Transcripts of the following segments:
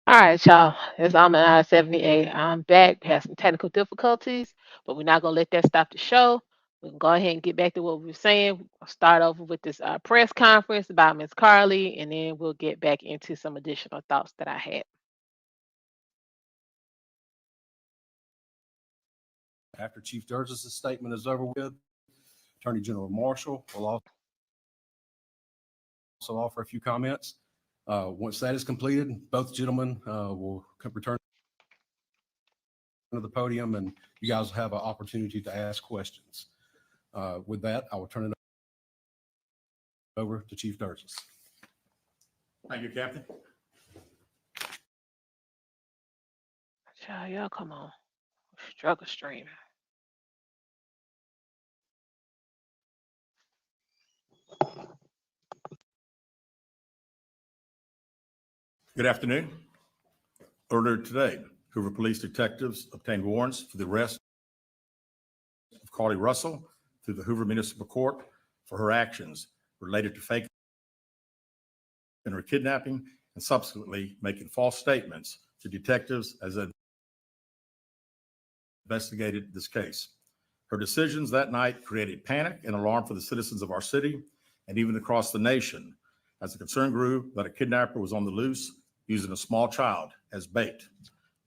All right, y'all. It's Alman 78. I'm back. We had some technical difficulties, but we're not gonna let that stop the show. We can go ahead and get back to what we were saying. I'll start over with this press conference about Miss Carly, and then we'll get back into some additional thoughts that I had. After Chief Sturgis's statement is over with, Attorney General Marshall will also offer a few comments. Once that is completed, both gentlemen will return to the podium, and you guys will have an opportunity to ask questions. With that, I will turn it over to Chief Sturgis. Thank you, Captain. Y'all come on. Struggle stream. Good afternoon. Earlier today, Hoover Police detectives obtained warrants for the arrest of Carly Russell through the Hoover Municipal Court for her actions related to faking her kidnapping and subsequently making false statements to detectives as they investigated this case. Her decisions that night created panic and alarm for the citizens of our city and even across the nation as the concern grew that a kidnapper was on the loose using a small child as bait.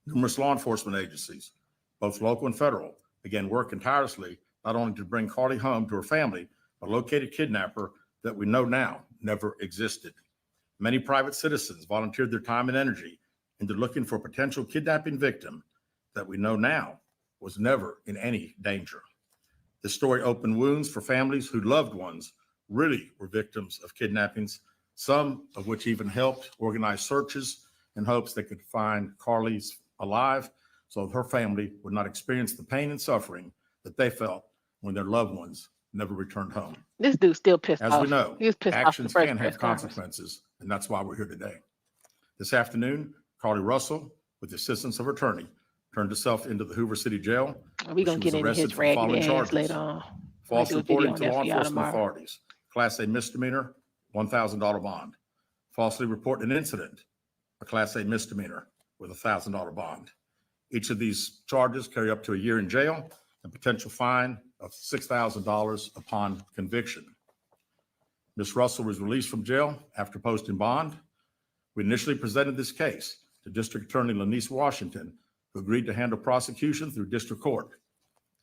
Numerous law enforcement agencies, both local and federal, began working tirelessly not only to bring Carly home to her family, but locate a kidnapper that we know now never existed. Many private citizens volunteered their time and energy into looking for a potential kidnapping victim that we know now was never in any danger. This story opened wounds for families whose loved ones really were victims of kidnappings, some of which even helped organize searches in hopes they could find Carly's alive so her family would not experience the pain and suffering that they felt when their loved ones never returned home. This dude's still pissed As off. we know, He was pissed off the actions first can press have conference. consequences, and that's why we're here today. This afternoon, Carly Russell, with the assistance of her attorney, turned herself into the Hoover City Jail. We're gonna get into his raggedy ass later on. False Do a video reporting on to that law for y'all enforcement tomorrow. authorities, Class A misdemeanor, $1,000 bond. Falsely reporting an incident, a Class A misdemeanor with a $1,000 bond. Each of these charges carry up to a year in jail and potential fine of $6,000 upon conviction. Ms. Russell was released from jail after posting bond. We initially presented this case to District Attorney Lanice Washington, who agreed to handle prosecution through district court.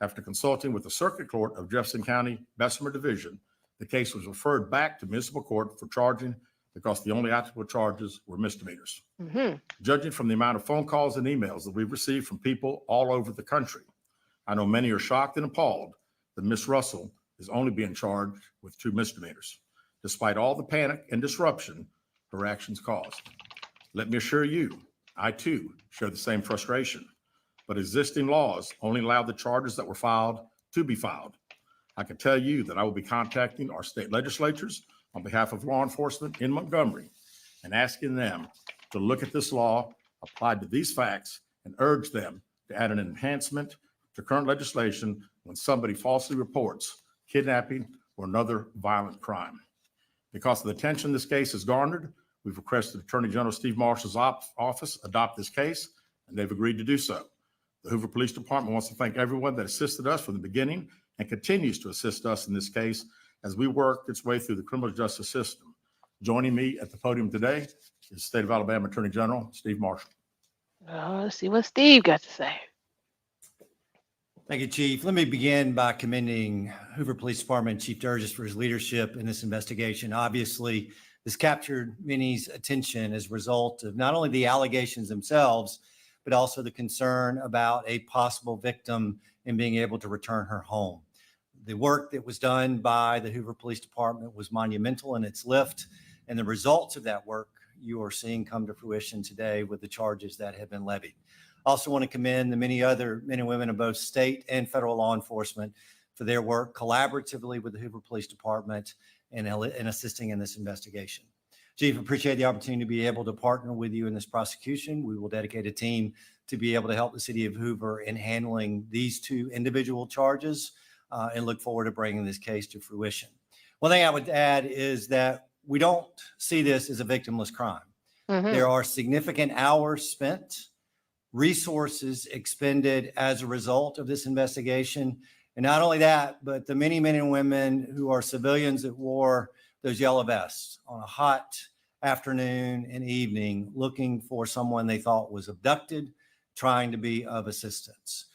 After consulting with the Circuit Court of Jefferson County Bessemer Division, the case was referred back to municipal court for charging because the only applicable charges were misdemeanors. Judging from the amount of phone calls and emails that we've received from people all over the country, I know many are shocked and appalled that Ms. Russell is only being charged with 2 misdemeanors, despite all the panic and disruption her actions caused. Let me assure you, I too share the same frustration, but existing laws only allow the charges that were filed to be filed. I can tell you that I will be contacting our state legislatures on behalf of law enforcement in Montgomery and asking them to look at this law applied to these facts and urge them to add an enhancement to current legislation when somebody falsely reports kidnapping or another violent crime. Because of the attention this case has garnered, we've requested Attorney General Steve Marshall's office adopt this case, and they've agreed to do so. The Hoover Police Department wants to thank everyone that assisted us from the beginning and continues to assist us in this case as we work its way through the criminal justice system. Joining me at the podium today is State of Alabama Attorney General Steve Marshall. Let's see what Steve got to say. Thank you, Chief. Let me begin by commending Hoover Police Department Chief Sturgis for his leadership in this investigation. Obviously, this captured many's attention as a result of not only the allegations themselves, but also the concern about a possible victim and being able to return her home. The work that was done by the Hoover Police Department was monumental in its lift, and the results of that work you are seeing come to fruition today with the charges that have been levied. I also want to commend the many other men and women of both state and federal law enforcement for their work collaboratively with the Hoover Police Department in assisting in this investigation. Chief, appreciate the opportunity to be able to partner with you in this prosecution. We will dedicate a team to be able to help the city of Hoover in handling these 2 individual charges and look forward to bringing this case to fruition. One thing I would add is that we don't see this as a victimless crime. Mm-hmm. There are significant hours spent, resources expended as a result of this investigation. And not only that, but the many men and women who are civilians that wore those yellow vests on a hot afternoon and evening looking for someone they thought was abducted, trying to be of assistance.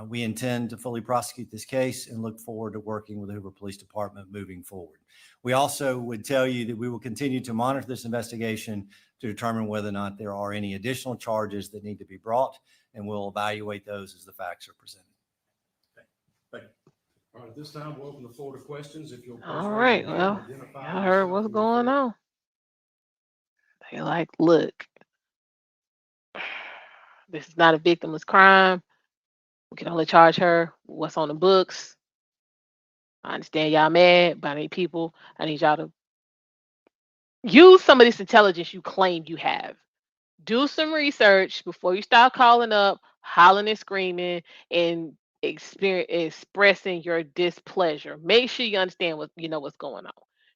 We intend to fully prosecute this case and look forward to working with the Hoover Police Department moving forward. We also would tell you that we will continue to monitor this investigation to determine whether or not there are any additional charges that need to be brought, and we'll evaluate those as the facts are presented. Thank you. All right, at this time, we'll open the floor to questions. If you'll please All raise right. your hand, Well, identify y'all heard yourself what's and your going affiliation. on. They like, look, this is not a victimless crime. We can only charge her what's on the books. I understand y'all mad, but I need people. I need y'all to use some of this intelligence you claim you have. Do some research before you start calling up, hollering and screaming, and expressing your displeasure. Make sure you understand what you know what's going on.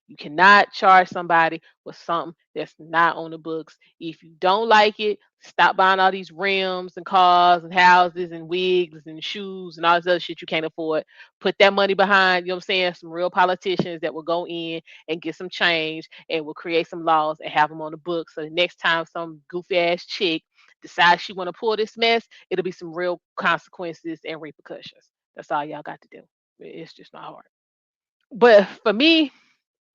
You cannot charge somebody with something that's not on the books. If you don't like it, stop buying all these rims and cars and houses and wigs and shoes and all this other shit you can't afford. Put that money behind, you know what I'm saying, some real politicians that will go in and get some change and will create some laws and have them on the books. So the next time some goofy ass chick decides she want to pull this mess, it'll be some real consequences and repercussions. That's all y'all got to do. It's just not hard. But for me,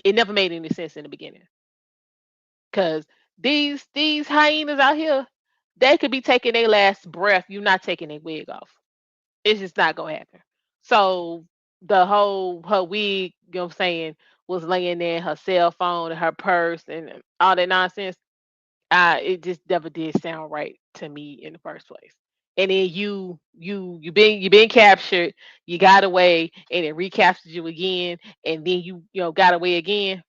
it never made any sense in the beginning because these hyenas out here, they could be taking their last breath. You're not taking their wig off. It's just not gonna happen. So the whole her wig, you know what I'm saying, was laying there, her cell phone and her purse and all that nonsense. It just never did sound right to me in the first place. And then you been captured, you got away, and it recaptured you again, and then you got away again,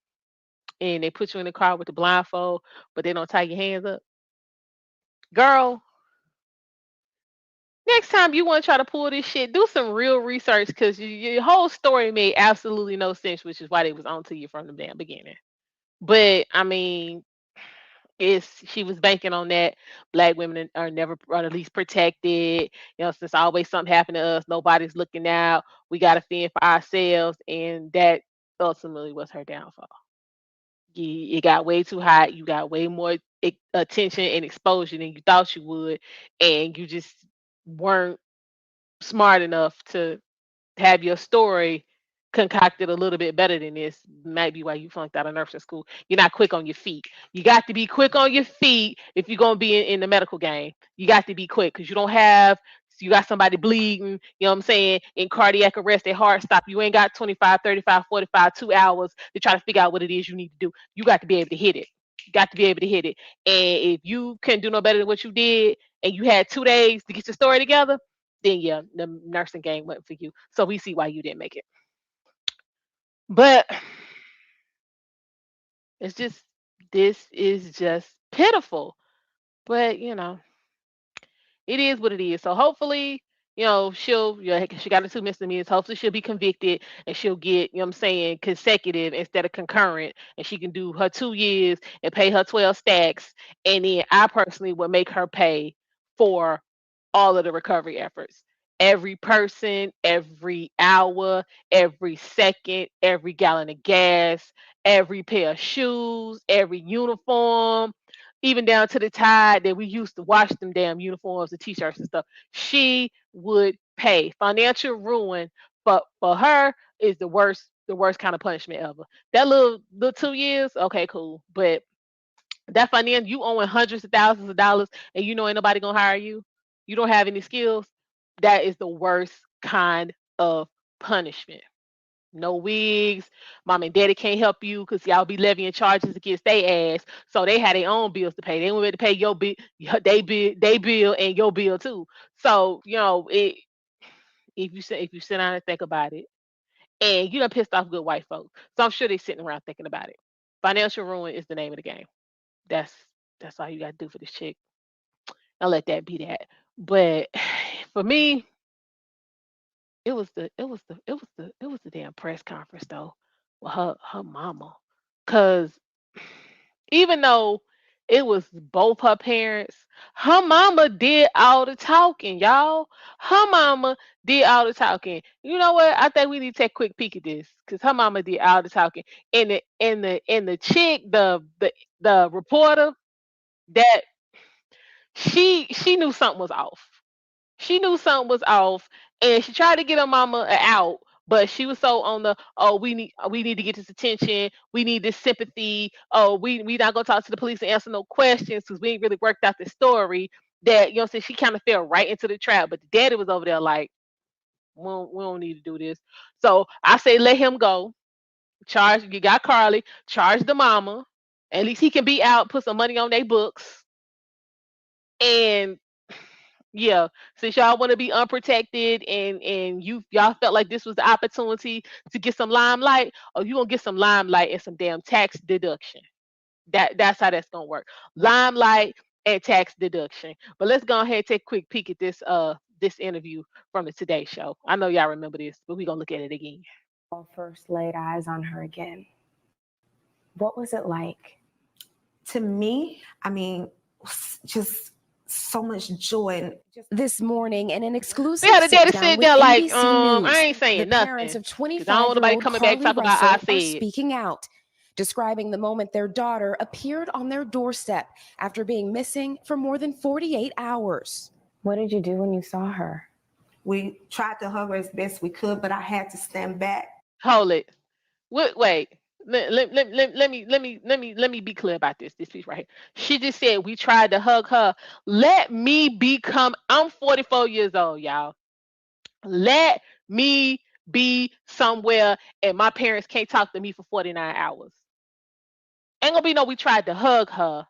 and they put you in the car with the blindfold, but they don't tie your hands up. Girl, next time you want to try to pull this shit, do some real research because your whole story made absolutely no sense, which is why they was on to you from the damn beginning. But I mean, it's she was banking on that. Black women are never, or at least protected. Since always something happened to us, nobody's looking out. We got to fend for ourselves, and that ultimately was her downfall. It got way too hot. You got way more attention and exposure than you thought you would, and you just weren't smart enough to have your story concocted a little bit better than this. Might be why you flunked out of nursing school. You're not quick on your feet. You got to be quick on your feet if you're gonna be in the medical game. You got to be quick because you got somebody bleeding, you know what I'm saying, in cardiac arrest, their heart stop. You ain't got 25, 35, 45, 2 hours to try to figure out what it is you need to do. You got to be able to hit it. You got to be able to hit it. And if you couldn't do no better than what you did and you had 2 days to get your story together, then yeah, the nursing game wasn't for you. So we see why you didn't make it. But it's just this is just pitiful. But it is what it is. So hopefully, she got the two misdemeanors. Hopefully she'll be convicted and she'll get, what I'm saying, consecutive instead of concurrent. And she can do her 2 years and pay her 12 stacks. And then I personally would make her pay for all of the recovery efforts. Every person, every hour, every second, every gallon of gas, every pair of shoes, every uniform, even down to the tie that we used to wash them damn uniforms and t-shirts and stuff. She would pay. Financial ruin for her is the worst kind of punishment ever. That little 2 years, okay, cool. But that financial, you owing hundreds of thousands of dollars and you know ain't nobody gonna hire you. You don't have any skills. That is the worst kind of punishment. No wigs. Mom and daddy can't help you because y'all be levying charges against their ass. So they had their own bills to pay. They went to pay your bill, they bill and your bill too. So if you sit down and think about it, and you done pissed off good white folks, so I'm sure they sitting around thinking about it. Financial ruin is the name of the game. That's that's all you got to do for this chick. I'll let that be that. But for me, it was the damn press conference though with her mama. Cause even though It was both her parents. Her mama did all the talking, y'all. Her mama did all the talking. You know what? I think we need to take a quick peek at this because her mama did all the talking. And the chick, the reporter, that she knew something was off. She knew something was off, and she tried to get her mama out, but she was so on the, oh, we need to get this attention, we need this sympathy, oh, we not gonna talk to the police and answer no questions because we ain't really worked out the story, that, you know what I'm saying, she kind of fell right into the trap. But the daddy was over there like, we don't need to do this. So I say let him go. Charge, you got Carly, charge the mama. At least he can be out, put some money on their books. And yeah, since y'all want to be unprotected, and y'all felt like this was the opportunity to get some limelight, oh, you gonna get some limelight and some damn tax deduction. That's how that's gonna work. Limelight and tax deduction. But let's go ahead and take a quick peek at this interview from the Today Show. I know y'all remember this, but we're gonna look at it again. First laid eyes on her again. What was it like? To me, I mean, just so much joy. This morning in an exclusive Yeah, the daddy sit-down said with they're like, NBC News, I ain't saying the nothing. parents of 'Cause I don't want nobody 25-year-old coming back Carly talking about I Russell are said. speaking out, describing the moment their daughter appeared on their doorstep after being missing for more than 48 hours. What did you do when you saw her? We tried to hug her as best we could, but I had to stand back. Hold it. Wait. Let me be clear about this piece right here. She just said we tried to hug her. Let me become. I'm 44 years old, y'all. Let me be somewhere and my parents can't talk to me for 49 hours. Ain't gonna be no we tried to hug her.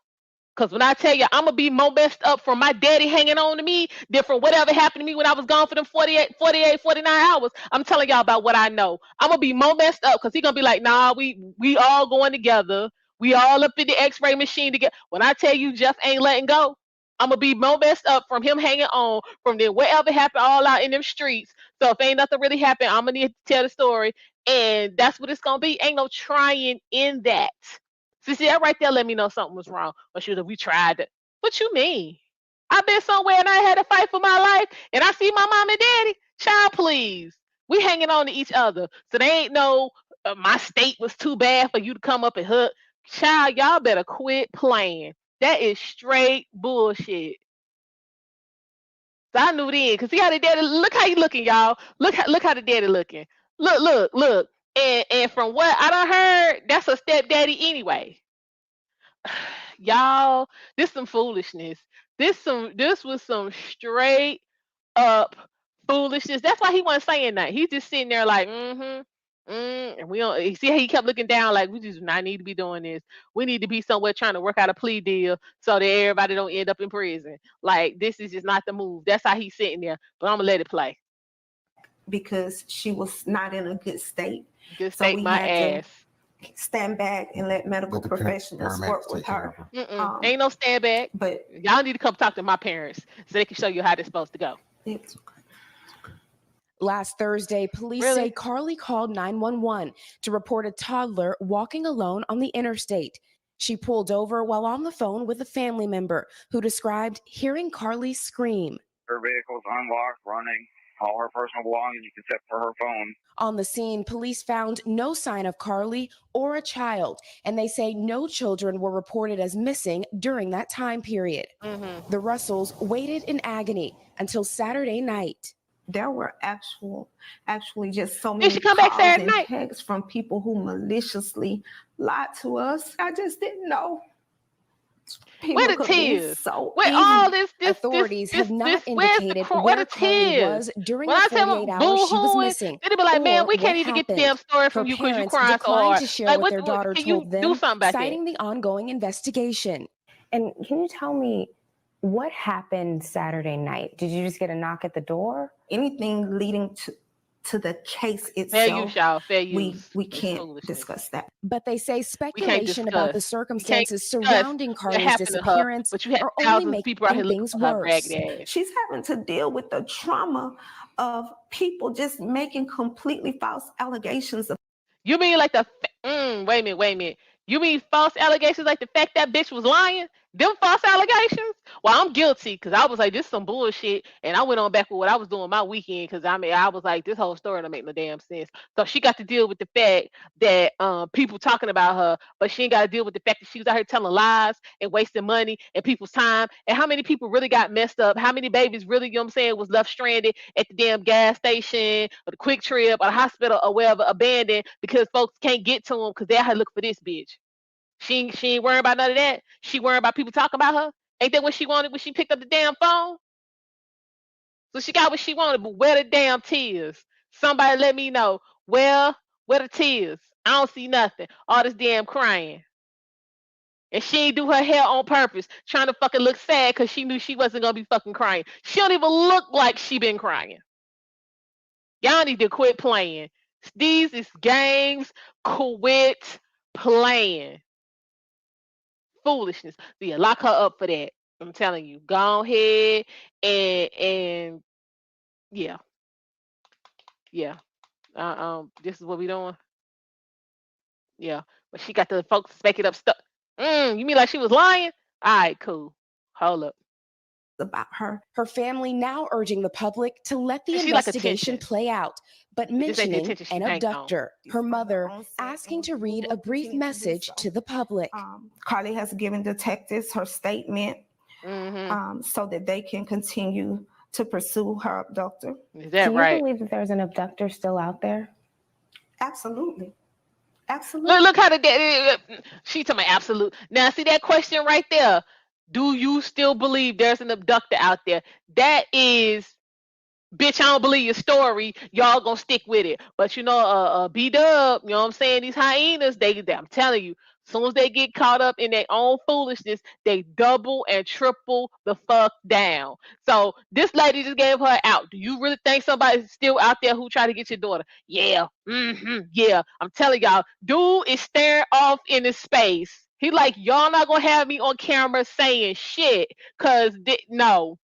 Because when I tell you, I'm going to be more messed up from my daddy hanging on to me than from whatever happened to me when I was gone for them 49 hours. I'm telling y'all about what I know. I'm going to be more messed up because he's going to be like, nah, we all going together. We all up in the x-ray machine together. When I tell you Jeff ain't letting go, I'm going to be more messed up from him hanging on, from then whatever happened all out in them streets. So if ain't nothing really happened, I'm going to need to tell the story. And that's what it's going to be. Ain't no trying in that. See, that right there let me know something was wrong. But she was like, we tried it. What you mean? I've been somewhere and I had to fight for my life and I see my mom and daddy. Child, please. We hanging on to each other. So they ain't no, my state was too bad for you to come up and hug. Child, y'all better quit playing. That is straight bullshit. So I knew then, because see how the daddy, look how he looking, y'all. Look how the daddy looking. Look. And from what I done heard, that's a stepdaddy anyway. Y'all, this some foolishness. This was some straight up foolishness. That's why he wasn't saying that. He's just sitting there like, and we don't. You see how he kept looking down like we just not need to be doing this. We need to be somewhere trying to work out a plea deal so that everybody don't end up in prison. Like this is just not the move. That's how he's sitting there. But I'm gonna let it play. Because she was not in a good state. Just so take my ass. Stand back and let medical professionals work with her. Ain't no stand back. But y'all need to come talk to my parents so they can show you how they're supposed to go. It's okay. Last Thursday, police say Carly called 911 to report a toddler walking alone on the interstate. She pulled over while on the phone with a family member who described hearing Carly scream. Her vehicle's unlocked, running. All her personal belongings except for her phone. On the scene, police found no sign of Carly or a child, and they say no children were reported as missing during that time period. The Russells waited in agony until Saturday night. There were actually just so many calls and texts from people who maliciously lied to us. I just didn't know. Where the tears? So where all this authorities have not indicated where Carly was during the 48 hours she was missing. They'd be like, man, we can't even get the damn story from you because you crying so hard. To share what their daughter told them, citing the ongoing investigation. And can you tell me what happened Saturday night? Did you just get a knock at the door? Anything leading to the case itself, fair use. We can't discuss that. But they say speculation about the circumstances surrounding Carly's disappearance are only making things worse. She's having to deal with the trauma of people just making completely false allegations. You mean like wait a minute. You mean false allegations like the fact that bitch was lying? Them false allegations. Well, I'm guilty because I was like, this is some bullshit, and I went on back with what I was doing my weekend because I was like, this whole story don't make no damn sense. So she got to deal with the fact that people talking about her, but she ain't got to deal with the fact that she was out here telling lies and wasting money and people's time. And how many people really got messed up? How many babies really, you know what I'm saying, was left stranded at the damn gas station or the quick trip or the hospital or wherever, abandoned because folks can't get to them because they out here looking for this bitch. She ain't worrying about none of that. She worrying about people talking about her. Ain't that what she wanted when she picked up the damn phone? So she got what she wanted, but where the damn tears? Somebody let me know. Where the tears? I don't see nothing. All this damn crying. And she ain't do her hair on purpose, trying to fucking look sad because she knew she wasn't gonna be fucking crying. She don't even look like she been crying. Y'all need to quit playing. These is games. Quit playing. Foolishness. So yeah, lock her up for that. I'm telling you. Go ahead and yeah, yeah. This is what we doing. Yeah, but she got the folks making up stuff. You mean like she was lying? All right, cool. Hold up. About her. Her family now urging the public to let the She like investigation attention. play out, but This ain't the mentioning attention she an banked on. abductor. Her mother asking to read a brief message to the public. Carly has given detectives her statement so that they can continue to pursue her abductor. Is that Do you right? believe that there's an abductor still out there? Absolutely. Absolutely. Look how she told me absolute. Now see that question right there. Do you still believe there's an abductor out there? That is, bitch, I don't believe your story. Y'all gonna stick with it. But you know, B-Dub, you know what I'm saying? These hyenas, I'm telling you, as soon as they get caught up in their own foolishness, they double and triple the fuck down. So this lady just gave her out. Do you really think somebody's still out there who try to get your daughter? Yeah. Yeah. I'm telling y'all, dude is staring off into space. He like, y'all not gonna have me on camera saying shit. Cause no.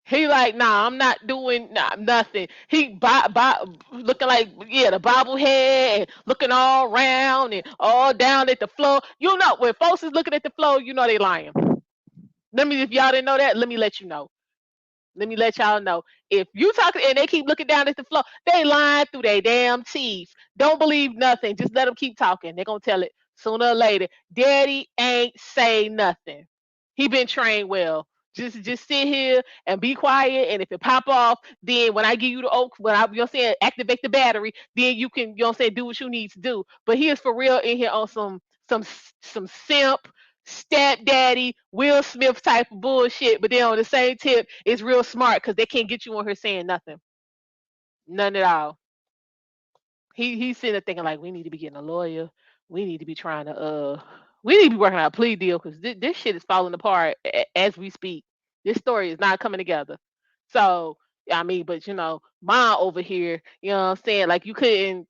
He like, nah, I'm not doing nothing. He looking like, yeah, the bobblehead and looking all around and all down at the floor. You know, when folks is looking at the floor, you know they lying. If y'all didn't know that, let me let you know. Let me let y'all know. If you talking and they keep looking down at the floor, they lying through their damn teeth. Don't believe nothing. Just let them keep talking. They're gonna tell it sooner or later. Daddy ain't say nothing. He been trained well. Just sit here and be quiet. And if it pop off, then when I give you the oak, when I, you know what I'm saying, activate the battery, then you can, you know what I'm saying, do what you need to do. But he is for real in here on some simp stepdaddy Will Smith type of bullshit, but then on the same tip, it's real smart because they can't get you on here saying nothing, none at all. He's sitting there thinking like, we need to be getting a lawyer, we need to be trying to we need to be working out a plea deal because this shit is falling apart as we speak. This story is not coming together. So I mean, but you know, mom over here, you know what I'm saying, like you couldn't.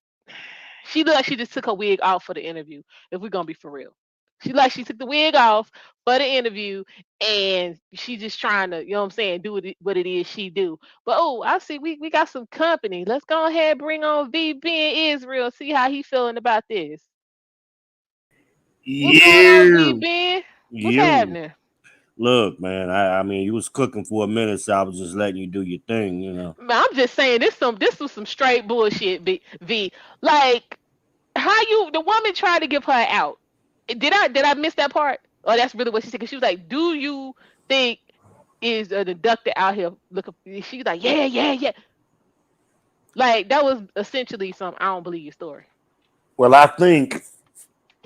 She looked like she just took her wig off for the interview. If we're gonna be for real, she took the wig off for the interview, and she just trying to, you know what I'm saying, do what it is she do. But oh, I see we got some company. Let's go ahead and bring on VB in Israel. See how he feeling about this. What's going on, Yeah, VB? What's you. happening? Look, man. I mean, you was cooking for a minute, so I was just letting you do your thing. You know. Man, I'm just saying this was some straight bullshit. V, like how you the woman tried to give her out. Did I miss that part? Oh, that's really what she said. Cause she was like, "Do you think is a deductor out here looking?" She's like, "Yeah, yeah, yeah." Like that was essentially some I don't believe your story. Well, I think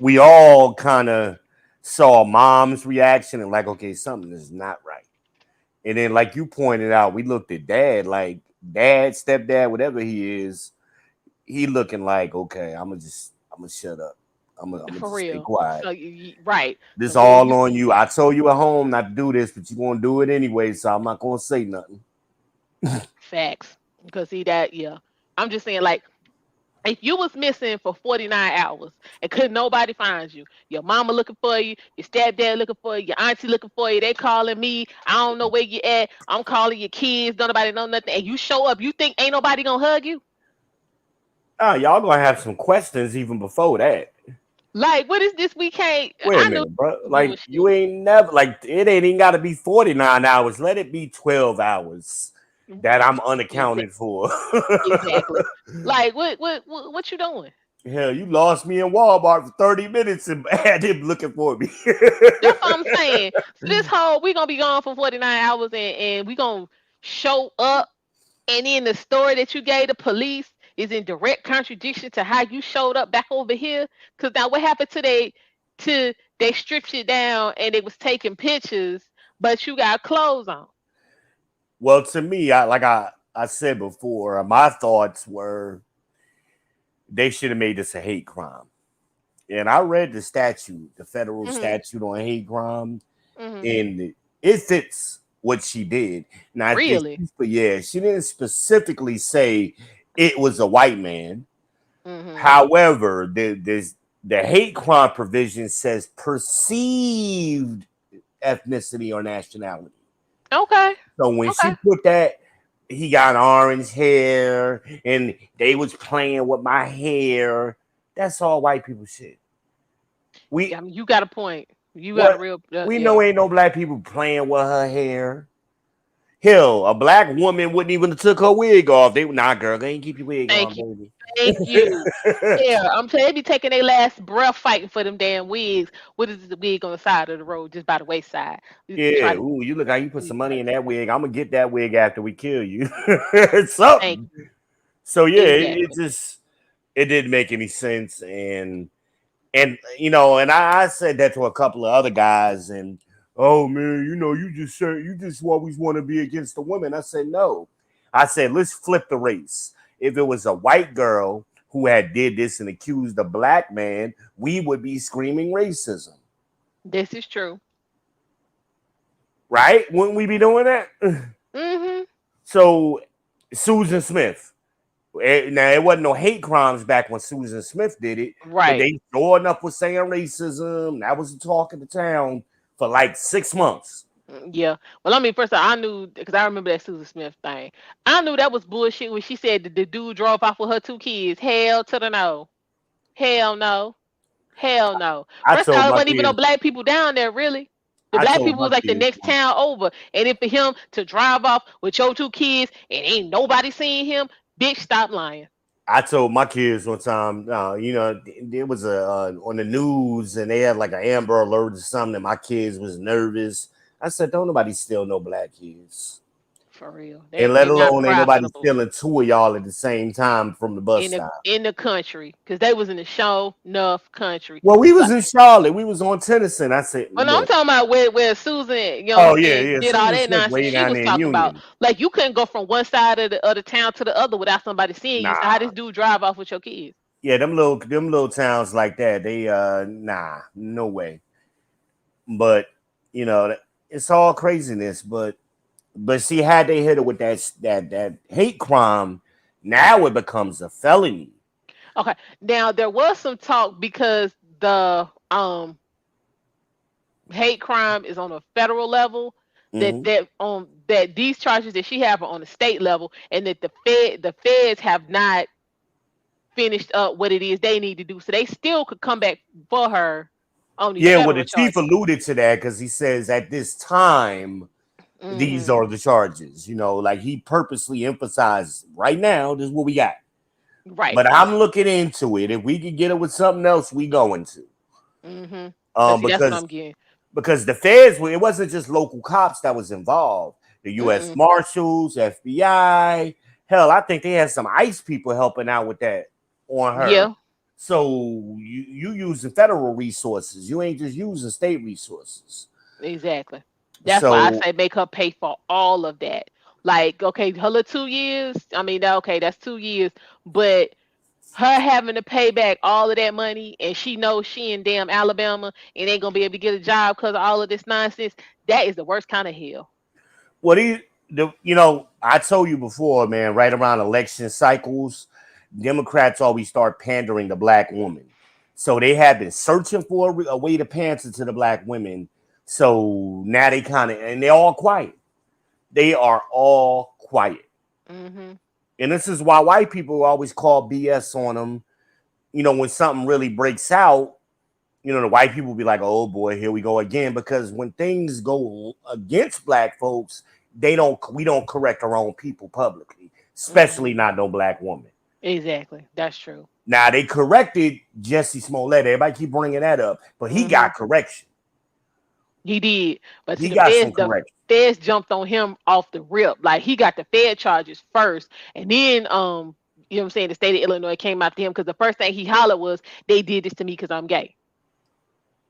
we all kind of saw mom's reaction and like, okay, something is not right. And then, like you pointed out, we looked at dad, like dad, stepdad, whatever he is. He looking like, okay, I'm gonna shut up. I'm gonna For just stay real. quiet. So right. This So yeah, all you on you. I told you at home not to do this, but you gonna do it anyway, so I'm not gonna say nothing. facts. Because see that, yeah. I'm just saying like if you was missing for 49 hours and couldn't nobody find you, your mama looking for you, your stepdad looking for you, your auntie looking for you, they calling me, I don't know where you at, I'm calling your kids, don't nobody know nothing, and you show up, you think ain't nobody gonna hug you? Y'all gonna have some questions even before that. Like, what is this? We can't. Wait a I knew minute, bro. Like bullshit. you ain't never like it ain't even got to be 49 hours. Let it be 12 hours that I'm Exactly. unaccounted for. Exactly. Like, what you doing? Hell, you lost me in Walmart for 30 minutes and had him looking for me. That's what I'm saying. So this whole we gonna be gone for 49 hours and we gonna show up, and then the story that you gave the police is in direct contradiction to how you showed up back over here. Cause now what happened they stripped you down and they was taking pictures, but you got clothes on. Well, to me, I said before, my thoughts were they should have made this a hate crime. And I read the statute, the federal Mm-hmm. statute on hate crime, Mm-hmm. and it fits what she did. Now, Really? but yeah, she didn't specifically say it was a white man. Mm-hmm. However, the hate crime provision says perceived ethnicity or nationality. Okay. So when Okay. she put that, he got orange hair and they was playing with my hair. That's all white people shit. I mean, you got a point. You got a What real we yeah. know ain't no black people playing with her hair. Hell, a black woman wouldn't even have took her wig off. They nah, girl, go ahead and keep your wig on, Thank you. baby. Thank you. Yeah, I'm saying they be taking their last breath fighting for them damn wigs. What is the wig on the side of the road, just by the wayside? We Yeah, try to ooh, you look how you put we some try money to in take that it. wig. I'm gonna get that wig after we kill you. Thank Something. you. So yeah, it Exactly. just it didn't make any sense. And you know, and I said that to a couple of other guys, and oh man, you know, you just always want to be against the women. I said no. I said let's flip the race. If it was a white girl who had did this and accused a black man, we would be screaming racism, This is true. right? Wouldn't we be doing that? Mm-hmm. So Susan Smith. Now it wasn't no hate crimes back when Susan Smith did it, but Right. they sure enough was saying racism. That was the talk of the town for like 6 months. Yeah. Well, I mean, first of all, I knew because I remember that Susan Smith thing. I knew that was bullshit when she said that the dude drove off with her two kids. Hell to the no. Hell no. Hell no. I First of told all, it my wasn't even no kids, black people down there, really. The I black told people my was like the kids, next town over. And if for him to drive off with your two kids and ain't nobody seeing him, bitch, stop lying. I told my kids one time, you know, there was a on the news and they had like an Amber Alert or something. And my kids was nervous. I said, don't nobody steal no black kids, For real. and let They not alone ain't nobody profitable stealing two of y'all at the same time from the bus stop. in the country because they was in the show enough country. Well, we was Like, in Charlotte. We was on Tennyson. I said, well, no, I'm look. talking about where Susan, you know what I'm Oh yeah, saying, yeah. did all Susan that Smith nonsense. way She down was there in talking about Union. like you couldn't go from one side of the town to the other without somebody seeing you. So how Nah. this dude drive off with your kids? Yeah, them little towns like that, they nah, no way. But you know, it's all craziness. But see, had they hit it with that hate crime, now it becomes a felony. Okay. Now there was some talk because the hate crime is on a federal level Hmm. that these charges that she have are on a state level and that the feds have not finished up what it is they need to do. So they still could come back for her on these Yeah, well, federal the chief charges. alluded to that because he says at this time these Hmm. are the charges. You know, like he purposely emphasized right now, this is what we got. Right. But I'm looking into it. If we could get it with something else, we going to. Hmm. But Um, see, that's what because I'm getting. because the feds, it wasn't just local cops that was involved. The U.S. Mm-mm. Marshals, FBI, hell, I think they had some ICE people helping out with that on her. Yeah, So you using federal resources. You ain't just using state resources. exactly. That's why I So say make her pay for all of that. Like, okay, her little 2 years. I mean, okay, that's 2 years, but her having to pay back all of that money and she knows she in damn Alabama and ain't gonna be able to get a job because of all of this nonsense, that is the worst kind of hell. what do I told you before, man, right around election cycles, Democrats always start pandering to black women. So they have been searching for a way to pander to the black women. So now they kind of, and they're all quiet. They are all quiet. Hmm. And this is why white people always call BS on them. You know, when something really breaks out, you know, the white people be like, oh boy, here we go again. Because when things go against black folks, we don't correct our own people publicly, especially not no black woman. Exactly. That's true. Now they corrected Jesse Smollett. Everybody keep bringing that up, but he got correction. He did. But see, He got some the correction. feds jumped on him off the rip. Like he got the Fed charges first. And then you know what I'm saying, the state of Illinois came after him because the first thing he hollered was, they did this to me because I'm gay.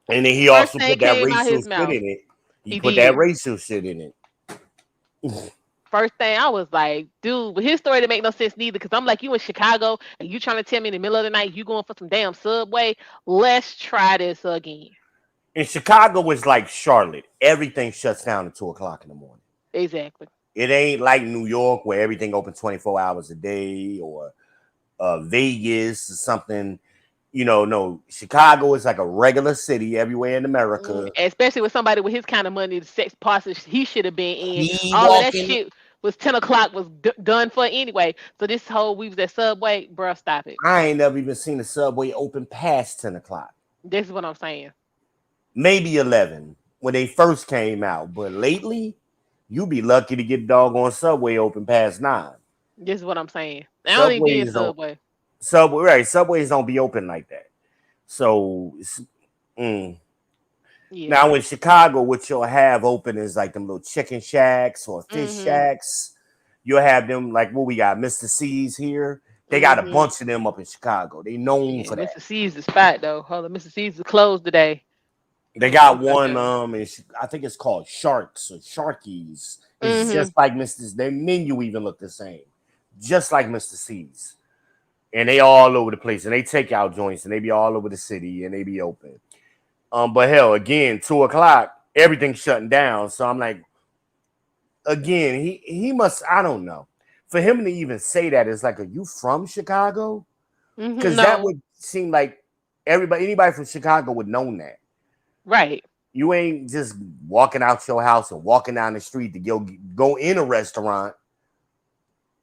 And then he First also thing put that came out racial his shit mouth. in it. He put did. that racial shit in it. First thing I was like, dude, but his story didn't make no sense neither. Cause I'm like, you in Chicago and you trying to tell me in the middle of the night you going for some damn Subway? Let's try this again. In Chicago, it's like Charlotte. Everything shuts down at 2:00 in the morning. Exactly. It ain't like New York where everything open 24 hours a day, or Vegas or something. You know, no, Chicago is like a regular city everywhere in America. Especially with somebody with his kind of money, the sex parts he should have been in. He All of that walking. shit was 10 o'clock was done for anyway. So this whole we was at Subway, bro, stop it. I ain't never even seen a Subway open past 10 o'clock. This is what I'm saying. Maybe 11 when they first came out, but lately you be lucky to get doggone Subway open past 9. This is what I'm saying. I don't even be in Subway. Subways don't be open like that. So Yeah. Now in Chicago, what you'll have open is like them little chicken shacks or fish shacks. You'll have them like what we got, Mr. C's here. They got a bunch of them up in Chicago. They known for that. Mr. C's the spot though. Hold on, Mr. C's is closed today. They got one, I think it's called Sharks or Sharkies. It's just like Mr. Their menu even look the same, just like Mr. C's. And they all over the place, and they take out joints, and they be all over the city, and they be open. But hell, again, 2:00, everything's shutting down. So I'm like, again, he must, I don't know. For him to even say that, it's like, are you from Chicago? Because that would seem like anybody from Chicago would know that. Right. You ain't just walking out your house and walking down the street to go in a restaurant.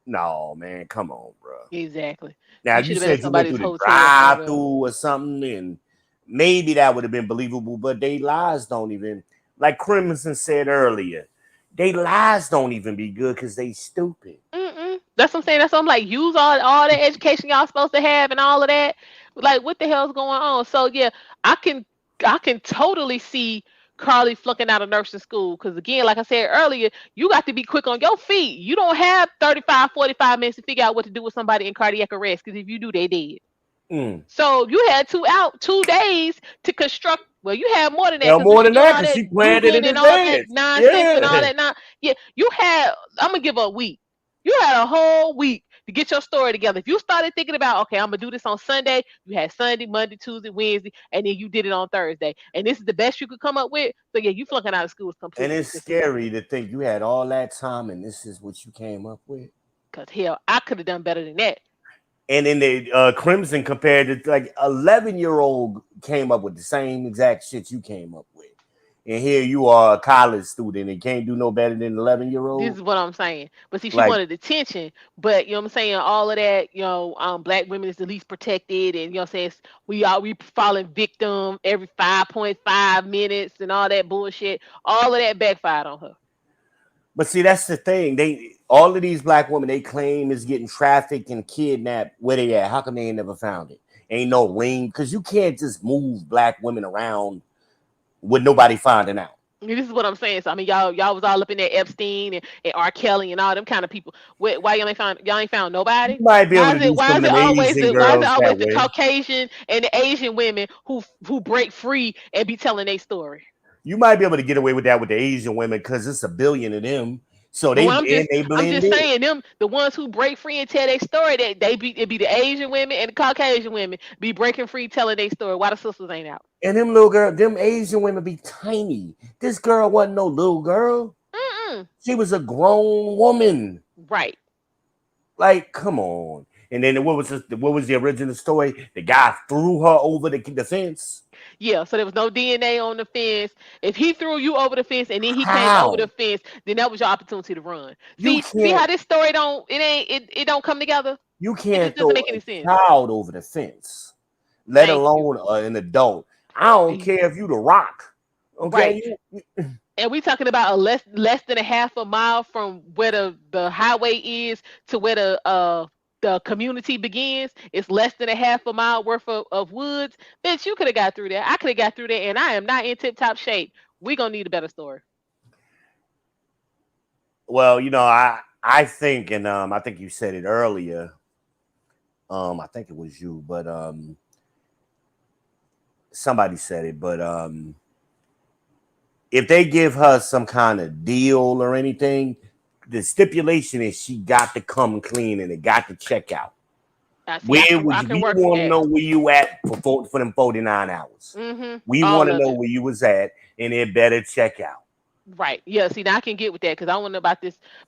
No, man, come on, bro. Exactly. Now, if you said you went through the drive-through or something, and maybe that would have been believable, but they lies don't even, like Crimson said earlier, they lies don't even be good because they stupid. That's what I'm saying. That's what I'm like, use all the education y'all supposed to have and all of that. Like, what the hell's going on? So yeah, I can totally see Carly flunking out of nursing school. Because again, like I said earlier, you got to be quick on your feet. You don't have 35, 45 minutes to figure out what to do with somebody in cardiac arrest. Because if you do, they dead. So you had 2 days to construct. Well, you had more than that. More than that, because she planned it in advance. And all that. Yeah, you had. I'm gonna give her a week. You had a whole week to get your story together. If you started thinking about, okay, I'm gonna do this on Sunday, you had Sunday, Monday, Tuesday, Wednesday, and then you did it on Thursday. And this is the best you could come up with. So yeah, you flunking out of school is completely. And it's scary to think you had all that time and this is what you came up with. Cause hell, I could have done better than that. And then the Crimson compared to like 11-year-old came up with the same exact shit you came up with. And here you are, a college student, and can't do no better than 11-year-old. This is what I'm saying. But see, she wanted attention. But you know what I'm saying? All of that, black women is the least protected, and you know what I'm saying? We falling victim every 5.5 minutes and all that bullshit. All of that backfired on her. But see, that's the thing. All of these black women they claim is getting trafficked and kidnapped. Where they at? How come they ain't never found it? Ain't no ring, because you can't just move black women around with nobody finding out. This is what I'm saying. So I mean, y'all was all up in there, Epstein and R. Kelly and all them kind of people. Why y'all ain't found nobody? You might be able to do why is it always the Caucasian and the Asian women who break free and be telling their story? You might be able to get away with that with the Asian women because it's a billion of them. So they blend I'm just saying them, the ones who break free and tell their story, that it be the Asian women and the Caucasian women be breaking free telling their story. Why the sisters ain't out? And them Asian women be tiny. This girl wasn't no little girl. She was a grown woman. Right. Like, come on. And then what was the original story? The guy threw her over the fence. Yeah, so there was no DNA on the fence. If he threw you over the fence and then he came over the fence, then that was your opportunity to run. See how this story don't come together? You can't throw a child over the fence, let alone an adult. I don't care if you the Rock. Right. Okay. And we talking about a less than a half a mile from where the highway is to where the community begins. It's less than a half a mile worth of woods. Bitch, you could have got through there. I could have got through there, and I am not in tip top shape. We gonna need a better story. Well, I think, and I think you said it earlier. I think it was you, but somebody said it, but if they give her some kind of deal or anything, the stipulation is she got to come clean and it got to check out. See, I Where would I you? can We work with want to that. know where you at for them 49 hours. We want All to of know it. where you was at, and it better check out. Right. Yeah. See, now I can get with that because I want to know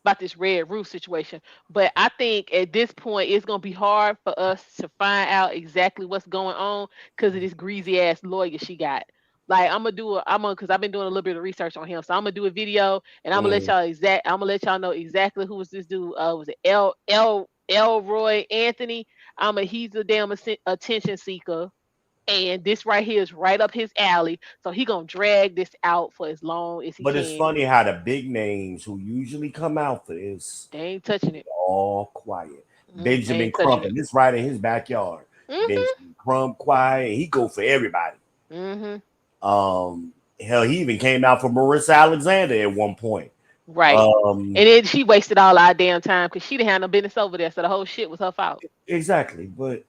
about this red roof situation. But I think at this point it's gonna be hard for us to find out exactly what's going on because of this greasy ass lawyer she got. Like I'm gonna because I've been doing a little bit of research on him. So I'm gonna do a video and Mm. I'm gonna let y'all know exactly who was this dude. Was it Elroy Anthony? He's a damn attention seeker. And this right here is right up his alley. So he gonna drag this out for as long as he But it's can. funny how the big names who usually come out for this They ain't touching it. all quiet. They Benjamin ain't touching Crump, it. and this right in his backyard. Mhm. Benjamin Crump, quiet. He go for everybody. Mhm. Hell, he even came out for Marissa Alexander at one point. Right. Um, And then she wasted all our damn time because she didn't have no business over there. So the whole shit was her fault. exactly. But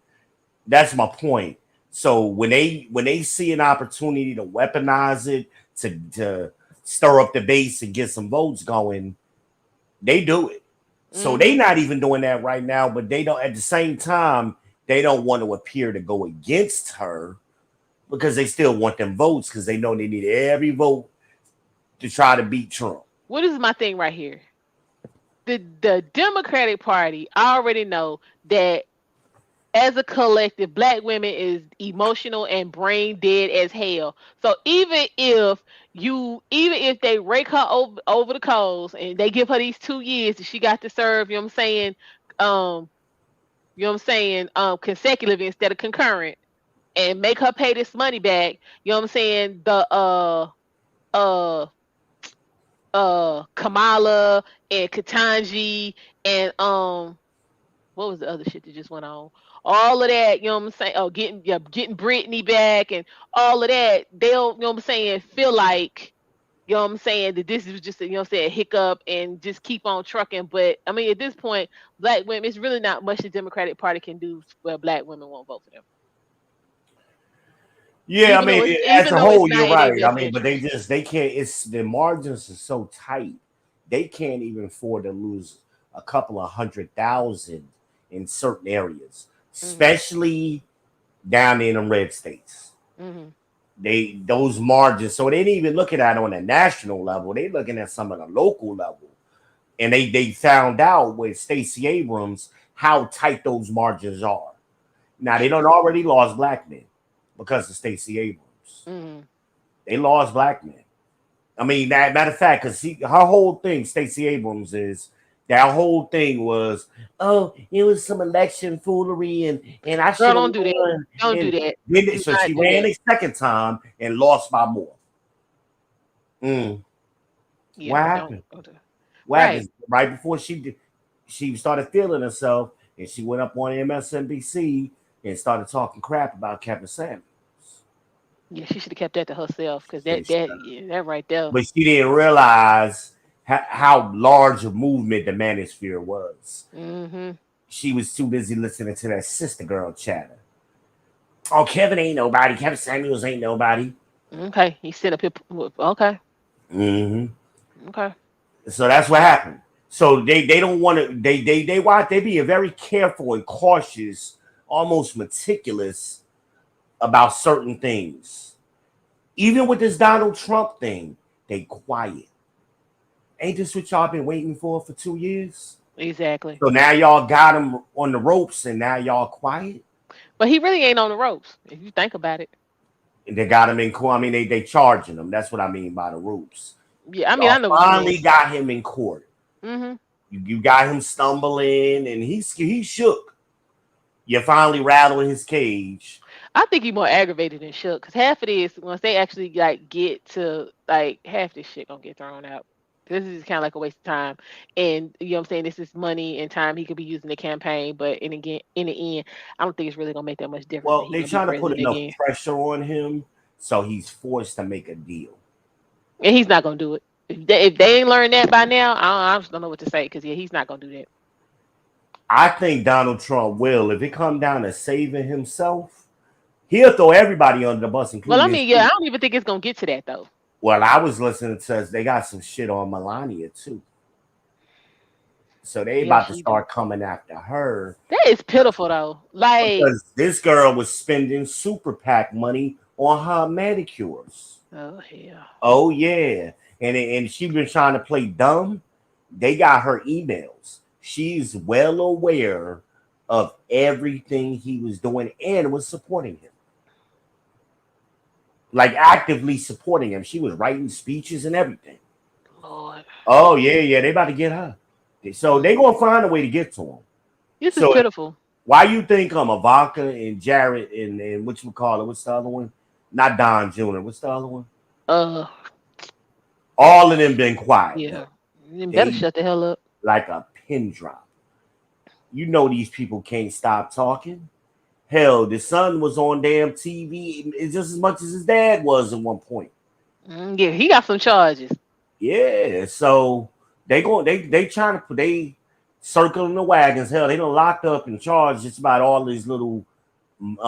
that's my point. So when they see an opportunity to weaponize it to stir up the base and get some votes going, they do it. So they Mhm. not even doing that right now, but they don't at the same time, they don't want to appear to go against her because they still want them votes because they know they need every vote to try to beat Trump. What is my thing right here? The Democratic Party, I already know that as a collective, black women is emotional and brain dead as hell. So even if they rake her over the coals and they give her these 2 years that she got to serve, you know what I'm saying, um, consecutive instead of concurrent, and make her pay this money back, you know what I'm saying, the uh Kamala and Katanji and what was the other shit that just went on? All of that, you know what I'm saying? Oh, getting Brittany back and all of that. They'll, you know what I'm saying, feel like, you know what I'm saying, that this is just a, you know what I'm saying, hiccup and just keep on trucking. But I mean, at this point, black women, it's really not much the Democratic Party can do where black women won't vote for them. Yeah, I mean, as Even a though it's whole, you're not in their right. I best mean, but interest. they can't. It's the margins are so tight. They can't even afford to lose a couple of 100,000 in certain areas, Mm-hmm. especially down in the red states. Mm-hmm. Those margins. So they didn't even look at that on a national level. They looking at some of the local level, and they found out with Stacey Abrams how tight those margins are. Now they don't already lost black men because of Stacey Abrams. Mm-hmm. They lost black men. I mean, that matter of fact, because her whole thing, Stacey Abrams, is that whole thing was, oh, it was some election foolery, and I Girl, should have don't do that. won. Don't do And that. then, Do so not she do ran that. a second time and lost by more. Mm. Yeah, What don't. happened? Don't do. What Right. happened? Right before she started feeling herself, and she went up on MSNBC and started talking crap about Kevin Samuels. Yeah, she should have kept that to herself because She yeah, that right there. but she didn't realize how large a movement the manosphere was. Mm-hmm. She was too busy listening to that sister girl chatter. Oh, Kevin ain't nobody. Kevin Samuels ain't nobody. Okay, he sit up here. Okay, Hmm. okay. So that's what happened. So they don't want to. They want they be very careful and cautious, almost meticulous about certain things. Even with this Donald Trump thing, they quiet. Ain't this what y'all been waiting for 2 years? Exactly. So now y'all got him on the ropes, and now y'all quiet. But he really ain't on the ropes if you think about it. And they got him in court. I mean, they charging him. That's what I mean by the ropes. Yeah, I mean, I Y'all know what you finally mean. got him in court. Mm-hmm. You got him stumbling, and he shook. You finally rattled his cage. I think he's more aggravated than shook. Cause half of this, once they actually like get to like half this shit gonna get thrown out. This is kind of like a waste of time, and you know what I'm saying. This is money and time he could be using the campaign, but in the end, I don't think it's really gonna make that much difference. That Well, he they're gonna be trying to put president enough again, pressure on him, so he's forced to make a deal. and he's not gonna do it. If they ain't learned that by now, I just don't know what to say. Because yeah, he's not gonna do that. I think Donald Trump will. If it come down to saving himself, he'll throw everybody under the bus, Well, I including his mean, yeah, I people. don't even think it's gonna get to that though. Well, I was listening to us. They got some shit on Melania too. So they Yeah, about to she do. start coming after her That is pitiful though. Like, because this girl was spending super PAC money on her manicures. oh hell. Oh yeah, and she been trying to play dumb. They got her emails. She's well aware of everything he was doing and was supporting him, like actively supporting him. She was writing speeches and everything. Lord, Oh yeah, they about to get her. So they gonna find a way to get to him. this is So pitiful. why you think Ivanka and Jared and what you call it? What's the other one? Not Don Jr. What's the other one? Uh, All of them been quiet yeah. though. You better They shut the hell up. like a pin drop. You know these people can't stop talking. Hell, the son was on damn TV just as much as his dad was at one point. Yeah, he got some charges. Yeah, so they trying to put they circling the wagons. Hell, they done locked up and charged just about all these little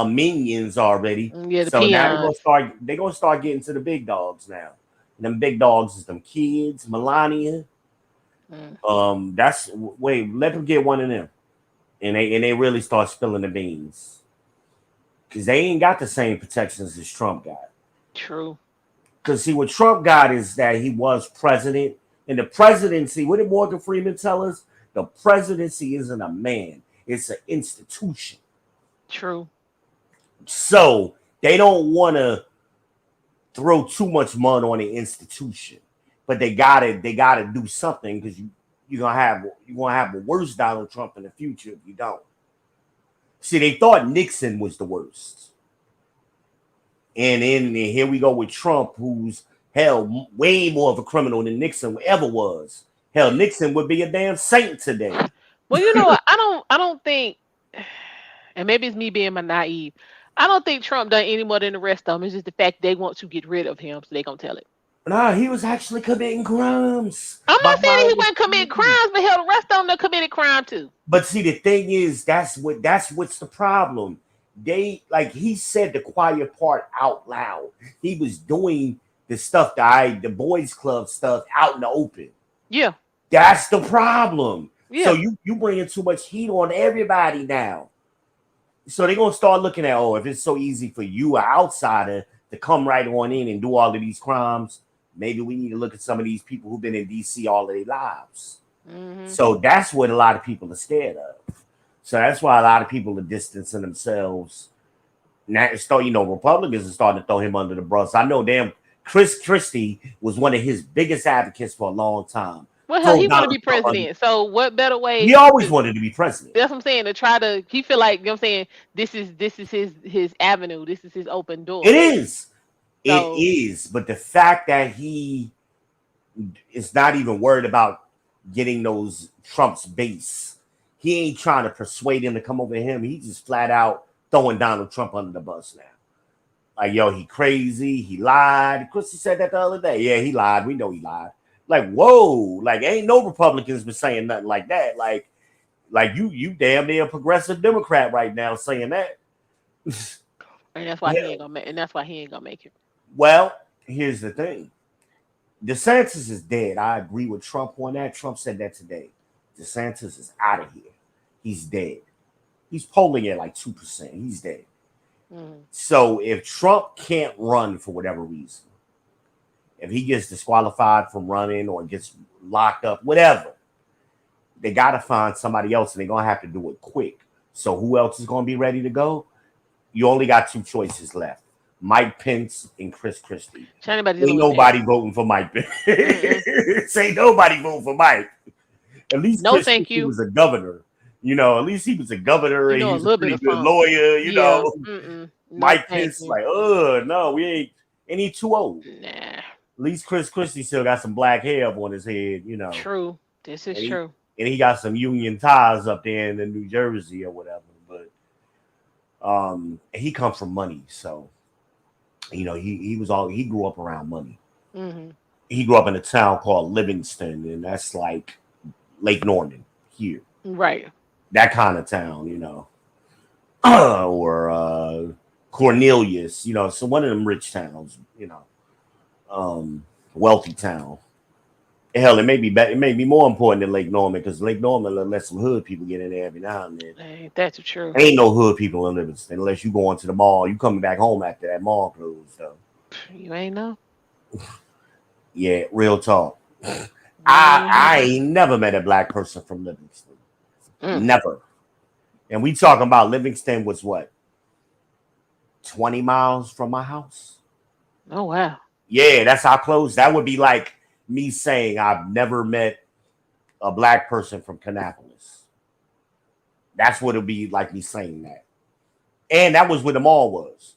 minions already. Yeah, the So now peons. they're gonna start getting to the big dogs now. And them big dogs is them kids, Melania. That's wait, let them get one of them. And they really start spilling the beans. Because they ain't got the same protections as Trump got. True. Because see, what Trump got is that he was president. And the presidency, what did Morgan Freeman tell us? The presidency isn't a man, it's an institution. True. So they don't want to throw too much mud on the institution. But they gotta do something because you're gonna have a worse Donald Trump in the future if you don't. See, they thought Nixon was the worst. And here we go with Trump, who's hell way more of a criminal than Nixon ever was. Hell, Nixon would be a damn saint today. Well, you know what? I don't think, and maybe it's me being my naive. I don't think Trump done any more than the rest of them. It's just the fact they want to get rid of him, so they gonna tell it. Nah, he was actually committing crimes. I'm not saying he behind the wasn't committing scenes. crimes, but hell, the rest of them done committed crime too. But see, the thing is, that's what's the problem. They like he said the quiet part out loud. He was doing the stuff the boys club stuff out in the open. Yeah. That's the problem. Yeah. So you bringing too much heat on everybody now. So they're gonna start looking at, if it's so easy for you, an outsider, to come right on in and do all of these crimes, maybe we need to look at some of these people who've been in DC all of their lives. So that's what a lot of people are scared of. So that's why a lot of people are distancing themselves. Now, Republicans are starting to throw him under the bus. I know damn Chris Christie was one of his biggest advocates for a long time. Well, hell, he want to be president. So what better way? He always wanted to be president. That's what I'm saying. To try to, he feel like, you know what I'm saying, this is his avenue. This is his open door. It is. So, it is. But the fact that he is not even worried about getting those Trump's base, he ain't trying to persuade him to come over him. He just flat out throwing Donald Trump under the bus now. Like, yo, he crazy. He lied. Christie said that the other day. Yeah, he lied. We know he lied. Like, whoa, like ain't no Republicans been saying nothing like that. Like you damn near a progressive Democrat right now saying that. And that's why he ain't gonna make it. Well, here's the thing. DeSantis is dead. I agree with Trump on that. Trump said that today. DeSantis is out of here. He's dead. He's polling at like 2%. He's dead. So if Trump can't run for whatever reason, if he gets disqualified from running or gets locked up, whatever, they got to find somebody else, and they're going to have to do it quick. So who else is going to be ready to go? You only got two choices left: Mike Pence and Chris Christie. Ain't nobody voting for Mike Pence. Ain't nobody voting for Mike. At least no, Chris thank Christie you. was a governor. At least he was a governor, and he was a pretty good lawyer. No, Mike thank Pence you. like, no, we ain't. And he too old. Nah. At least Chris Christie still got some black hair up on his head, you know. True. This is true. And he got some Union ties up there in the New Jersey or whatever. But he comes from money, so you know he grew up around money. Mm-hmm. He grew up in a town called Livingston, and that's like Lake Norman here. Right. That kind of town, you know. Or Cornelius, you know, so one of them rich towns, you know, wealthy town. Hell, it may be more important than Lake Norman because Lake Norman let some hood people get in there every now and then. Ain't that the truth? Ain't no hood people in Livingston unless you going to the mall. You coming back home after that mall closed, though. You ain't know. Yeah, real talk. I ain't never met a black person from Livingston. Never. And we talking about Livingston was what? 20 miles from my house. Oh wow. Yeah, that's how close. That would be like me saying I've never met a black person from Kannapolis. That's what it'd be like me saying that. And that was where the mall was.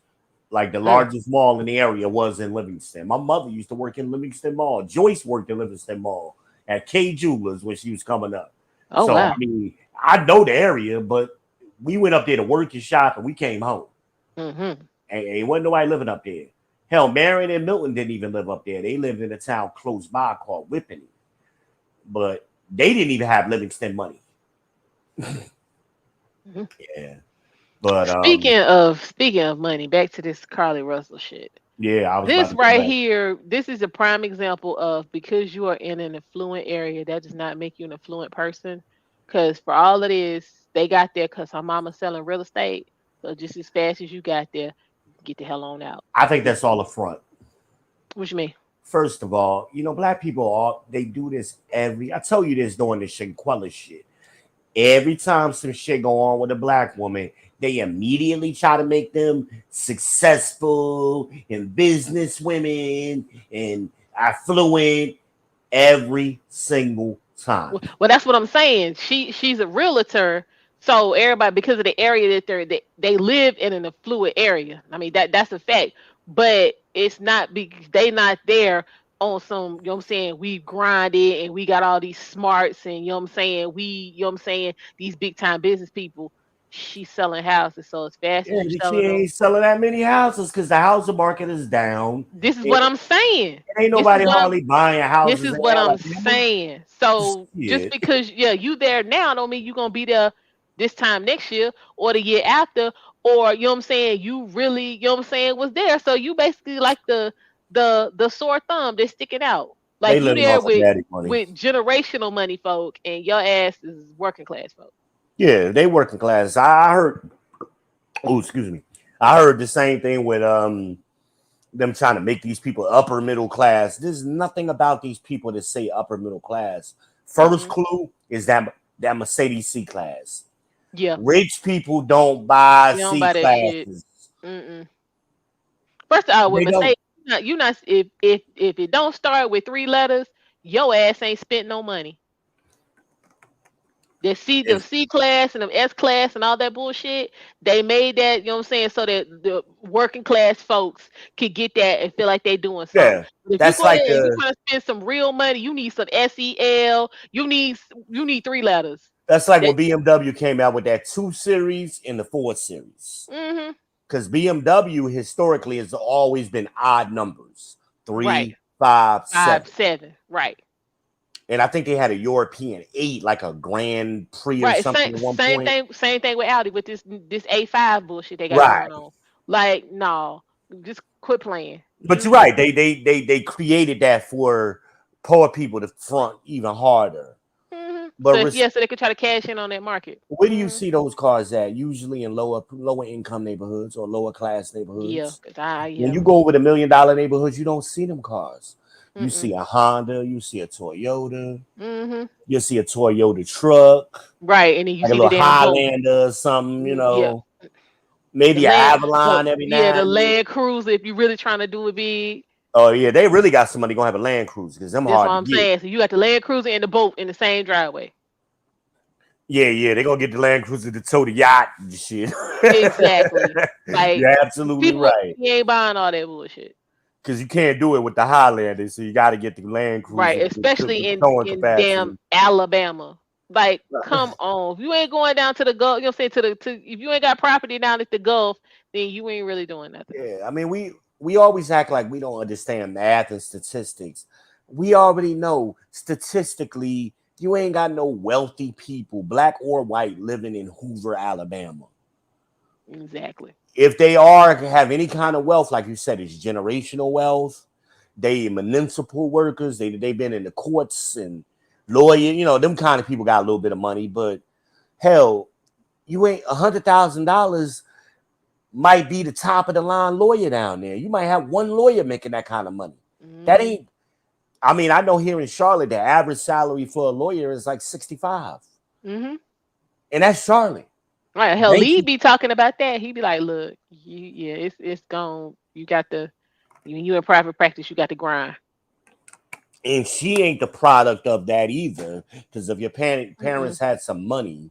Like the largest mall in the area was in Livingston. My mother used to work in Livingston Mall. Joyce worked in Livingston Mall at K Jewelers when she was coming up. Oh so wow. I mean, I know the area, but we went up there to work and shop, and we came home. Mm-hmm. And wasn't nobody living up there. Hell, Marion and Milton didn't even live up there. They lived in a town close by called Whippany. But they didn't even have Livingston money. Yeah. But speaking of money, back to this Carly Russell shit. Yeah, I was This about to right here, this is a prime example of because you are in an affluent area, that does not make you an affluent person. Because for all it is, they got there because her mama's selling real estate. So just as fast as you got there, get the hell on out. I think that's all a front. What you mean? First of all, you know, black people they do this I tell you this during the Shinquella shit. Every time some shit go on with a black woman, they immediately try to make them successful and business women and affluent every single time. Well, that's what I'm saying. She's a realtor, so everybody because of the area that they live in an affluent area. I mean that's a fact, but it's not because they not there on some. You know what I'm saying? We grinded and we got all these smarts and you know what I'm saying. These big time business people. She's selling houses, so as fast as Yeah, you she selling them, ain't selling that many houses because the housing market is down. this is what I'm saying. Ain't nobody hardly buying This houses is in what I'm Alabama. saying. So just Shit. because you there now don't mean you're gonna be there this time next year or the year after, or you know what I'm saying, you really, you know what I'm saying, was there. So you basically like the sore thumb that's sticking out. They Like you living there off of daddy money. with generational money folk and your ass is working class folk. Yeah, they working class. I heard. Oh, excuse me. I heard the same thing with them trying to make these people upper middle class. There's nothing about these people that say upper middle class. First clue is that Mercedes C class. Yeah. Rich people don't buy You don't C buy that shit. classes. First of all, with They don't. Mercedes, you not if it don't start with 3 letters, your ass ain't spent no money. The C class and the S class and all that bullshit, they made that, you know what I'm saying, so that the working class folks could get that and feel like they doing something. Yeah, But if you that's go like there and you trying to spend some real money, you need some SEL, you need 3 letters. that's like when BMW came out with that 2 Series and the 4 Series. Mm-hmm. Because BMW historically has always been odd numbers. 3, Right. 5, 7. 7. Right. And I think they had a European 8, like a Grand Prix or Right. something at one point. Same thing with Audi with this A5 bullshit they got Right. going on. Like, no, just quit playing. But you're right. They created that for poor people to front even harder. Mm-hmm. But So they could try to cash in on that market. where do you see those cars at? Usually in lower income neighborhoods or lower class neighborhoods. Yeah. When you go over the $1 million neighborhoods, you don't see them cars. You see a Honda, you see a Toyota, you see a Toyota truck, right? And then you like see a the little damn Highlander or something, you know. Yeah. Maybe an Avalon every now. The Land Cruiser if you're really trying to do it big. Oh yeah, they really got somebody gonna have a Land Cruiser because them That's hard what to I'm get. saying. So you got the Land Cruiser and the boat in the same driveway. Yeah, they're gonna get the Land Cruiser to tow the yacht and shit. Exactly. Like You're absolutely people right. ain't buying all that bullshit. Because you can't do it with the Highlander, so you got to get the Land Cruiser Right, with especially towing in damn capacity. Alabama. Like, come on. If you ain't going down to the Gulf, you know, say to if you ain't got property down at the Gulf, then you ain't really doing nothing. Yeah, I mean, we always act like we don't understand math and statistics. We already know statistically, you ain't got no wealthy people, black or white, living in Hoover, Alabama. Exactly. If they are have any kind of wealth, like you said, it's generational wealth. They municipal workers. They've been in the courts and lawyer. You know, them kind of people got a little bit of money, but hell, you ain't $100,000 might be the top of the line lawyer down there. You might have one lawyer making that kind of money. That ain't. I mean, I know here in Charlotte, the average salary for a lawyer is like 65, and that's Charlotte. Right. Hell, Thank Lee you. be talking about that. He be like, look, it's gone. You got the when you in private practice, you got to grind. And she ain't the product of that either. Because if your parents had some money,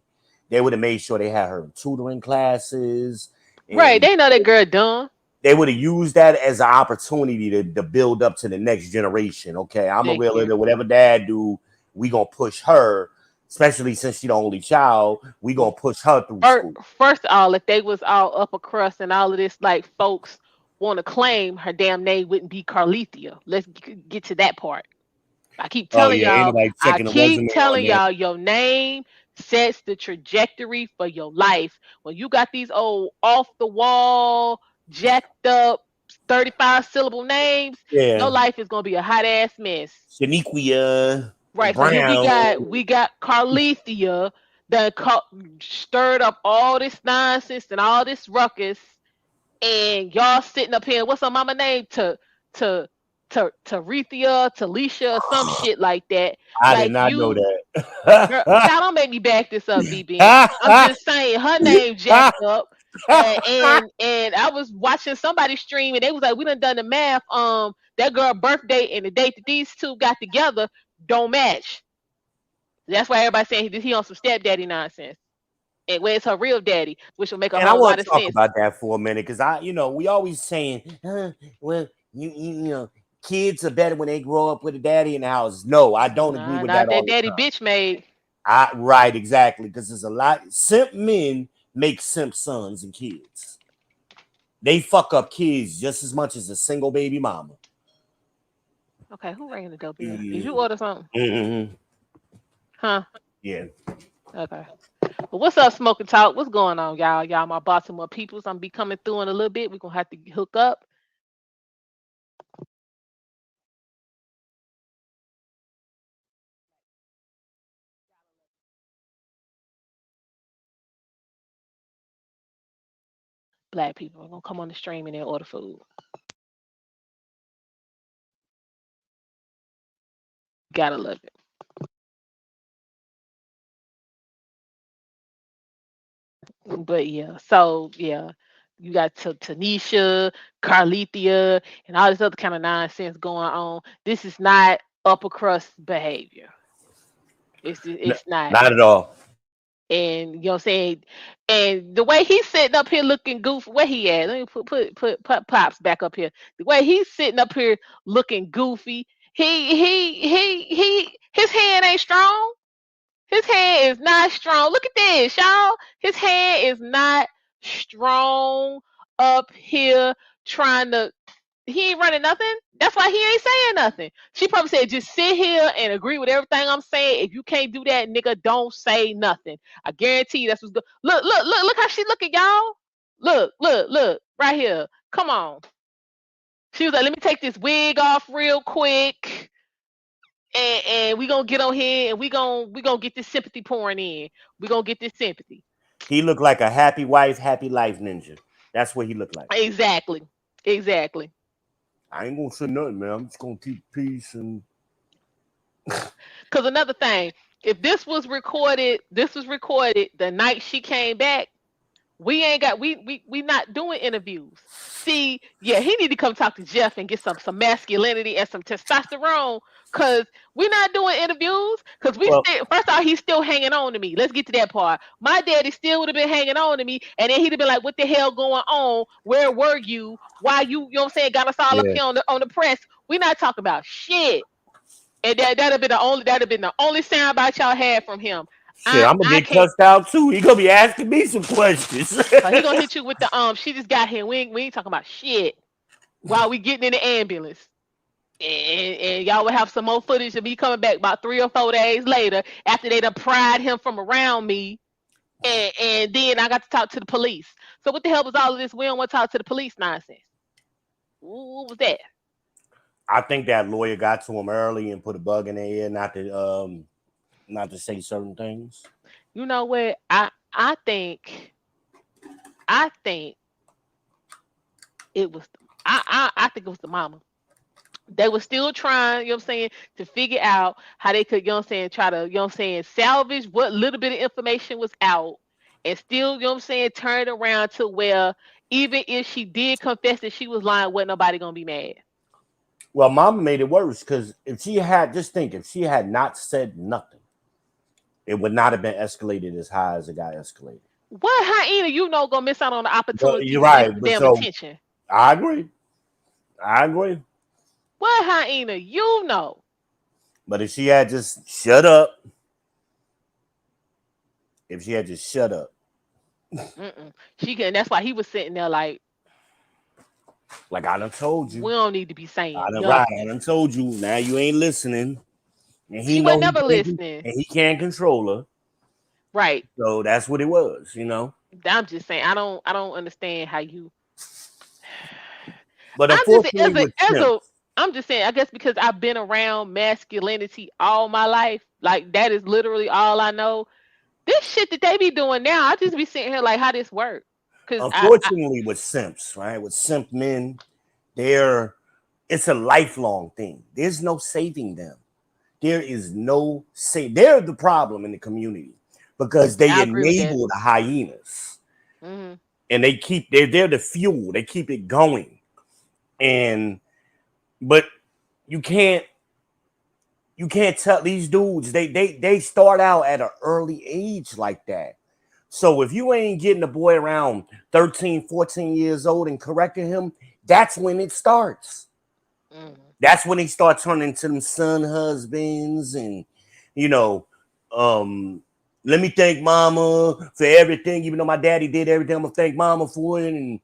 they would have made sure they had her in tutoring classes. Right. And They know that girl dumb. they would have used that as an opportunity to build up to the next generation. Okay, I'm a Thank you. realtor. Whatever dad do, we gonna push her, especially since she the only child. We gonna push her through school. First of all, if they was all upper crust and all of this, like folks want to claim her damn name wouldn't be Carlethia. Let's get to that part. I keep Oh telling yeah, ain't y'all, nobody checking the resume on that. your name sets the trajectory for your life. When you got these old off the wall, jacked up, 35 syllable names, your Yeah, life is gonna be a hot ass mess. Shaniqua Right. So here Brown. we got Carlethia that stirred up all this nonsense and all this ruckus, and y'all sitting up here. What's her mama name? To Rethia, Talisha, or some shit like that. I did Like not know you, girl, that. child, don't make me back this up, BB. I'm just saying her name jacked up. And I was watching somebody stream and they was like, we done the math. That girl birthday and the date that these two got together don't match. That's why everybody's saying he on some stepdaddy nonsense. And where's her real daddy, which will make a And I whole want lot to of talk sense. about that for a minute because we always saying, well, kids are better when they grow up with a daddy in the house. No, I don't agree Nah, with not that that all the daddy time. bitch made. Right, exactly, because there's a lot simp men make simp sons and kids. They fuck up kids just as much as a single baby mama. Okay, who rang the doorbell? Did you Mm-hmm. order something? Mm-hmm. Huh? Yeah. Okay. Well, what's up, Smoking Talk? What's going on, y'all? Y'all, my Baltimore peoples. I'm be coming through in a little bit. We're gonna have to hook up. Black people are gonna come on the stream and then order food. Gotta love it. But yeah, so yeah, you got Tanisha, Carlethia, and all this other kind of nonsense going on. This is not upper crust behavior. It's not. Not at all. And you know what I'm saying? And the way he's sitting up here looking goofy, where he at? Let me put Pops back up here. The way he's sitting up here looking goofy, his hand ain't strong. His hand is not strong. Look at this, y'all. His hand is not strong up here trying to. He ain't running nothing. That's why he ain't saying nothing. She probably said, just sit here and agree with everything I'm saying. If you can't do that, nigga, don't say nothing. I guarantee you that's what's good. Look how she looking, y'all. Look, right here. Come on. She was like, let me take this wig off real quick. And we gonna get on here and we gonna get this sympathy pouring in. We gonna get this sympathy. He looked like a happy wife, happy life ninja. That's what he looked like. Exactly. I ain't gonna say nothing, man. I'm just gonna keep peace and Cause another thing, if this was recorded the night she came back, We ain't got we not doing interviews. See, yeah, he need to come talk to Jeff and get some masculinity and some testosterone, cause we not doing interviews. Cause we Well, still, first off, he's still hanging on to me. Let's get to that part. My daddy still would have been hanging on to me, and then he'd have been like, "What the hell going on? Where were you? Why you know what I'm saying? Got us all up yeah, here on the press. We not talking about shit." And that'd have been the only soundbite y'all had from him. shit, I'm gonna I get can't. cussed out too. He gonna be asking me some questions. He gonna hit you with the She just got here. We ain't talking about shit while we getting in the ambulance. And y'all will have some more footage of me coming back about 3 or 4 days later after they done pried him from around me. And then I got to talk to the police. So what the hell was all of this? We don't want to talk to the police nonsense. What was that? I think that lawyer got to him early and put a bug in their ear not to say certain things. You know what? I think it was I think it was the mama. They were still trying, you know what I'm saying, to figure out how they could, you know what I'm saying, try to, you know what I'm saying, salvage what little bit of information was out and still, you know what I'm saying, turn it around to where even if she did confess that she was lying, wasn't nobody gonna be mad. Well, mama made it worse because if she had if she had not said nothing, it would not have been escalated as high as it got escalated. What hyena you know gonna miss out on the But opportunity you're to get right. some But damn so attention? I agree. I agree. What hyena you know? But if she had just shut up, if she had just shut up, She can. That's why he was sitting there like I done told you, we don't need to be I saying done right, I nothing. done told you. Now you ain't listening, and he She know wasn't never he can't, listening. and he can't control her. Right. So that's what it was, you know. I'm just saying I don't understand how you But I'm just unfortunately, with as a Sims, I'm just saying, I guess because I've been around masculinity all my life, like that is literally all I know. This shit that they be doing now, I just be sitting here like how this work. Cause I unfortunately, with simps, right? With simp men, they're it's a lifelong thing. There's no saving them. There is no say. They're the problem in the community because they I agree with that. enable the hyenas Hmm. and they're the fuel. They keep it going. And but you can't tell these dudes they start out at an early age like that. So if you ain't getting the boy around 13, 14 years old and correcting him, that's when it starts. Hmm. That's when they start turning to them son husbands and you know, um, let me thank mama for everything, even though my daddy did everything, I'm gonna thank mama for it. And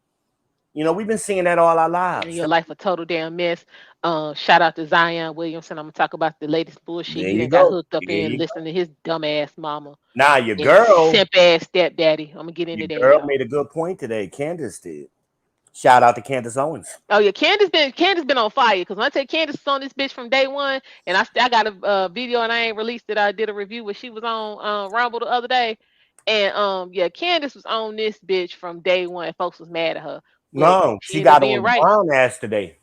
you know, we've been seeing that all our lives. Your life a total damn mess. Shout out to Zion Williamson. I'm gonna talk about the latest bullshit. There He you done got go. hooked up There in you go. listening to his dumb ass mama Now and simp ass stepdaddy. I'm gonna get into your that, girl y'all. made a good point today. Candace did. Shout out to Candace Owens. Oh yeah, Candace been on fire because when I tell Candace was on this bitch from day one, and I got a video and I ain't released it. I did a review where she was on Rumble the other day, and yeah, Candace was on this bitch from day one. Folks was mad at her, but No, she she ended up got being on the right. Brown ass today.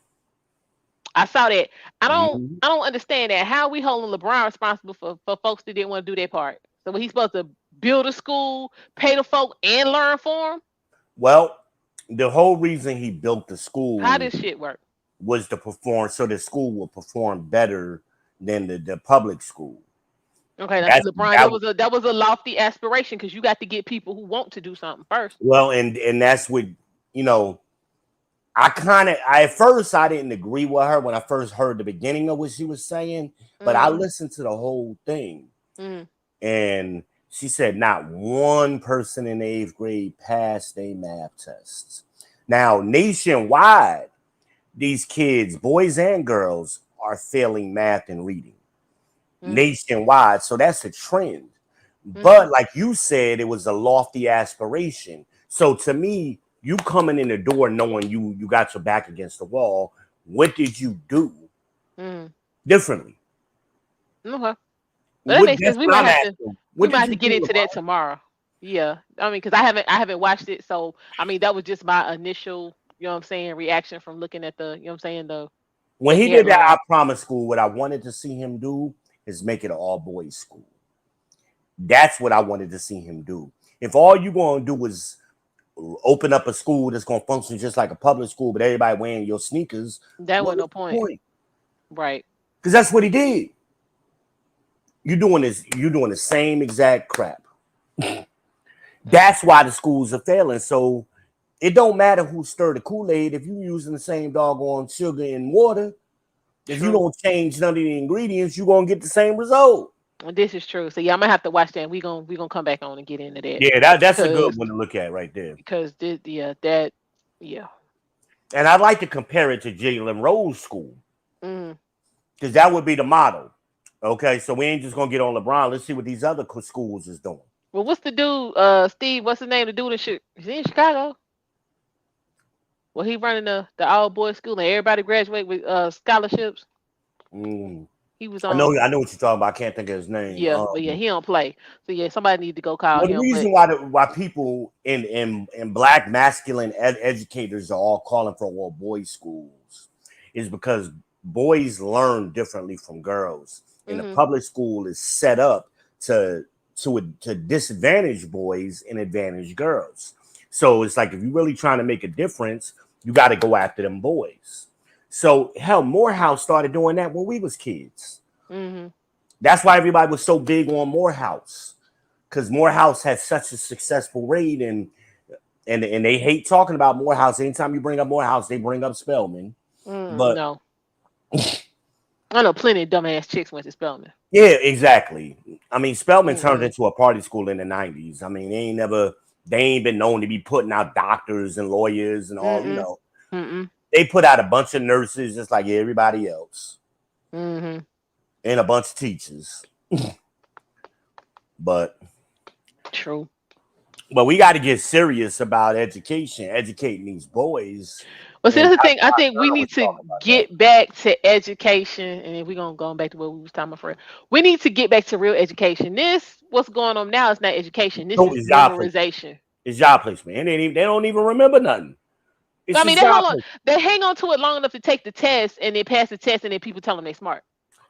I saw that. I don't Mhm. I don't understand that. How are we holding LeBron responsible for folks that didn't want to do their part? So he's supposed to build a school, pay the folk, and learn for him? Well, the whole reason he built the How school this shit work? was to perform so the school will perform better than the public school. Okay, now see, That's LeBron, that that was a lofty aspiration because you got to get people who want to do something first. well, and that's what you know. I at first I didn't agree with her when I first heard the beginning of what she was saying, but I Mm, listened to the whole thing, mm, and she said not one person in the 8th grade passed their math tests. Now nationwide, these kids, boys and girls, are failing math and reading mm, nationwide. So that's a trend. mm-hmm. But like you said, it was a lofty aspiration. So to me, you coming in the door knowing you got your back against the wall. What did you do Mm. differently? Okay, well, that What makes sense. that's We what might I'm have to asking. we What might did have to you get do into about that tomorrow. Yeah, I mean, because I haven't watched it, so I mean that was just my initial, you know what I'm saying, reaction from looking at the, you know what I'm saying, when the he did that I headline. promise school? What I wanted to see him do is make it an all boys school. That's what I wanted to see him do. If all you gonna do is open up a school that's going to function just like a public school, but everybody wearing your sneakers. That What wasn't no was the point. point? Right. Because that's what he did. You're doing the same exact crap. That's why the schools are failing. So it don't matter who stirred the Kool-Aid if you're using the same doggone sugar and water. If you don't change none of the ingredients, you're gonna get the same result. And this is true. So yeah, I'm gonna have to watch that. And we gonna come back on and get into that. Yeah, that's a good one to look at right there. Because yeah. And I'd like to compare it to Jalen Rose School. Because that would be the model. Okay, so we ain't just gonna get on LeBron. Let's see what these other schools is doing. Well, what's the dude? Steve, what's his name? The dude in is he in Chicago? Well, he running the all boys school and everybody graduate with scholarships. He was on. I know what you're talking about. I can't think of his name. Yeah, but yeah, he don't play. So yeah, somebody need to go call him. The reason why people in black masculine educators are all calling for all boys schools is because boys learn differently from girls, and the public school is set up to disadvantage boys and advantage girls. So it's like if you're really trying to make a difference, you got to go after them boys. So hell, Morehouse started doing that when we was kids. That's why everybody was so big on Morehouse, because Morehouse had such a successful rate, and they hate talking about Morehouse. Anytime you bring up Morehouse, they bring up Spelman. But no, I know plenty of dumbass chicks went to Spelman. Yeah, exactly. I mean, Spelman turned into a party school in the 90s. I mean, they ain't been known to be putting out doctors and lawyers and all, you know. They put out a bunch of nurses just like everybody else. And a bunch of teachers. But true. But we got to get serious about educating these boys. Well, see, that's the thing. I think we need to get back to education, and if we're going back to what we was talking about, we need to get back to real education. What's going on now is not education. This is memorization. It's job placement. They don't even remember nothing. I mean, they hang on to it long enough to take the test, and they pass the test, and then people tell them they're smart.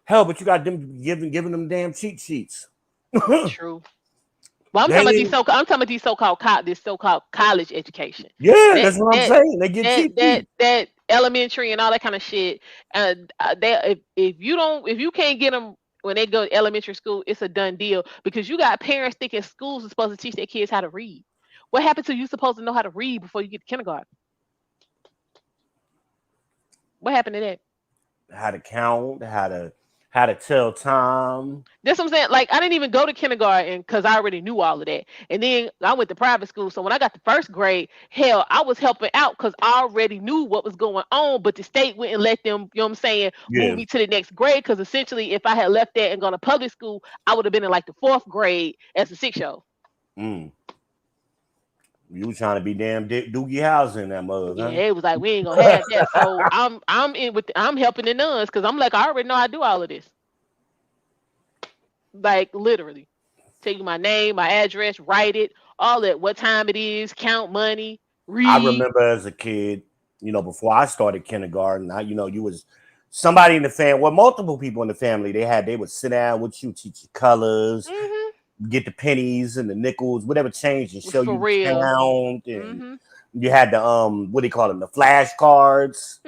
Hell, but you got them giving them damn cheat sheets. True. Well, I'm talking about these so-called college education. Yeah, that's what I'm saying. They get cheat sheets. That elementary and all that kind of shit. And if you can't get them when they go to elementary school, it's a done deal, because you got parents thinking schools are supposed to teach their kids how to read. What happens to you supposed to know how to read before you get to kindergarten? What happened to that? How to count, how to tell time. That's what I'm saying. Like, I didn't even go to kindergarten because I already knew all of that. And then I went to private school. So when I got to first grade, hell, I was helping out because I already knew what was going on. But the state wouldn't let them, you know what I'm saying, move me to the next grade. Because essentially, if I had left that and gone to public school, I would have been in like the 4th grade as a 6-year-old. You was trying to be damn Doogie House in that mother. Yeah, it was like, we ain't gonna have that. So I'm helping the nuns because I'm like, I already know how to do all of this. Like, literally, tell you my name, my address, write it, all that, what time it is, count money, read. I remember as a kid, before I started kindergarten, you was somebody in the family, well, multiple people in the family, they would sit down with you, teach you colors, get the pennies and the nickels, whatever change, and show you count. And you had the what do you call them, the flashcards.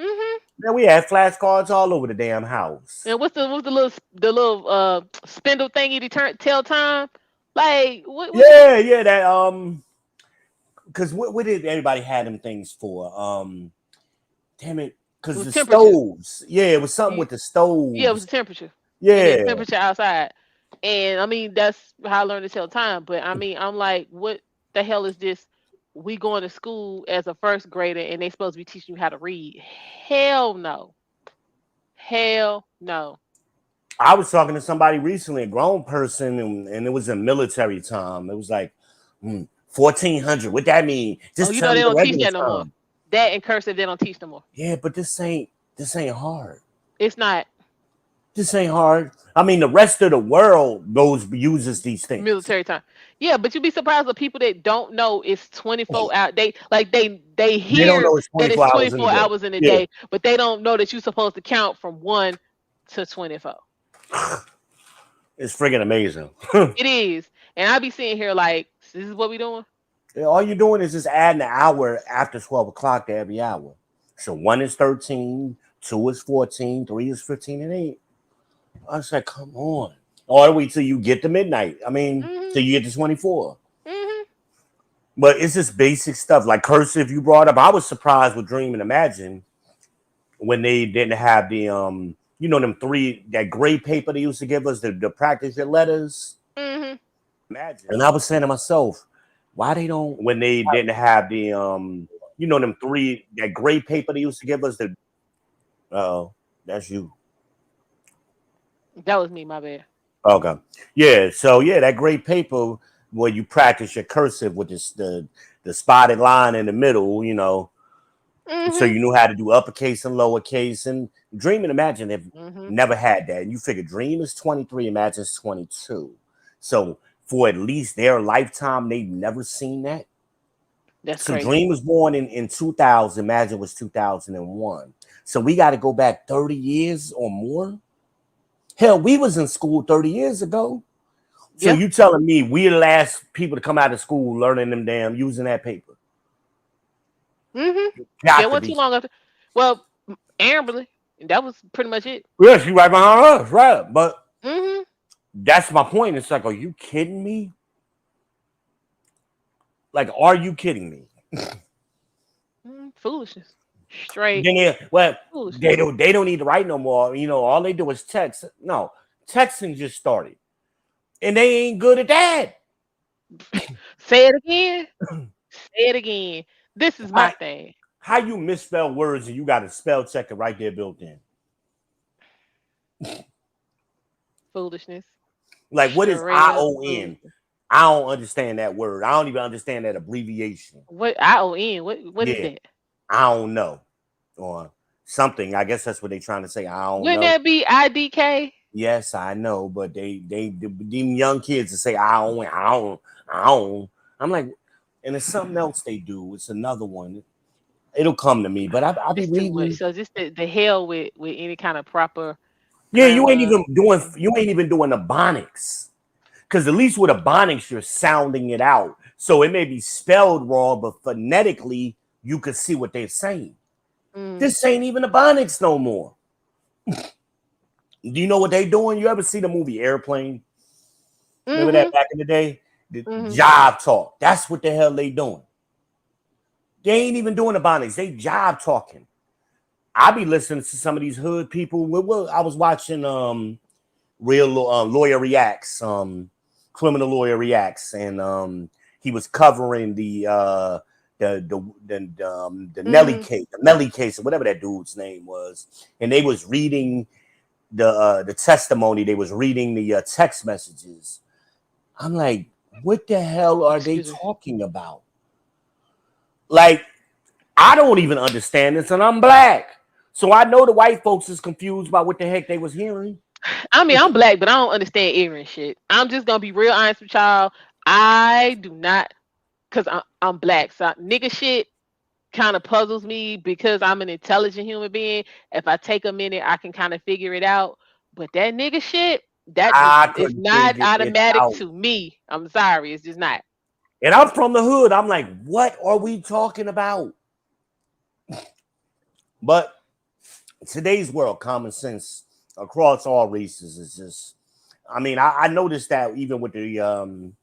Man, we had flashcards all over the damn house. And what's the little spindle thingy to tell time? Like what? Yeah, that because what did everybody had them things for? Damn it, because the stoves. Yeah, it was something with the stoves. Yeah, it was the temperature. Yeah, the temperature outside. And I mean, that's how I learned to tell time. But I mean, I'm like, what the hell is this? We going to school as a 1st grader and they supposed to be teaching you how to read. Hell no. Hell no. I was talking to somebody recently, a grown person, and it was in military time. It was like 1400. What that mean? Just they don't teach that no more. That and cursive, they don't teach no more. Yeah, but this ain't hard. It's not. This ain't hard. I mean, the rest of the world uses these things. Military time. Yeah, but you'd be surprised with people that don't know it's 24 hours. They hear that it's 24 hours in a day, but they don't know that you're supposed to count from 1 to 24. It's friggin' amazing. It is. And I be sitting here like, this is what we doing? All you're doing is just adding an hour after 12 o'clock to every hour. So 1 is 13, 2 is 14, 3 is 15, and 8. I was like, come on. All the way till you get to midnight. I mean, till you get to 24. But it's just basic stuff like cursive you brought up. I was surprised with Dream and Imagine when they didn't have the them that gray paper they used to give us to practice your letters. Imagine. And I was saying to myself, why they don't when they didn't have the that gray paper they used to give us to that's you. That was me, my bad. Okay. Yeah, so that gray paper where you practice your cursive with the spotted line in the middle, so you knew how to do uppercase and lowercase. And Dream and Imagine have never had that. And you figure Dream is 23, Imagine is 22. So for at least their lifetime, they've never seen that. That's so crazy. Dream was born in 2000, Imagine was 2001. So we got to go back 30 years or more. Hell, we was in school 30 years ago. So you telling me we're the last people to come out of school learning them using that paper? Yeah, it wasn't too long after. Well, Amberly, that was pretty much it. Yeah, she right behind us, right? But that's my point. It's like, are you kidding me? Like, are you kidding me? Foolishness. Straight. Foolishness. They don't need to write no more. All they do is text. No, texting just started. And they ain't good at that. Say it again. Say it again. This is my thing. How you misspell words and you got a spell checker right there built in? Foolishness. Like, what is ION? I don't understand that word. I don't even understand that abbreviation. What ION? What is that? I don't know. Or something. I guess that's what they're trying to say. I don't know. Wouldn't that be IDK? Yes, I know, but them young kids to say I don't. I'm like, and it's something else they do. It's another one. It'll come to me, but I'll be reading. So just the hell with any kind of proper. Yeah, you ain't even doing the phonics, because at least with a phonics you're sounding it out, so it may be spelled wrong, but phonetically you can see what they're saying. This ain't even a phonics no more. Do you know what they doing? You ever see the movie Airplane? Remember that back in the day? The job talk. That's what the hell they doing. They ain't even doing the phonics. They job talking. I be listening to some of these hood people. I was watching Real Lawyer Reacts, Criminal Lawyer Reacts, and he was covering the Nelly case, or whatever that dude's name was, and they was reading the testimony. They was reading the text messages. I'm like, what the hell are they talking about? Like, I don't even understand this, and I'm black, so I know the white folks is confused about what the heck they was hearing. I mean, I'm black, but I don't understand ignorant shit. I'm just gonna be real honest with y'all. I do not, cause I'm black, so nigga shit kind of puzzles me because I'm an intelligent human being. If I take a minute, I can kind of figure it out. But that nigga shit, that is not automatic to me. I'm sorry, it's just not. And I'm from the hood. I'm like, what are we talking about? But today's world, common sense across all races is just. I mean, I noticed that even with the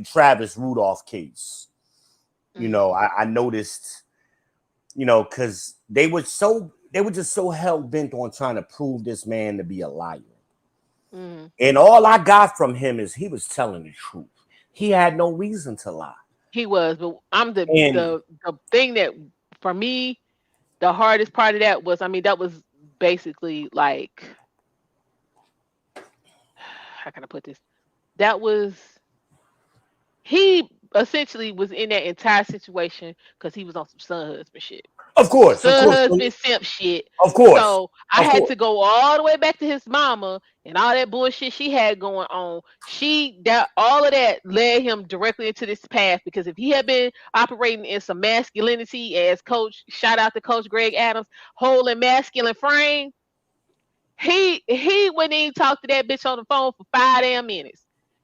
Travis Rudolph case. I noticed. Because they were just so hell bent on trying to prove this man to be a liar. And all I got from him is he was telling the truth. He had no reason to lie. He was, but the thing that for me, the hardest part of that was, I mean, that was basically like, how can I put this? That was, he essentially was in that entire situation because he was on some son husband shit. Of course. Son husband simp shit. Of course. So I had to go all the way back to his mama and all that bullshit she had going on. All of that led him directly into this path, because if he had been operating in some masculinity, as shout out to Coach Greg Adams, whole and masculine frame, he wouldn't even talk to that bitch on the phone for 5 damn minutes.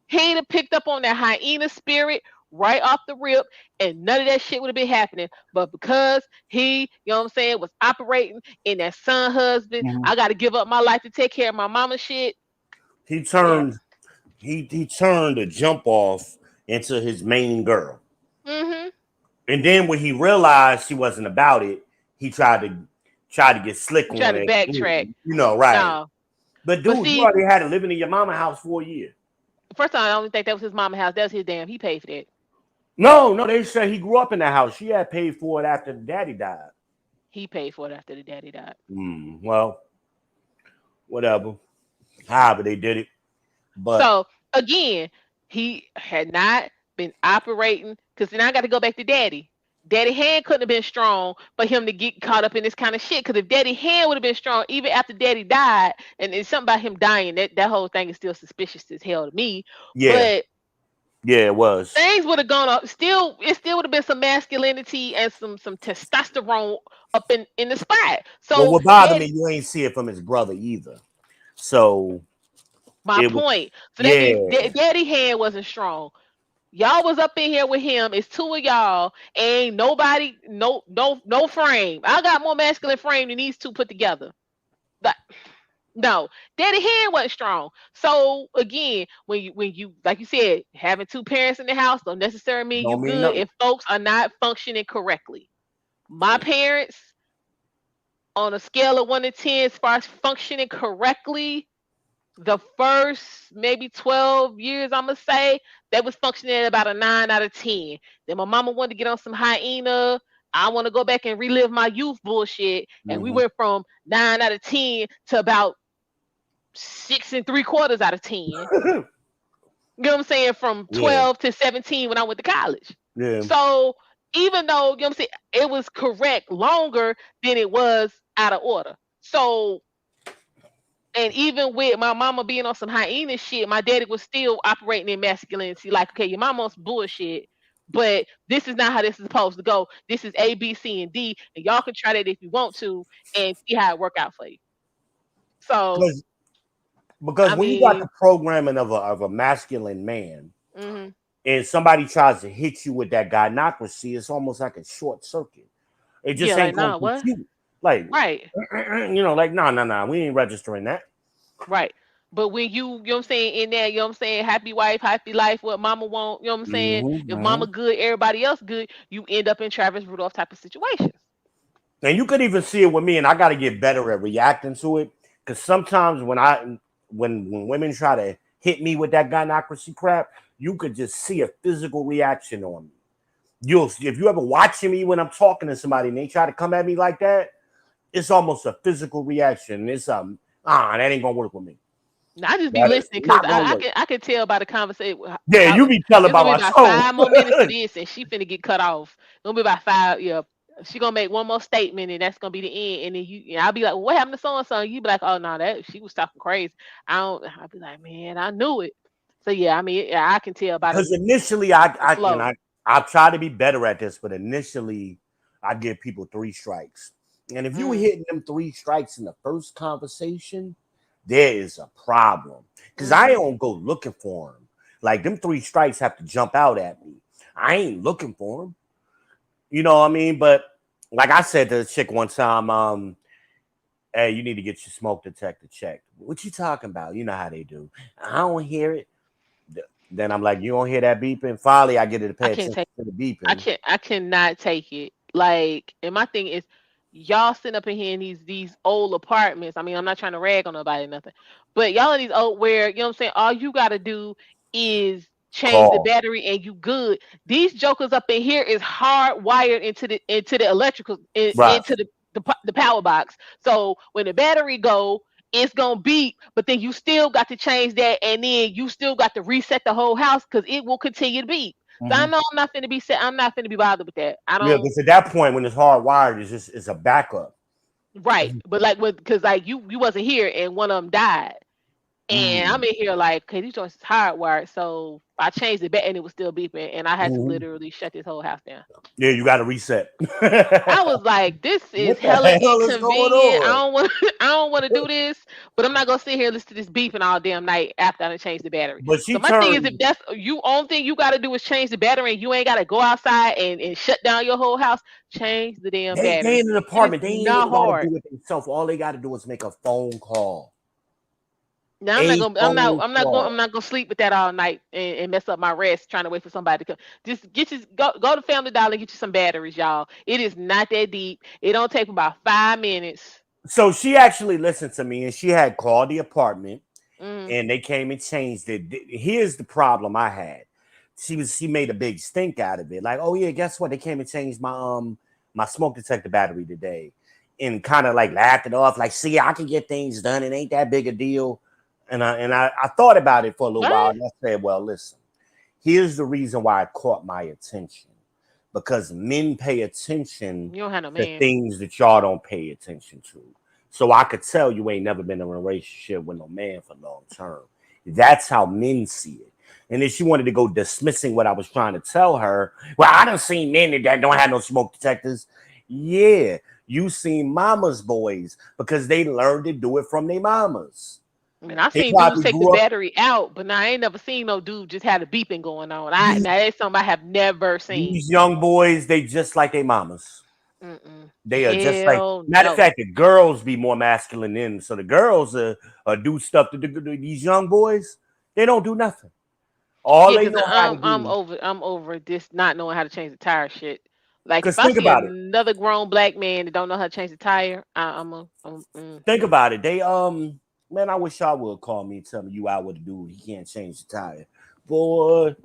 He'd have picked up on that hyena spirit right off the rip, and none of that shit would have been happening. But because he, you know what I'm saying, was operating in that son husband, I got to give up my life to take care of my mama shit. He turned he turned a jump off into his main girl. Mm-hmm. And then when he realized she wasn't about it, he tried to get slick He tried on to it. backtrack. You know, right. No. But But dude, you see, already had it living in your mama house for a year. first time, I don't think that was his mama house. That was his damn. He paid for that. No, they said he grew up in that house. She had paid for it after the daddy died. He paid for it after the daddy died. Well, whatever. However they did it. But So again, he had not been operating, because then I got to go back to daddy. Daddy hand couldn't have been strong for him to get caught up in this kind of shit. Because if daddy hand would have been strong, even after daddy died, and it's something about him dying, that whole thing is still suspicious as hell to me. yeah, But it was. things would have gone up. It still would have been some masculinity and some testosterone up in the spot. Well, So what bothered me, daddy, you ain't see it from his brother either. So my it was, point. So that means yeah. daddy hand wasn't strong. Y'all was up in here with him. It's two of y'all. Ain't nobody, no frame. I got more masculine frame than these two put together. But no, daddy hand wasn't strong. So again, when you like you said, having two parents in the house don't necessarily mean you Don't mean good nothing. if folks are not functioning correctly. My parents, on a scale of 1 to 10, as far as functioning correctly, the first maybe 12 years, I'm gonna say, they was functioning at about a 9 out of 10. Then my mama wanted to get on some hyena. I want to go back and relive my youth bullshit. And we went from 9 out of 10 to about 6 3/4 out of 10. You know what I'm saying? From 12 to 17 when I went to college. Yeah. So even though, you know what I'm saying, it was correct longer than it was out of order. So, and even with my mama being on some hyena shit, my daddy was still operating in masculinity. Like, okay, your mama's bullshit, but this is not how this is supposed to go. This is A, B, C, and D, and y'all can try that if you want to and see how it work out for you. So, Because I when you got mean, the programming of a masculine man, mhm. and somebody tries to hit you with that gynocracy, it's almost like a short circuit. It just Yeah, like, ain't gonna nah, what? compute. Like, Right, like, no, we ain't registering that. right. But when you know what I'm saying, in there, you know what I'm saying, happy wife, happy life, what mama want, you know what I'm saying? If mama good, everybody else good, you end up in Travis Rudolph type of situations. And you could even see it with me, and I got to get better at reacting to it. Because sometimes when women try to hit me with that gynocracy crap, you could just see a physical reaction on me. If you ever watching me when I'm talking to somebody and they try to come at me like that, it's almost a physical reaction. It's that ain't gonna work with me. I just be That is listening because not gonna work. I can tell by the conversation. Yeah, you be telling It's about gonna be my about soul. 5 more minutes of this, and she finna get cut off. It's gonna be about 5. Yeah, she gonna make one more statement, and that's gonna be the end. And then I'll be like, "What happened to so and so?" You be like, "Oh no, that she was talking crazy." I'll be like, "Man, I knew it." So yeah, I mean, I can tell by Because the initially, flow. I try to be better at this, but initially, I give people 3 strikes. And if you hitting them 3 strikes in the first conversation, there is a problem. Because I don't go looking for them. Like them 3 strikes have to jump out at me. I ain't looking for them. You know what I mean? But like I said to the chick one time, hey, you need to get your smoke detector checked. What you talking about? You know how they do. I don't hear it. Then I'm like, you don't hear that beeping? Finally, I get it to I pay can't attention take. to the beeping. I cannot take it. Like, and my thing is, y'all sitting up in here in these old apartments. I mean, I'm not trying to rag on nobody or nothing, but y'all in these old where, you know what I'm saying, all you gotta do is change the Call. battery and you good. These jokers up in here is hardwired into the electrical Right. into the power box. So when the battery go, it's gonna beep, but then you still got to change that, and then you still got to reset the whole house because it will continue to beep. So I know I'm not finna be set. I'm not finna be bothered with that. I Yeah, don't. because at that point, when it's hardwired, it's a backup. Right, but like with because like you wasn't here and one of them died. And I'm in here like, okay, these joints is hardwired. So I changed it back and it was still beeping. And I had to literally shut this whole house down. Yeah, you got to reset. I was like, this is What the hella hell is going inconvenient. I on? don't want I don't want to do this, but I'm not gonna sit here and listen to this beeping all damn night after I done changed the battery. But So she my thing is, if turned. that's you only thing you gotta do is change the battery and you ain't gotta go outside and shut down your whole house, change the damn They battery. in an It is apartment. They ain't not even got to hard. do it themselves. All they got to do is make a phone call. Now I'm not A gonna phone I'm call. not gonna sleep with that all night and mess up my rest trying to wait for somebody to come. Just get you go to Family Dollar and get you some batteries, y'all. It is not that deep. It don't take about 5 minutes. So she actually listened to me, and she had called the apartment, Mm. and they came and changed it. Here's the problem I had. She made a big stink out of it. Like, oh yeah, guess what? They came and changed my smoke detector battery today, and kind of like laughed it off. Like, see, I can get things done. It ain't that big a deal. And I thought about it for a little while, What? and I said, well, listen. Here's the reason why it caught my attention. Because men pay attention You don't have no to man. things that y'all don't pay attention to. So I could tell you ain't never been in a relationship with no man for long term. That's how men see it. And then she wanted to go dismissing what I was trying to tell her. Well, I done seen men that don't have no smoke detectors. Yeah, you seen mama's boys because they learned to do it from their mamas. I mean, I They seen dudes probably take the grew up. battery out, but now I ain't never seen no dude just had a beeping going on. Now that's something I have never seen. These young boys, they just like their mamas. Mm-mm. They are just like, Hell matter of no. fact, the girls be more masculine than them. So the girls do stuff to these young boys. They don't do nothing. All Yeah, they cause know how to do. I'm over this not knowing how to change the tire shit. Like if Because I think see about it. another grown black man that don't know how to change the tire, Think about it. They man, I wish y'all would call me and tell me you out with a dude. He can't change the tire. Boy,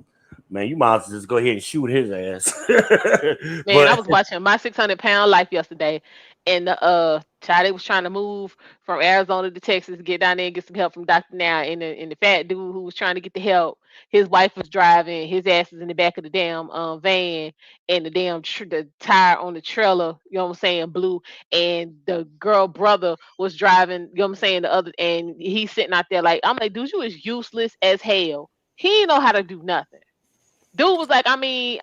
man, you might as well just go ahead and shoot his ass. Man, I But was watching My 600 Pound Life yesterday, and the child they was trying to move from Arizona to Texas to get down there and get some help from Doctor Now, and the fat dude who was trying to get the help, his wife was driving, his ass is in the back of the damn van, and the damn the tire on the trailer, you know what I'm saying, blew, and the girl brother was driving, you know what I'm saying, the other, and he's sitting out there like, I'm like, dude, you is useless as hell. He ain't know how to do nothing. Dude was like, I mean,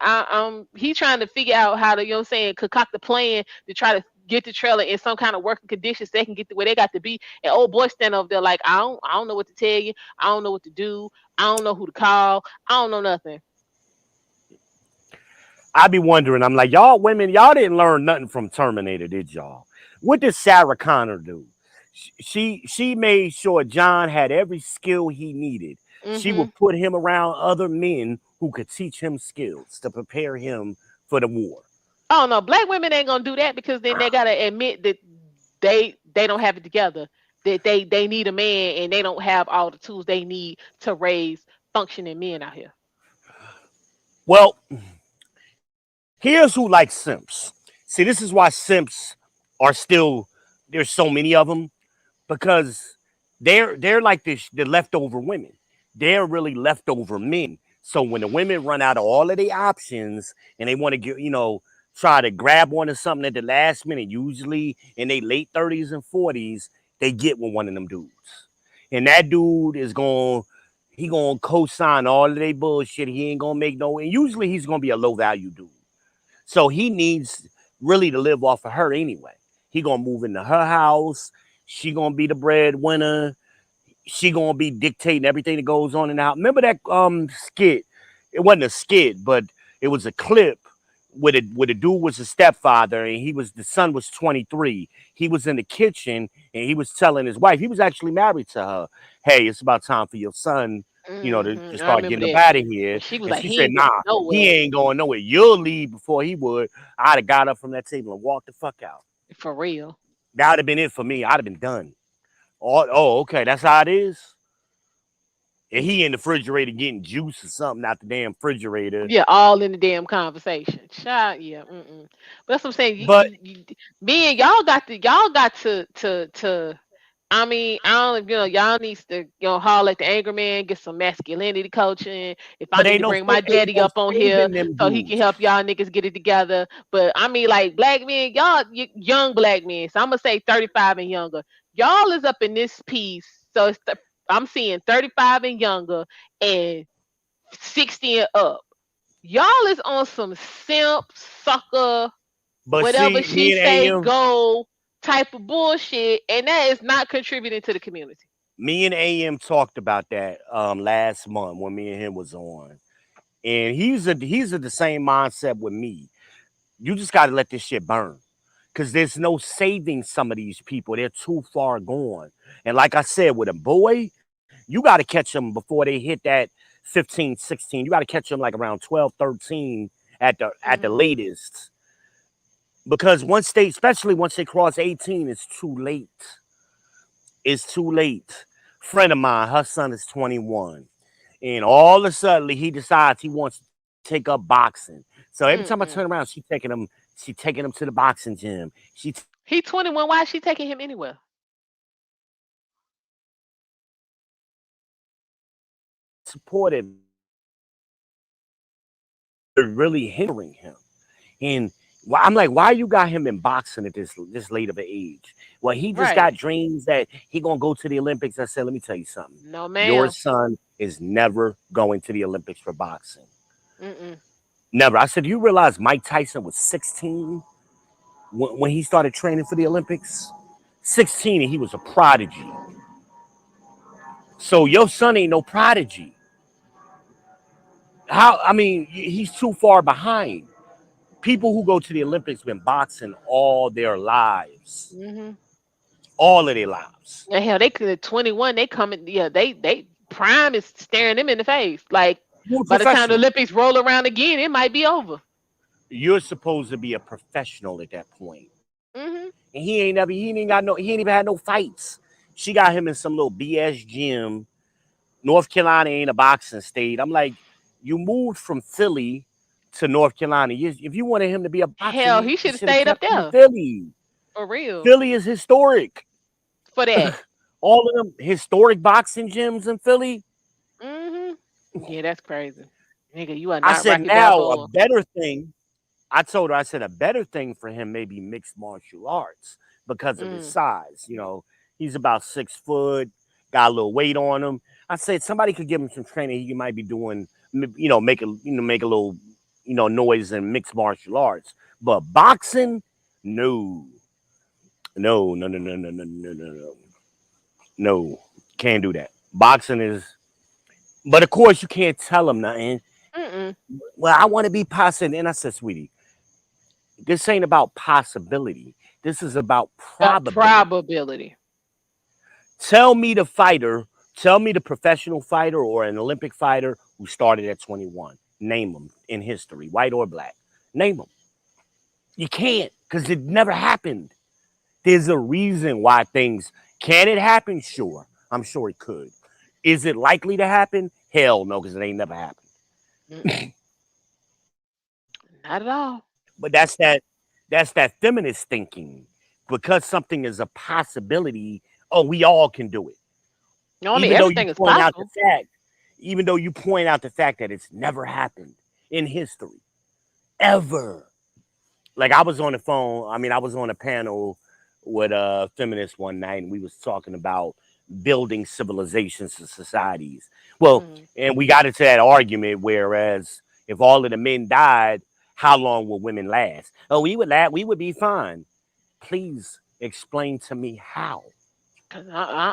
he trying to figure out how to, you know what I'm saying, concoct a plan to try to get the trailer in some kind of working conditions so they can get to where they got to be. And old boy stand over there like, I don't know what to tell you. I don't know what to do. I don't know who to call. I don't know nothing. I be wondering, I'm like, y'all women, y'all didn't learn nothing from Terminator, did y'all? What did Sarah Connor do? She made sure John had every skill he needed. She Mm-hmm. would put him around other men who could teach him skills to prepare him for the war. Oh no, black women ain't gonna do that because then they gotta admit that they don't have it together. That they need a man and they don't have all the tools they need to raise functioning men out here. Well, here's who likes simps. See, this is why simps are still there's so many of them because they're like the leftover women. They're really leftover men. So when the women run out of all of the options and they want to get, try to grab one of something at the last minute, usually in their late 30s and 40s, they get with one of them dudes. And that dude is gonna co-sign all of their bullshit. He ain't gonna make no, and usually he's gonna be a low value dude. So he needs really to live off of her anyway. He gonna move into her house. She gonna be the breadwinner. She gonna be dictating everything that goes on in the house. Remember that skit? It wasn't a skit, but it was a clip where the dude was a stepfather and the son was 23. He was in the kitchen and he was telling his wife, he was actually married to her, hey, it's about time for your son, to I start remember getting up that. out of here. And she was And like, she he said, ain't going nah, he nowhere. ain't going nowhere. You'll leave before he would. I'd have got up from that table and walked the fuck out. For real. That would have been it for me. I'd have been done. Oh, okay, that's how it is. And he in the refrigerator getting juice or something out the damn refrigerator. Yeah, all in the damn conversation. Child, yeah. But that's what I'm saying. But Me and y'all got to. I mean, I don't, y'all needs to, haul at the angry man, get some masculinity coaching. If I but need ain't to no bring my ain't daddy no up on here saving them so he can dudes. help y'all niggas get it together. But I mean, like black men, y'all, young black men. So I'm gonna say 35 and younger. Y'all is up in this piece. So it's I'm seeing 35 and younger and 60 and up. Y'all is on some simp sucker, But whatever see, she me and say AM, go type of bullshit, and that is not contributing to the community. me and AM talked about that last month when me and him was on. And he's of the same mindset with me. You just gotta let this shit burn. Cause there's no saving some of these people. They're too far gone. And like I said, with a boy, you got to catch them before they hit that 15, 16. You got to catch them like around 12, 13 at the Hmm. latest. Because once they, especially once they cross 18, it's too late. It's too late. Friend of mine, her son is 21. And all of a sudden he decides he wants to take up boxing. So every time I turn around, Mm-mm. she taking him to the boxing gym. She He 21. Why is she taking him anywhere? supported really hindering him. And I'm like, why you got him in boxing at this late of an age? Well, he just Right. got dreams that he gonna go to the Olympics. I said, let me tell you something. No, Your ma'am. son is never going to the Olympics for boxing. Mm-mm. Never. I said, do you realize Mike Tyson was 16 when he started training for the Olympics? 16, and he was a prodigy. So your son ain't no prodigy. How? I mean, he's too far behind. People who go to the Olympics been boxing all their lives, Mm-hmm. all of their lives. And hell, they could 21. They coming. Yeah, they prime is staring them in the face. Like You're a by the time the professional. Olympics roll around again, it might be over. You're supposed to be a professional at that point. Mm-hmm. And he ain't even had no fights. She got him in some little BS gym. North Carolina ain't a boxing state. I'm like, you moved from Philly to North Carolina. If you wanted him to be a boxer, Hell, you he should have should have stayed up kept him in there Philly. for real Philly is historic. for that. All of them historic boxing gyms in Philly. Mm-hmm. Yeah, that's crazy, nigga. You are I not said, Rocky now a Balboa. better thing. I told her, I said, a better thing for him may be mixed martial arts because of his Mm. size. He's about 6 foot, got a little weight on him. I said, somebody could give him some training. He might be doing, make a little, noise in mixed martial arts. But boxing, no, no, no, no, no, no, no, no, no, no, no, can't do that. Boxing is, but of course, you can't tell him nothing. Mm-mm. Well, I want to be positive. And I said, sweetie, this ain't about possibility. This is about probability. Probability. Tell me the fighter, tell me the professional fighter or an Olympic fighter who started at 21. Name them in history, white or black. Name them. You can't because it never happened. There's a reason why things can it happen? Sure. I'm sure it could. Is it likely to happen? Hell no, because it ain't never happened. Mm-mm. Not at all. But that's that feminist thinking. Because something is a possibility, oh, we all can do it. No, I mean Even though you everything is point out the possible. fact, even though you point out the fact that it's never happened in history, ever. Like I was on the phone, I was on a panel with a feminist one night, and we was talking about building civilizations and societies. Well, Mm. and we got into that argument, whereas if all of the men died, how long will women last? Oh, we would be fine. Please explain to me how. 'Cause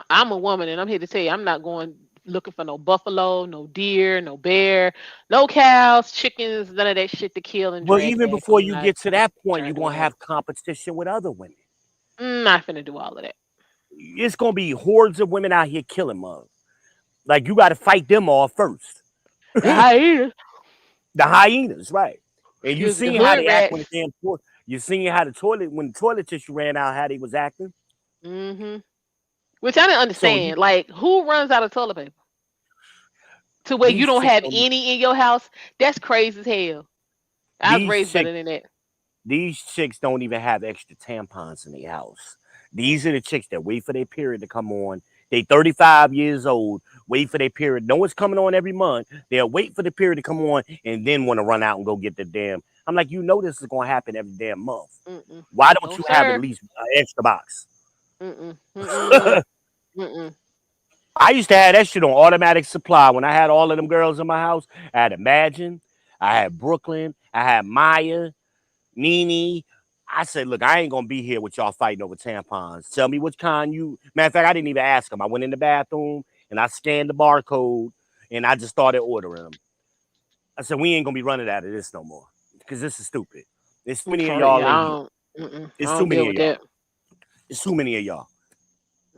I'm a woman, and I'm here to tell you, I'm not going looking for no buffalo, no deer, no bear, no cows, chickens, none of that shit to kill and Well, drag even back. before I'm you not get to that point, trying you're to do gonna all that. have competition with other women. Not finna do all of that. It's gonna be hordes of women out here killing mother. Like you got to fight them all first. The The hyenas, hyenas, right? And you excuse me, the seen how hood they act when rats. the damn toilet. You seen how when the toilet tissue ran out, how they was acting. Hmm. Which I didn't So you understand. Like, who runs out of toilet paper to where you these don't chicks have don't even, any in your house? That's crazy as hell. I was these raised better chicks than that. these chicks don't even have extra tampons in their house. These are the chicks that wait for their period to come on. They 35 years old, wait for their period. No one's coming on every month. They'll wait for the period to come on and then want to run out and go get the damn. I'm like, this is gonna happen every damn month. Mm-mm. Why don't No, you have at sir. least an extra box? Mm-mm. Mm-mm. Mm-mm. I used to have that shit on automatic supply when I had all of them girls in my house. I had Imagine, I had Brooklyn, I had Maya, Nene. I said, look, I ain't gonna be here with y'all fighting over tampons. Tell me which kind you. Matter of fact, I didn't even ask them. I went in the bathroom and I scanned the barcode and I just started ordering them. I said, we ain't gonna be running out of this no more because this is stupid. There's too many of For y'all real, in here. I It's too don't deal many of with y'all. that. It's too many of y'all.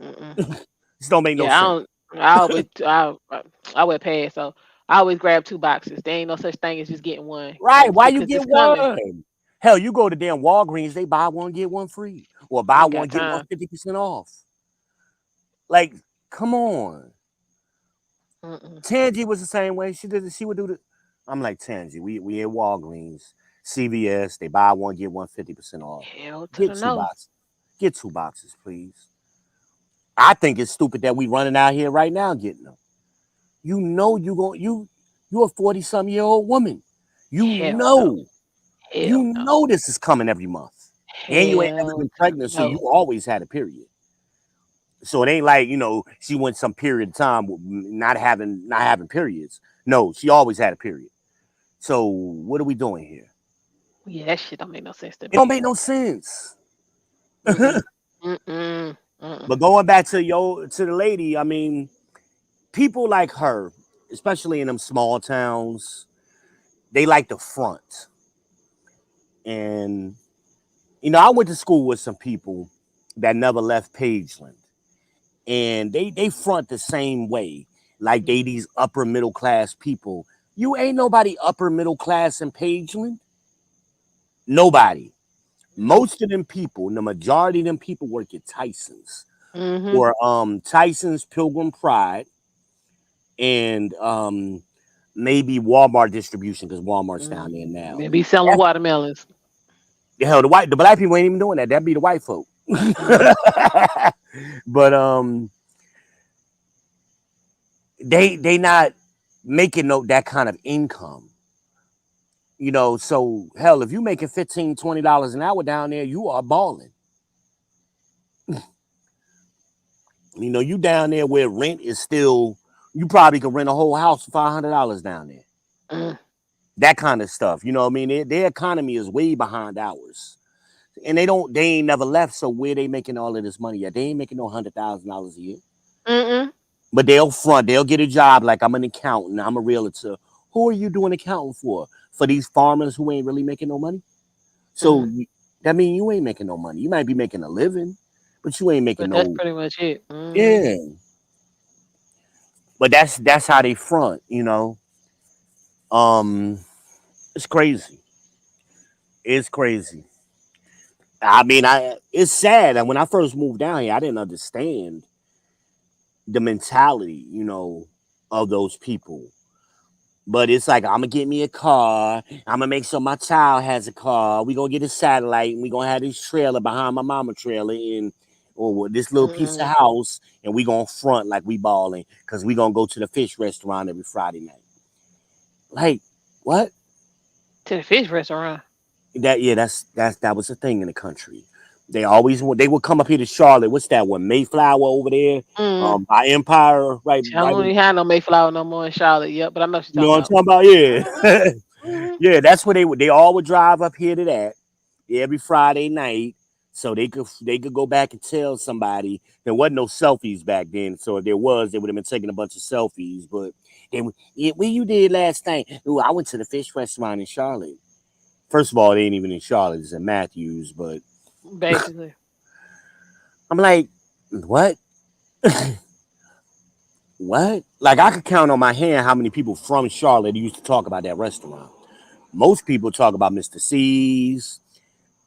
Mm-mm. This don't make no Yeah, I sense. don't. I always I would pass. So I always grab 2 boxes. There ain't no such thing as just getting one. Right? Why you Because get it's coming. one? Hell, you go to damn Walgreens, they buy one, get one free. Or I buy ain't one, got get one time. 50% off. Like, come on. Mm-mm. Tangy was the same way. She would do the. I'm like, Tangy, we at Walgreens, CVS, they buy one, get one 50% off. Hell to Get the two no. boxes. Get 2 boxes, please. I think it's stupid that we running out here right now getting them. You know you a 40-some-year-old woman. You Hell no. know. You Hell no. know this is coming every month. And you ain't never Hell been to pregnant, so you no. always had a period. So it ain't like, she went some period of time not having periods. No, she always had a period. So what are we doing here? Yeah, that shit don't make no sense to It don't me. make no sense. Mm-mm. Mm-mm. Mm-mm. But going back to the lady, I mean, people like her, especially in them small towns, they like the front. And I went to school with some people that never left Pageland. And they front the same way. Like they these upper middle class people. You ain't nobody upper middle class in Pageland. Nobody. Nope. Most of them people, the majority of them people work at Tyson's Mm-hmm. or Tyson's Pilgrim Pride and maybe Walmart distribution because Walmart's down there now. They be selling watermelons. Hell, the black people ain't even doing that. That'd be the white folk. Mm. But they not making that kind of income. So hell, if you making $15-$20 an hour down there, you are balling. You down there where rent is still, you probably could rent a whole house for $500 down there. Mm. That kind of stuff. You know what I mean? Their economy is way behind ours. And they ain't never left. So where they making all of this money at? They ain't making no $100,000 a year. Mm-mm. But they'll get a job like I'm an accountant, I'm a realtor. Who are you doing accounting for? For these farmers who ain't really making no money? So that means you ain't making no money. You might be making a living, but you ain't making But that's no. pretty much it. Mm-hmm. Yeah. But that's how they front. Um, it's crazy. It's crazy. I mean, it's sad. And when I first moved down here, I didn't understand the mentality, of those people. But it's like, I'm gonna get me a car. I'm gonna make sure my child has a car. We gonna get a satellite, and we gonna have this trailer behind my mama trailer, or this little piece of house, and we gonna front like we balling because we gonna go to the fish restaurant every Friday night. Like, what? To the fish restaurant. That was a thing in the country. They would come up here to Charlotte. What's that one? Mayflower over there, Mm. by Empire, right, I right. don't even have no Mayflower no more in Charlotte. Yep, but I know what You you're know what talking I'm talking about? Yeah. about. Yeah, that's where they all would drive up here to that every Friday night, so they could go back and tell somebody there wasn't no selfies back then. So if there was, they would have been taking a bunch of selfies. But yeah, what you did last night? Ooh, I went to the fish restaurant in Charlotte. First of all, it ain't even in Charlotte; it's in Matthews. But Basically. I'm like, what? What? Like I could count on my hand how many people from Charlotte used to talk about that restaurant. Most people talk about Mr. C's.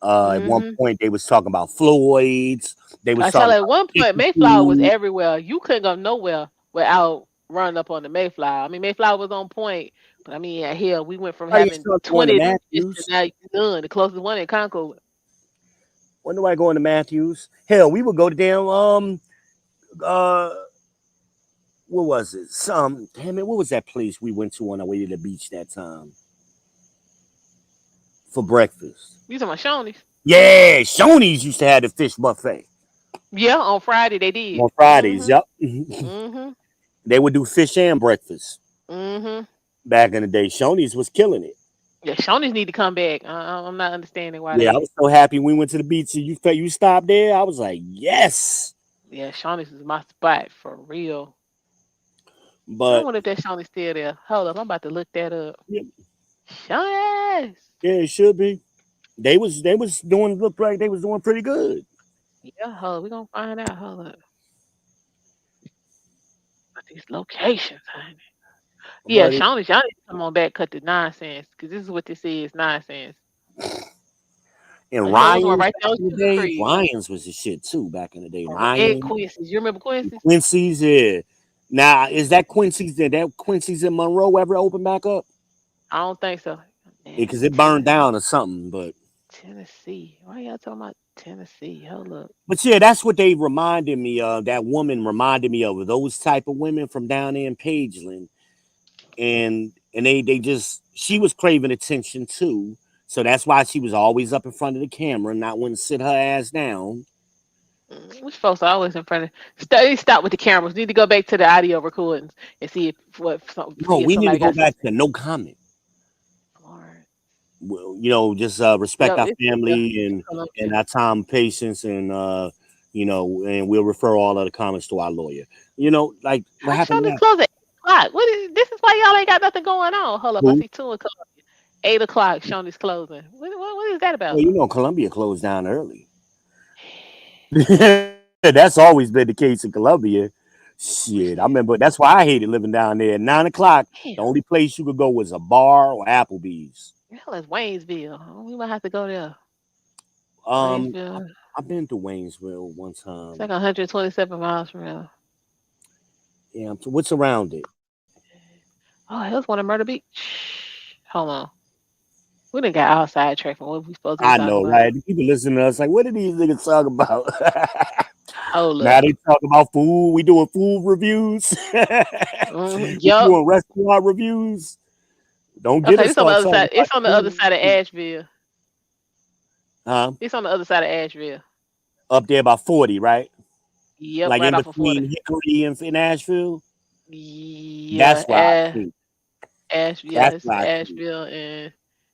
At one Mm-hmm. point, they was talking about Floyd's. They was I tell talking you, at about one point, chicken Mayflower was food. everywhere. You couldn't go nowhere without running up on the Mayflower. I mean, Mayflower was on point, but I mean, at here we went from I used having to start going to 20 fish to Matthews. now none. The closest one in Concord. When do I go into Matthews? Hell, we would go to damn uh what was it? Damn it, what was that place we went to on our way to the beach that time for breakfast? You talking about Shoney's? Yeah, Shoney's used to have the fish buffet Yeah, on Friday they did. on Fridays. Mm-hmm. Yep. Mm-hmm. They would do fish and breakfast Mm-hmm. back in the day. Shoney's was killing it. Yeah, Shoney's need to come back. I'm not understanding why Yeah, I they. was so happy we went to the beach and you stopped there. I was like, yes. Yeah, Shoney's is my spot for real. I But wonder if that Shoney's still there. Hold up, I'm about to look that up. yeah, Shoney's. yeah, it should be. They was doing look like they was doing pretty good. Yeah, hold up, we gonna find out. Hold up. These locations, honey. Yeah, But Shoney's. Y'all need to come on back, cut the nonsense, because this is what this is, nonsense. and You know, it was one Ryan's right back there on in the Sugar day, Creek. Ryan's was the shit too back in the day. Ed Ryan, Quincy's. You remember Quincy's? Quincy's, yeah. Now is that Quincy's in Monroe ever open back up? I don't think so. Because it burned down or something, but Tennessee. Why y'all talking about Tennessee? Hold up. But yeah, that's what they reminded me of. That woman reminded me of those type of women from down there in Pageland, and they just she was craving attention too. So that's why she was always up in front of the camera, not wanting to sit her ass down. Which folks are always in front of. Stop with the cameras. Need to go back to the audio recordings and see if No, we need to somebody go got. back to no comment. Lord. Well, just respect Yo, our family and our time, patience, and and we'll refer all of the comments to our lawyer. Like what How happened Shoney's now? close at 8 o'clock? This is why y'all ain't got nothing going on. Hold up, I Who? see 2 o'clock. 8 o'clock. Shoney's closing. What is that about? Well, Columbia closed down early. That's always been the case in Columbia. Shit, I remember that's why I hated living down there. At 9 o'clock, Damn. the only place you could go was a bar or Applebee's. Hell is Waynesville. We might have to go there. Um, Waynesville. I've been to Waynesville one time. It's like 127 miles from here. Yeah, so what's around it? Oh, here's one of Murder Beach. Hold on. We done got outside track from what we supposed to be I talking know, about. right? People listening to us like, what are these niggas talking about? Hold Now up. they talk about food. We doing food reviews. We Yup. doing restaurant reviews. Don't get Okay, us it's on the start other talking side. It's about on the other food. side of Asheville. Huh? It's on the other side of Asheville. Up there about 40, right? Yep, Like right in off of 40. between Hickory and Asheville. Yeah, That's why I think. Asheville. That's It's why I think. Asheville and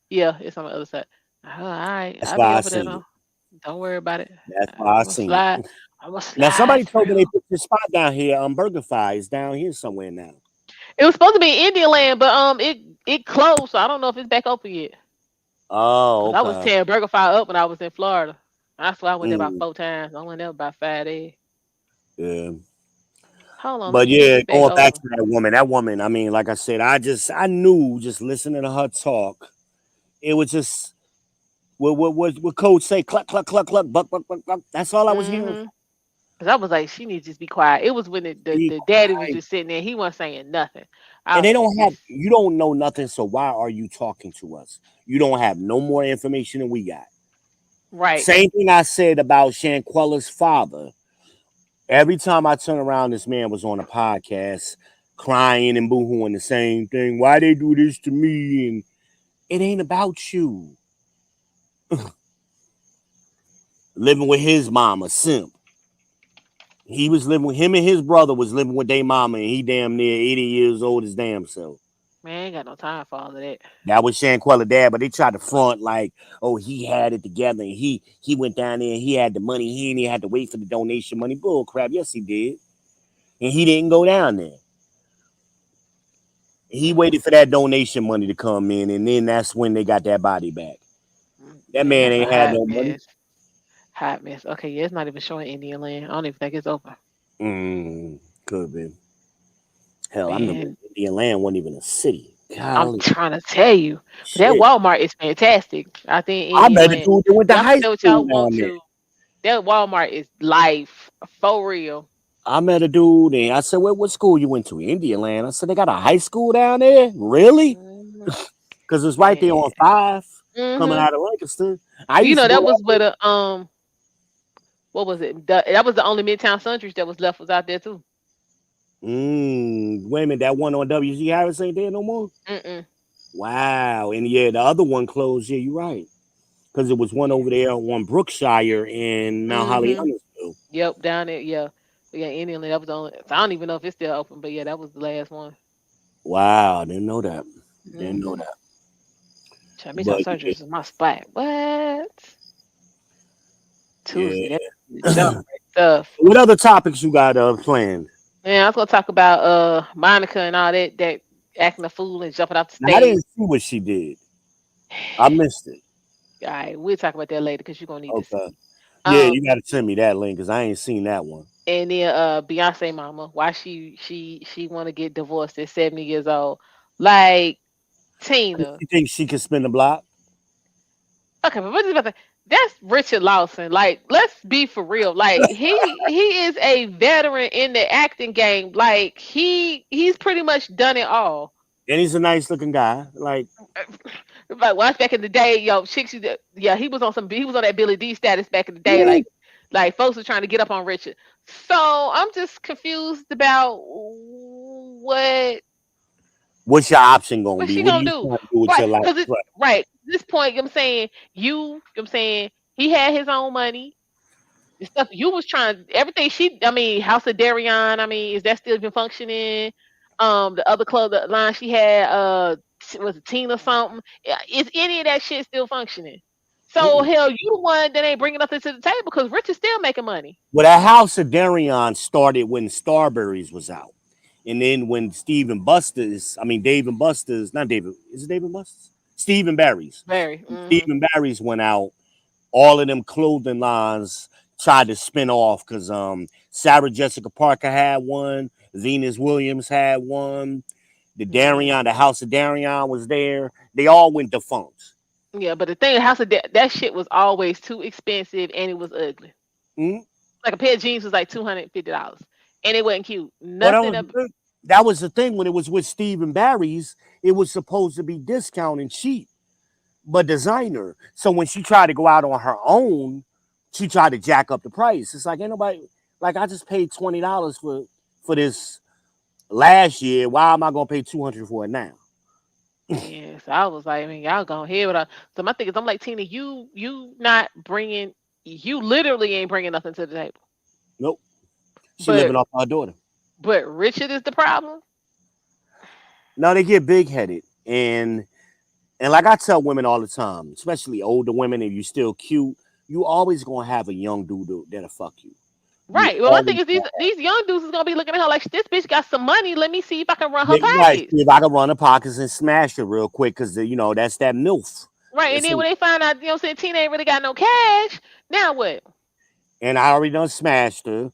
yeah, it's on the other side. All right, That's I'll be why I over there seen it. now. Don't worry about it. That's I'm why I gonna seen slide. it. I'm gonna Now slide somebody told me they through. put this spot down here on BurgerFi. It's down here somewhere now. It was supposed to be in Indian Land, but it closed, so I don't know if it's back open yet. Oh, Cause I was okay. tearing BurgerFi up when I was in Florida. That's why I went there about Mm, 4 times. I went there about 5 days. yeah. Hold on, let But me see if yeah, it's back going back open. to that woman, I mean, like I said, I knew just listening to her talk, it was just what coach say, cluck, cluck, cluck, cluck, buck, buck, buck, buck. That's all I was hearing. Mm-hmm. Cause I was like, she needs to just be quiet. It was when Be the daddy was quiet. just sitting there. He wasn't saying nothing. I And was they like, don't have, this you don't know nothing, so why are you talking to us? You don't have no more information than we got. right. Same thing I said about Shanquella's father. Every time I turn around, this man was on a podcast crying and boohooing the same thing. Why they do this to me? And it ain't about you. Living with his mama, simp. He was living with him and his brother was living with their mama, and he damn near 80 years old his damn self. Man, I ain't got no time for all of that. That was Shanquella dad, but they tried to front like, oh, he had it together and he went down there and he had the money. He ain't even had to wait for the donation money. Bull crap. Yes, he did. And he didn't go down there. He waited for that donation money to come in, and then that's when they got that body back. That Man, man that's a ain't had hot no money. mess. Hot mess. Okay, yeah, it's not even showing Indian Land. I don't even think it's open. Could be. Hell, I remember Man, Indian Land wasn't even a city. I'm Golly, trying to tell you. But that shit. Walmart is fantastic. I think I Indian met a Land. dude that went to Y'all high can say what y'all school want down there. to. That Walmart is life. For real. I met a dude and I said, what school you went to? Indian Land. I said, they got a high school down there? Really? Mhm. Because it's right there Man. on 5 coming Mm-hmm. out of Lancaster. I You used know, to go that that was way. where the what was it? That was the only Midtown Sundries that was left was out there too. Wait a minute, that one on WG Harris ain't there no more? Mm-mm. Wow. And yeah, the other one closed. Yeah, you're right. Because it was one over there on Brookshire in Mount Holly, Mm-hmm. Huntersville. Yep, down there, yeah. But yeah, Indian, that was the only. So I don't even know if it's still open, but yeah, that was the last one. Wow, didn't know that. Didn't know Mm-hmm. that. Trying me some But surgeries is my spot. What? yeah. Tuesday, that's the jump right stuff. What other topics you got planned? Man, I was gonna talk about Monica and all that acting a fool and jumping off the Now, I stage. didn't see what she did. I missed it. All right, we'll talk about that later because you're gonna need to Okay. see. Yeah, Um, you got to send me that link because I ain't seen that one. and then Beyonce mama, why she want to get divorced at 70 years old? Like Tina. You think she can spin the block? Okay, but what is about to, that's Richard Lawson. Like, let's be for real. Like, he is a veteran in the acting game. Like, he's pretty much done it all. And he's a nice looking guy. Like, Like once back in the day, yo, chicks, yeah, he was on that Billy D status back in the day. yeah. Like folks were trying to get up on Richard. So I'm just confused about What's your option going to what's be? she What are gonna you do? trying to do with Right, your life? because it's Right. right. At this point, you know what I'm saying, he had his own money. The stuff you was trying, everything I mean, House of Darion, I mean, is that still been functioning? The other club, the line she had, was it Tina something? Yeah, is any of that shit still functioning? So Mm-mm. hell, you the one that ain't bringing nothing to the table because Rich is still making money. Well, that House of Darion started when Starberries was out. And then when Dave and Buster's, not David, is it Dave and Buster's? Stephen Barry's. Very. Stephen Barry's went out. All of them clothing lines tried to spin off because Sarah Jessica Parker had one, Venus Williams had one, the House of Darion was there. They all went defunct. Yeah, but the thing, that shit was always too expensive and it was ugly. Mhm. Like a pair of jeans was like $250, and it wasn't cute. Well, Nothing. that was the thing when it was with Stephen Barry's. It was supposed to be discounted cheap, but designer. So when she tried to go out on her own, she tried to jack up the price. It's like ain't nobody like I just paid $20 for this last year. Why am I gonna pay 200 for it now? Yes, I was like, I mean, y'all gonna hear what I. So my thing is, I'm like, Tina, not bringing, you literally ain't bringing nothing to the table. Nope. She But living off her daughter. Richard is the problem. No, they get big headed and like I tell women all the time, especially older women, if you still cute, you always gonna have a young dude that'll fuck you. You Right. Well, my thing always is, these young dudes is gonna be looking at her like this bitch got some money. Let me see if I can run her right. pockets. See if I can run the pockets and smash it real quick, because that's that MILF. Right. And then when they find out, saying Tina ain't really got no cash, now what? And I already done smashed her.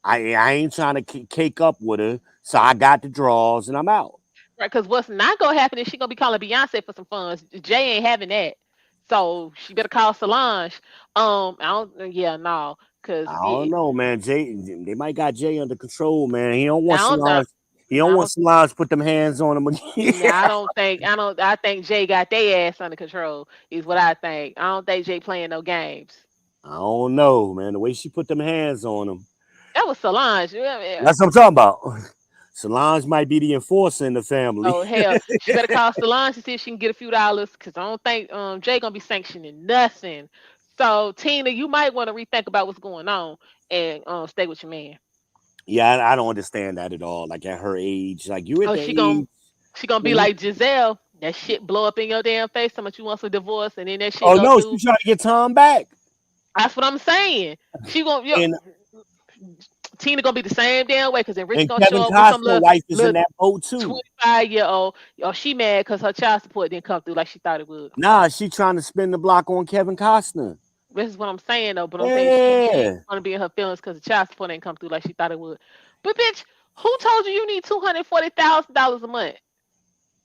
I ain't trying to cake up with her, so I got the draws and I'm out. Right. Because what's not gonna happen is she gonna be calling Beyonce for some funds. Jay ain't having that. So she better call Solange. I don't. Yeah, no. Cause I don't know, man. They might got Jay under control, man. He don't want I don't know. Solange. He don't want Solange to put them hands on him again. No, I don't think. I don't. I think Jay got their ass under control. Is what I think. I don't think Jay playing no games. I don't know, man. The way she put them hands on him. That was Solange. Yeah. That's what I'm talking about. Solange might be the enforcer in the family. Oh hell, she better call Solange to see if she can get a few dollars. Cause I don't think Jay gonna be sanctioning nothing. So Tina, you might want to rethink about what's going on and stay with your man. Yeah, I don't understand that at all. Like at her age, like you at the She age. gonna be like Giselle. That shit blow up in your damn face. How much you want some divorce, and then that shit Oh go no, through. she's trying to get Tom back. That's what I'm saying. She gonna Tina gonna be the same damn way because then Rich gonna Kevin show up with some Costner's wife is in that boat too. 25-year-old. Oh, she mad because her child support didn't come through like she thought it would. Nah, she trying to spin the block on Kevin Costner. This is what I'm saying though, but I'm saying she ain't gonna be in her feelings because the child support ain't come through like she thought it would. But bitch, who told you need $240,000 a month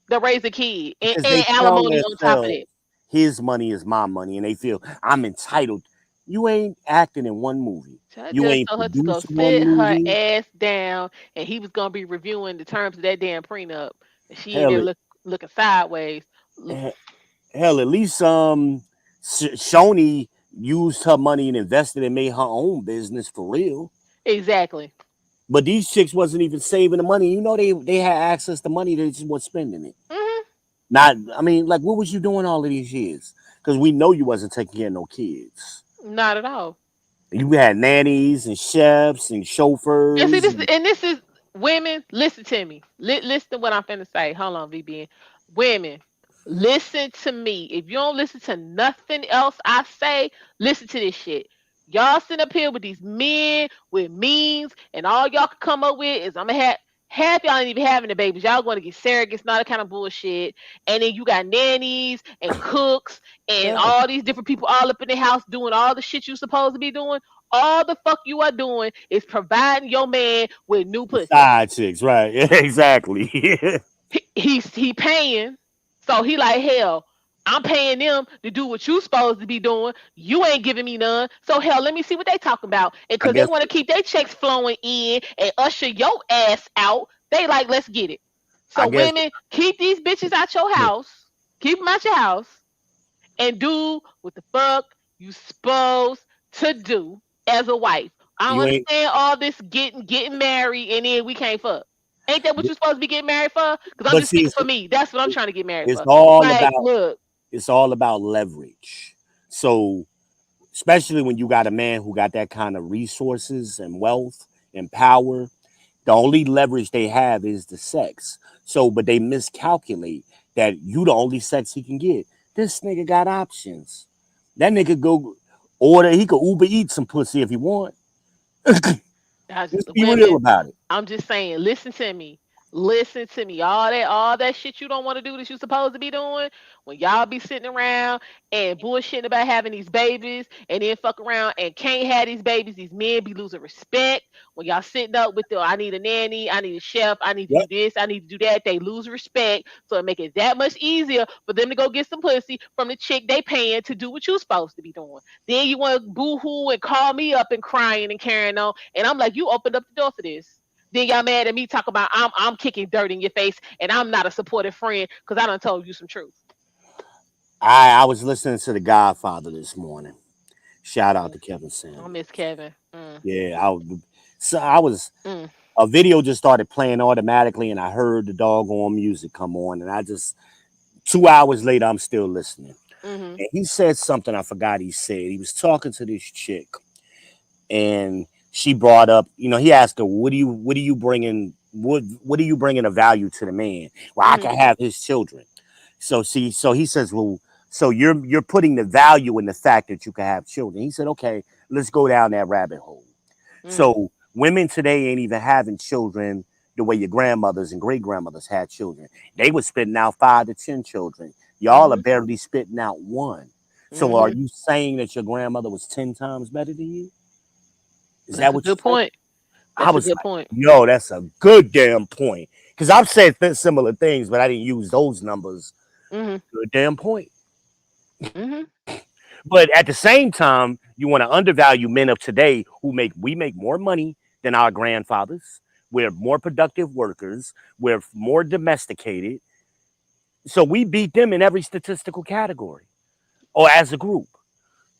to raise a kid and alimony on top of it? His money is my money, and they feel I'm entitled. You ain't acting in one movie. You ain't told her to go sit her ass down, and he was gonna be reviewing the terms of that damn prenup. And she ain't there looking sideways. Hell, at least Shoni used her money and invested and made her own business for real. Exactly. But these chicks wasn't even saving the money. They had access to money. They just weren't spending it. Not, I mean, like, what was you doing all of these years? Because we know you wasn't taking care of no kids. Not at all. You had nannies and chefs and And see, chauffeurs. this is women. Listen to me. Listen to what I'm finna say. Hold on, VBN. Women, listen to me. If you don't listen to nothing else I say, listen to this shit. Y'all sit up here with these men with means, and all y'all can come up with is I'm gonna have half y'all ain't even having the babies. Y'all going to get surrogates, not that kind of bullshit. And then you got nannies and cooks and Yeah. all these different people all up in the house doing all the shit you supposed to be doing. All the fuck you are doing is providing your man with new pussy. Side chicks, right? Exactly. He paying, so he like hell. I'm paying them to do what you supposed to be doing. You ain't giving me none. So hell, let me see what they talking about. And I cause they guess. want to keep their checks flowing in and usher your ass out, they like, let's get it. I So guess. women, keep these bitches out your house. Keep them out your house and do what the fuck you supposed to do as a wife. I don't You ain't. understand all this getting married and then we can't fuck. Ain't that what you're supposed to be getting married for? Because I'm But just see, speaking for me. That's what I'm trying to get married it's for. all Like, about. look, It's all about leverage. So, especially when you got a man who got that kind of resources and wealth and power, the only leverage they have is the sex. So, but they miscalculate that you the only sex he can get. This nigga got options. That nigga go order. He could Uber eat some pussy if he want. Let's be real women, about it. I'm just saying, listen to me. Listen to me. All that shit you don't want to do that you supposed to be doing, when y'all be sitting around and bullshitting about having these babies and then fuck around and can't have these babies, these men be losing respect. When y'all sitting up with the I need a nanny, I need a chef, I need to Yep. do this, I need to do that, they lose respect. So it make it that much easier for them to go get some pussy from the chick they paying to do what you supposed to be doing. Then you want to boo hoo and call me up and crying and carrying on. And I'm like, you opened up the door for this. Then y'all mad at me talk about I'm kicking dirt in your face and I'm not a supportive friend because I done told you some truth. I was listening to The Godfather this morning. Shout out Mm, to Kevin I Samuel. miss Kevin. Yeah, so I was Mm. a video just started playing automatically, and I heard the doggone music come on, and I just 2 hours later, I'm still listening. Mm-hmm. And he said something I forgot he said. He was talking to this chick, and she brought up, he asked her, what are you bringing, what are you bringing a value to the man? Well, I Mm-hmm. can have his children. So he says, well, so you're putting the value in the fact that you can have children. He said, okay, let's go down that rabbit hole. Mm. So women today ain't even having children the way your grandmothers and great grandmothers had children. They were spitting out 5 to 10 children. Y'all are Mm-hmm. barely spitting out one. So are Mm-hmm. you saying that your grandmother was 10 times better than you? Is that That's a what you're good saying? point. I That's a was good like, point. yo, that's a good damn point. Because I've said similar things, but I didn't use those numbers. Mm-hmm. Good damn point. Mm-hmm. But at the same time, you want to undervalue men of today we make more money than our grandfathers. We're more productive workers. We're more domesticated. So we beat them in every statistical category or as a group.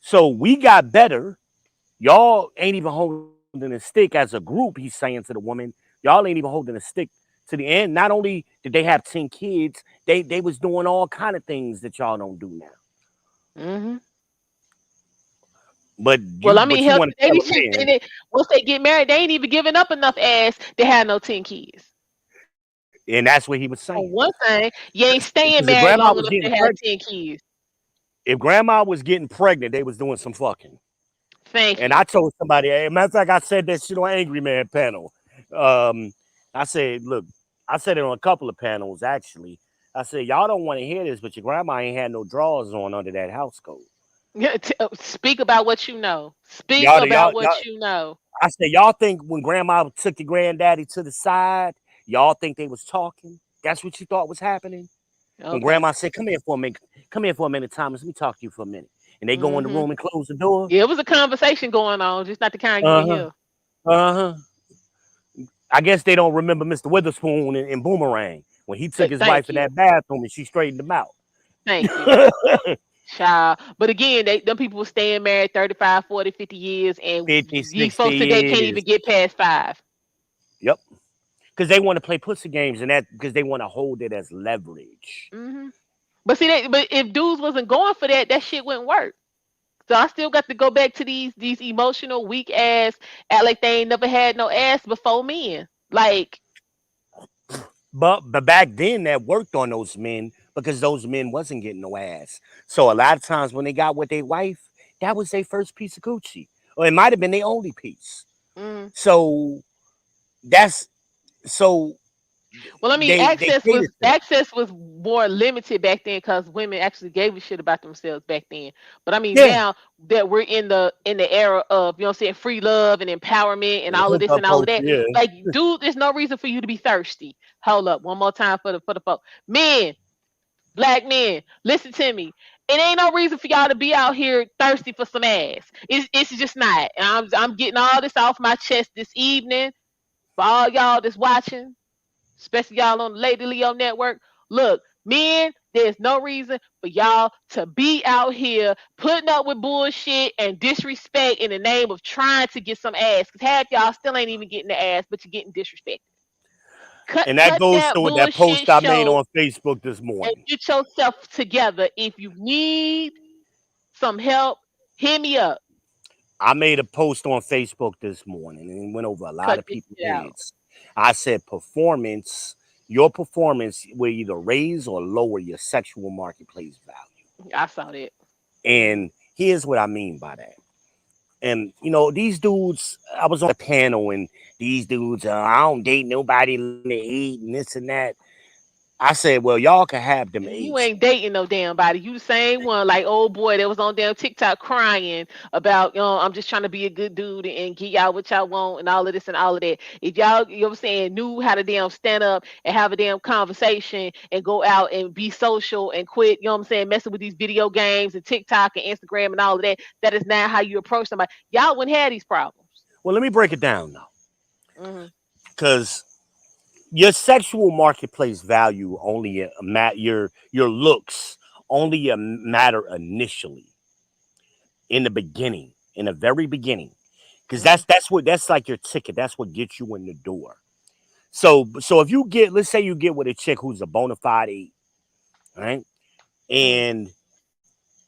So we got better. Y'all ain't even holding a stick as a group, he's saying to the woman. Y'all ain't even holding a stick to the end. Not only did they have 10 kids, they was doing all kind of things that y'all don't do now. Mm-hmm. But Well, you I but mean, you hell, want to today tell these a chicks, man. once they get married, they ain't even giving up enough ass to have no 10 kids. And that's what he was saying. For one thing, you ain't Because staying married long enough to have 10 kids. if grandma was getting pregnant, they was doing some fucking. Thank And you. I told somebody, hey, matter of fact, I said that shit on Angry Man panel. Um, I said, look, I said it on a couple of panels actually. I said, y'all don't want to hear this, but your grandma ain't had no drawers on under that house coat. Yeah, speak about what you know. Speak Y'all, about y'all, y'all. what you know. I said, y'all think when grandma took your granddaddy to the side, y'all think they was talking? That's what you thought was happening? When Okay. grandma said, come here for a minute, Thomas, let me talk to you for a minute. And they go in the Mm-hmm. room and close the door. Yeah, it was a conversation going on, just not the kind you would Uh-huh. hear. Uh-huh. I guess they don't remember Mr. Witherspoon in Boomerang when he took his Thank wife in you. that bathroom and she straightened him out. Thank you. Child. But again, them people were staying married 35, 40, 50 years, and 50, these 60 folks today can't even years. get past 5. Yep. Because they want to play pussy games and that because they want to hold it as leverage. Mm-hmm. But see, but if dudes wasn't going for that, that shit wouldn't work. So I still got to go back to these emotional weak ass, act like they ain't never had no ass before men. Like, But back then that worked on those men because those men wasn't getting no ass. So a lot of times when they got with their wife, that was their first piece of coochie. Or it might have been their only piece. mm. So that's so Well, I mean, they catered to that. access was more limited back then because women actually gave a shit about themselves back then. But I mean, Yeah. now that we're in the era of, you know what I'm saying, free love and empowerment and all of this Hookup and all of culture, that, yeah. like, dude, there's no reason for you to be thirsty. Hold up, one more time for the folks. Men, black men, listen to me. It ain't no reason for y'all to be out here thirsty for some ass. It's just not. And I'm getting all this off my chest this evening for all y'all that's watching, especially y'all on the Lady Leo Network. Look, men, there's no reason for y'all to be out here putting up with bullshit and disrespect in the name of trying to get some ass. Because half y'all still ain't even getting the ass, but you're getting disrespected. And that Cut goes that to that bullshit post I made show on Facebook this and morning. get yourself together. If you need some help, hit me up. I made a post on Facebook this morning and it went over a lot Cut of this people's shit out. heads. I said your performance will either raise or lower your sexual marketplace value. I saw that. And here's what I mean by that. And these dudes, I was on a panel and these dudes, I don't date nobody to eat and this and that. I said, well, y'all can have them You eights. ain't dating no damn body. You the same one, like old boy that was on damn TikTok crying about, I'm just trying to be a good dude and get y'all what y'all want and all of this and all of that. If y'all, you know what I'm saying, knew how to damn stand up and have a damn conversation and go out and be social and quit, you know what I'm saying, messing with these video games and TikTok and Instagram and all of that, that is not how you approach somebody. Y'all wouldn't have these problems. Well, let me break it down now. Mm-hmm. Because your sexual marketplace value only your looks only matter initially in the beginning, in the very beginning, because that's like your ticket. That's what gets you in the door. So if you get, let's say you get with a chick who's a bona fide eight, right, and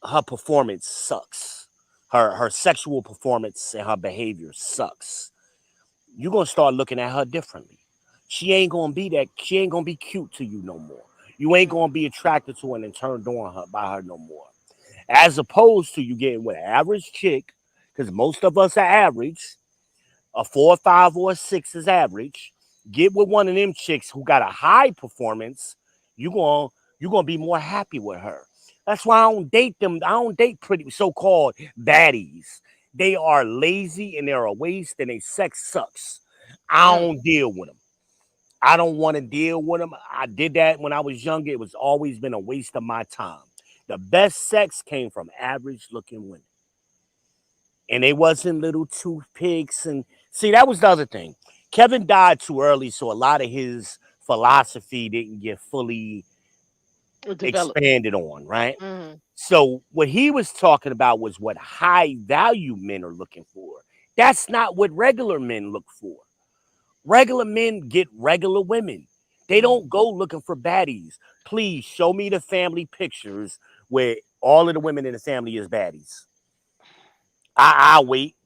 her performance sucks, her sexual performance and her behavior sucks, you're gonna start looking at her differently. She ain't gonna be cute to you no more. You ain't gonna be attracted to her and turned on her by her no more. As opposed to you getting with an average chick, because most of us are average, a 4, 5, or a 6 is average. Get with one of them chicks who got a high performance, you're gonna be more happy with her. That's why I don't date them. I don't date pretty so-called baddies. They are lazy and they're a waste and their sex sucks. I don't deal with them. I don't want to deal with them. I did that when I was younger. It was always been a waste of my time. The best sex came from average looking women. And they wasn't little toothpicks. And see, that was the other thing. Kevin died too early, so a lot of his philosophy didn't get fully Develop. expanded on, right? Mm-hmm. So what he was talking about was what high value men are looking for. That's not what regular men look for. Regular men get regular women. They don't go looking for baddies. Please show me the family pictures where all of the women in the family is baddies. I'll wait.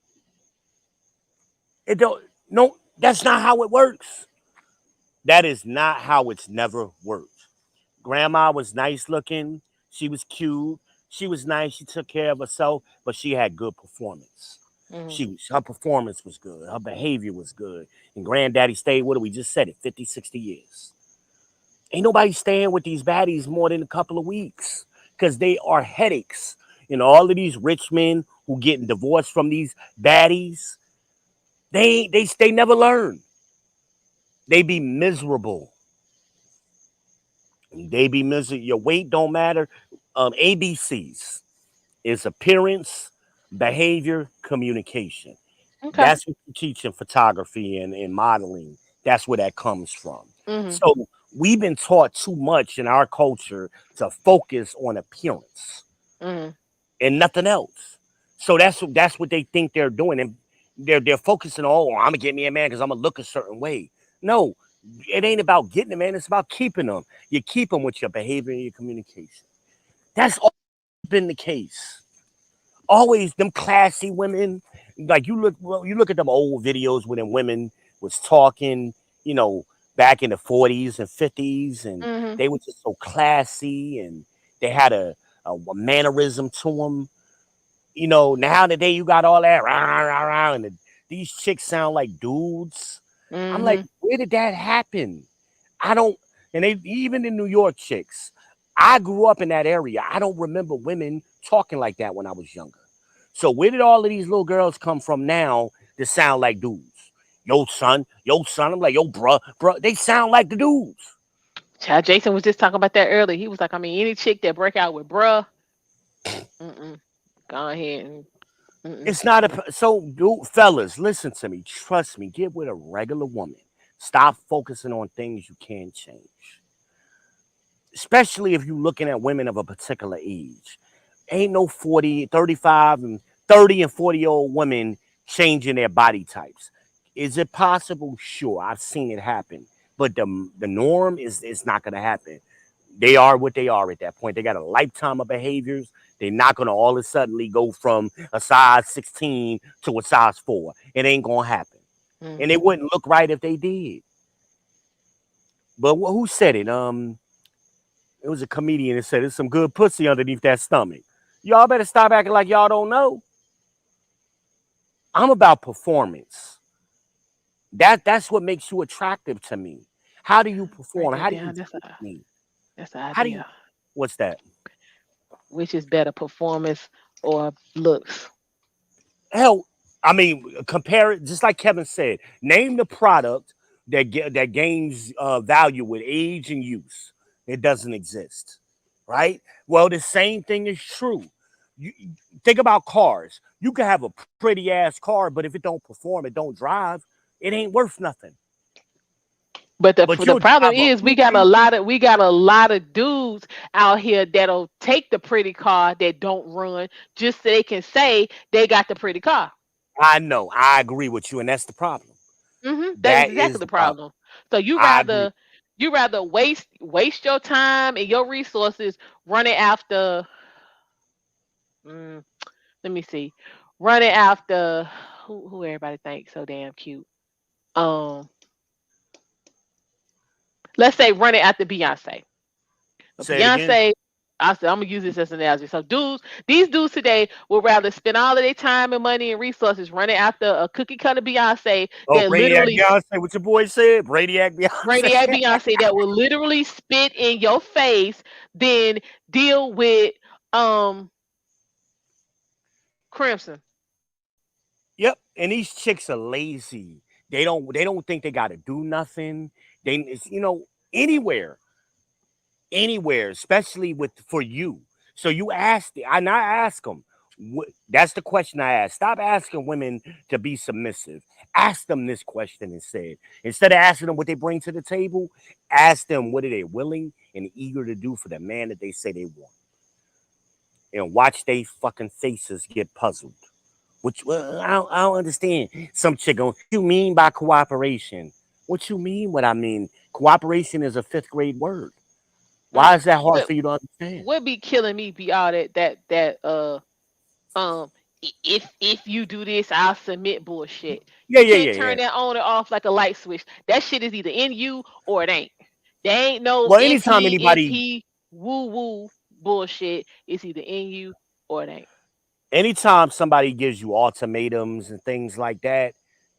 It don't no, that's not how it works. That is not how it's never worked. Grandma was nice looking. She was cute. She was nice. She took care of herself, but she had good performance. Mm-hmm. Her performance was good. Her behavior was good. And granddaddy stayed with her. We just said it, 50, 60 years. Ain't nobody staying with these baddies more than a couple of weeks because they are headaches. All of these rich men who getting divorced from these baddies, they never learn. They be miserable. They be miserable. Your weight don't matter. ABCs is appearance, behavior, communication. Okay. That's what you teach in photography and modeling. That's where that comes from. Mm-hmm. So we've been taught too much in our culture to focus on appearance Mm-hmm. and nothing else. So that's what they think they're doing, and they're focusing on. Oh, I'm gonna get me a man because I'm gonna look a certain way. No, it ain't about getting a man. It's about keeping them. You keep them with your behavior and your communication. That's always been the case. Always them classy women. Like you look at them old videos where them women was talking, you know, back in the 40s and 50s, and Mm-hmm. they were just so classy and they had a mannerism to them. You know, now today you got all that rah, rah, rah, and these chicks sound like dudes. I'm like, Mm-hmm. where did that happen? I don't, and they even in New York chicks. I grew up in that area. I don't remember women talking like that when I was younger. So where did all of these little girls come from now to sound like dudes? Yo, son, yo, son. I'm like, yo, bruh. They sound like the dudes. Child, Jason was just talking about that earlier. He was like, I mean, any chick that break out with bruh, go ahead and It's not so, dude, fellas, listen to me. Trust me. Get with a regular woman. Stop focusing on things you can't change. Especially if you're looking at women of a particular age. Ain't no 40, 35, and 30 and 40-year-old women changing their body types. Is it possible? Sure. I've seen it happen. But the norm is it's not going to happen. They are what they are at that point. They got a lifetime of behaviors. They're not going to all of a sudden go from a size 16 to a size 4. It ain't going to happen. And it wouldn't look right if they did. But who said it? It was a comedian that said, there's some good pussy underneath that stomach. Y'all better stop acting like y'all don't know. I'm about performance. That's what makes you attractive to me. How do you write perform? that How do you down. treat me? That's the How do you, idea. what's that? Which is better, performance or looks? Hell, I mean, compare it, just like Kevin said, name the product that gains value with age and use. It doesn't exist, right? Well, the same thing is true. You think about cars. You can have a pretty ass car, but if it don't perform, it don't drive, it ain't worth nothing. But But the you'll problem drive a is Bentley. we got a lot of dudes out here that'll take the pretty car that don't run just so they can say they got the pretty car. I know, I agree with you, and that's the problem. That is That exactly is the the problem. problem. So I agree. you rather waste your time and your resources running after mm, let me see, running after who everybody thinks so damn cute. Um, let's say running after Beyonce. But Say it again. Beyonce, I said I'm gonna use this as an analogy. So these dudes today would rather spend all of their time and money and resources running after a cookie cutter Beyonce Oh, that Brainiac literally Beyonce, what your boy said? Brainiac Beyonce. Brainiac Beyonce that will literally spit in your face, then deal with um Crimson. Yep. And these chicks are lazy. They don't think they gotta do nothing. Anywhere, anywhere, especially with for you. So you and I ask them. That's the question I ask. Stop asking women to be submissive. Ask them this question instead of asking them what they bring to the table, ask them what are they willing and eager to do for the man that they say they want. And watch they fucking faces get puzzled. Which I don't understand. Some chick going, what you mean by cooperation? What you mean? What I mean? Cooperation is a fifth grade word. Why Mm. is that hard What for you to understand? what be killing me be all that um if you do this I'll submit bullshit. Yeah, You yeah, can't yeah, yeah. turn that on or off like a light switch. That shit is either in you or it ain't. There ain't no Well, anytime anybody, MP woo woo bullshit. It's either in you or it ain't. anytime somebody gives you ultimatums and things like that,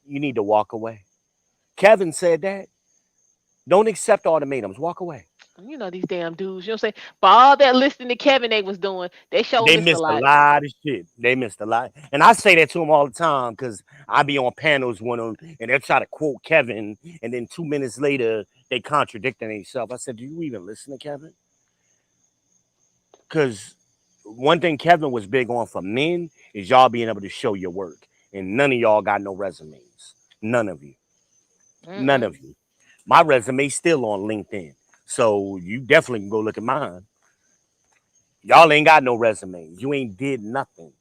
you need to walk away. Kevin said that. Don't accept ultimatums. Walk away. You know these damn dudes. You know what I'm saying? For all that listening to Kevin they was doing, they sure They missed a missed a lot. lot of shit. They missed a lot. And I say that to them all the time because I be on panels with them and they'll try to quote Kevin. And then 2 minutes later, they contradicting themselves. I said, do you even listen to Kevin? Because one thing Kevin was big on for men is y'all being able to show your work. And none of y'all got no resumes. None of you. None Mm-mm. of you. My resume's still on LinkedIn. So you definitely can go look at mine. Y'all ain't got no resumes. You ain't did nothing.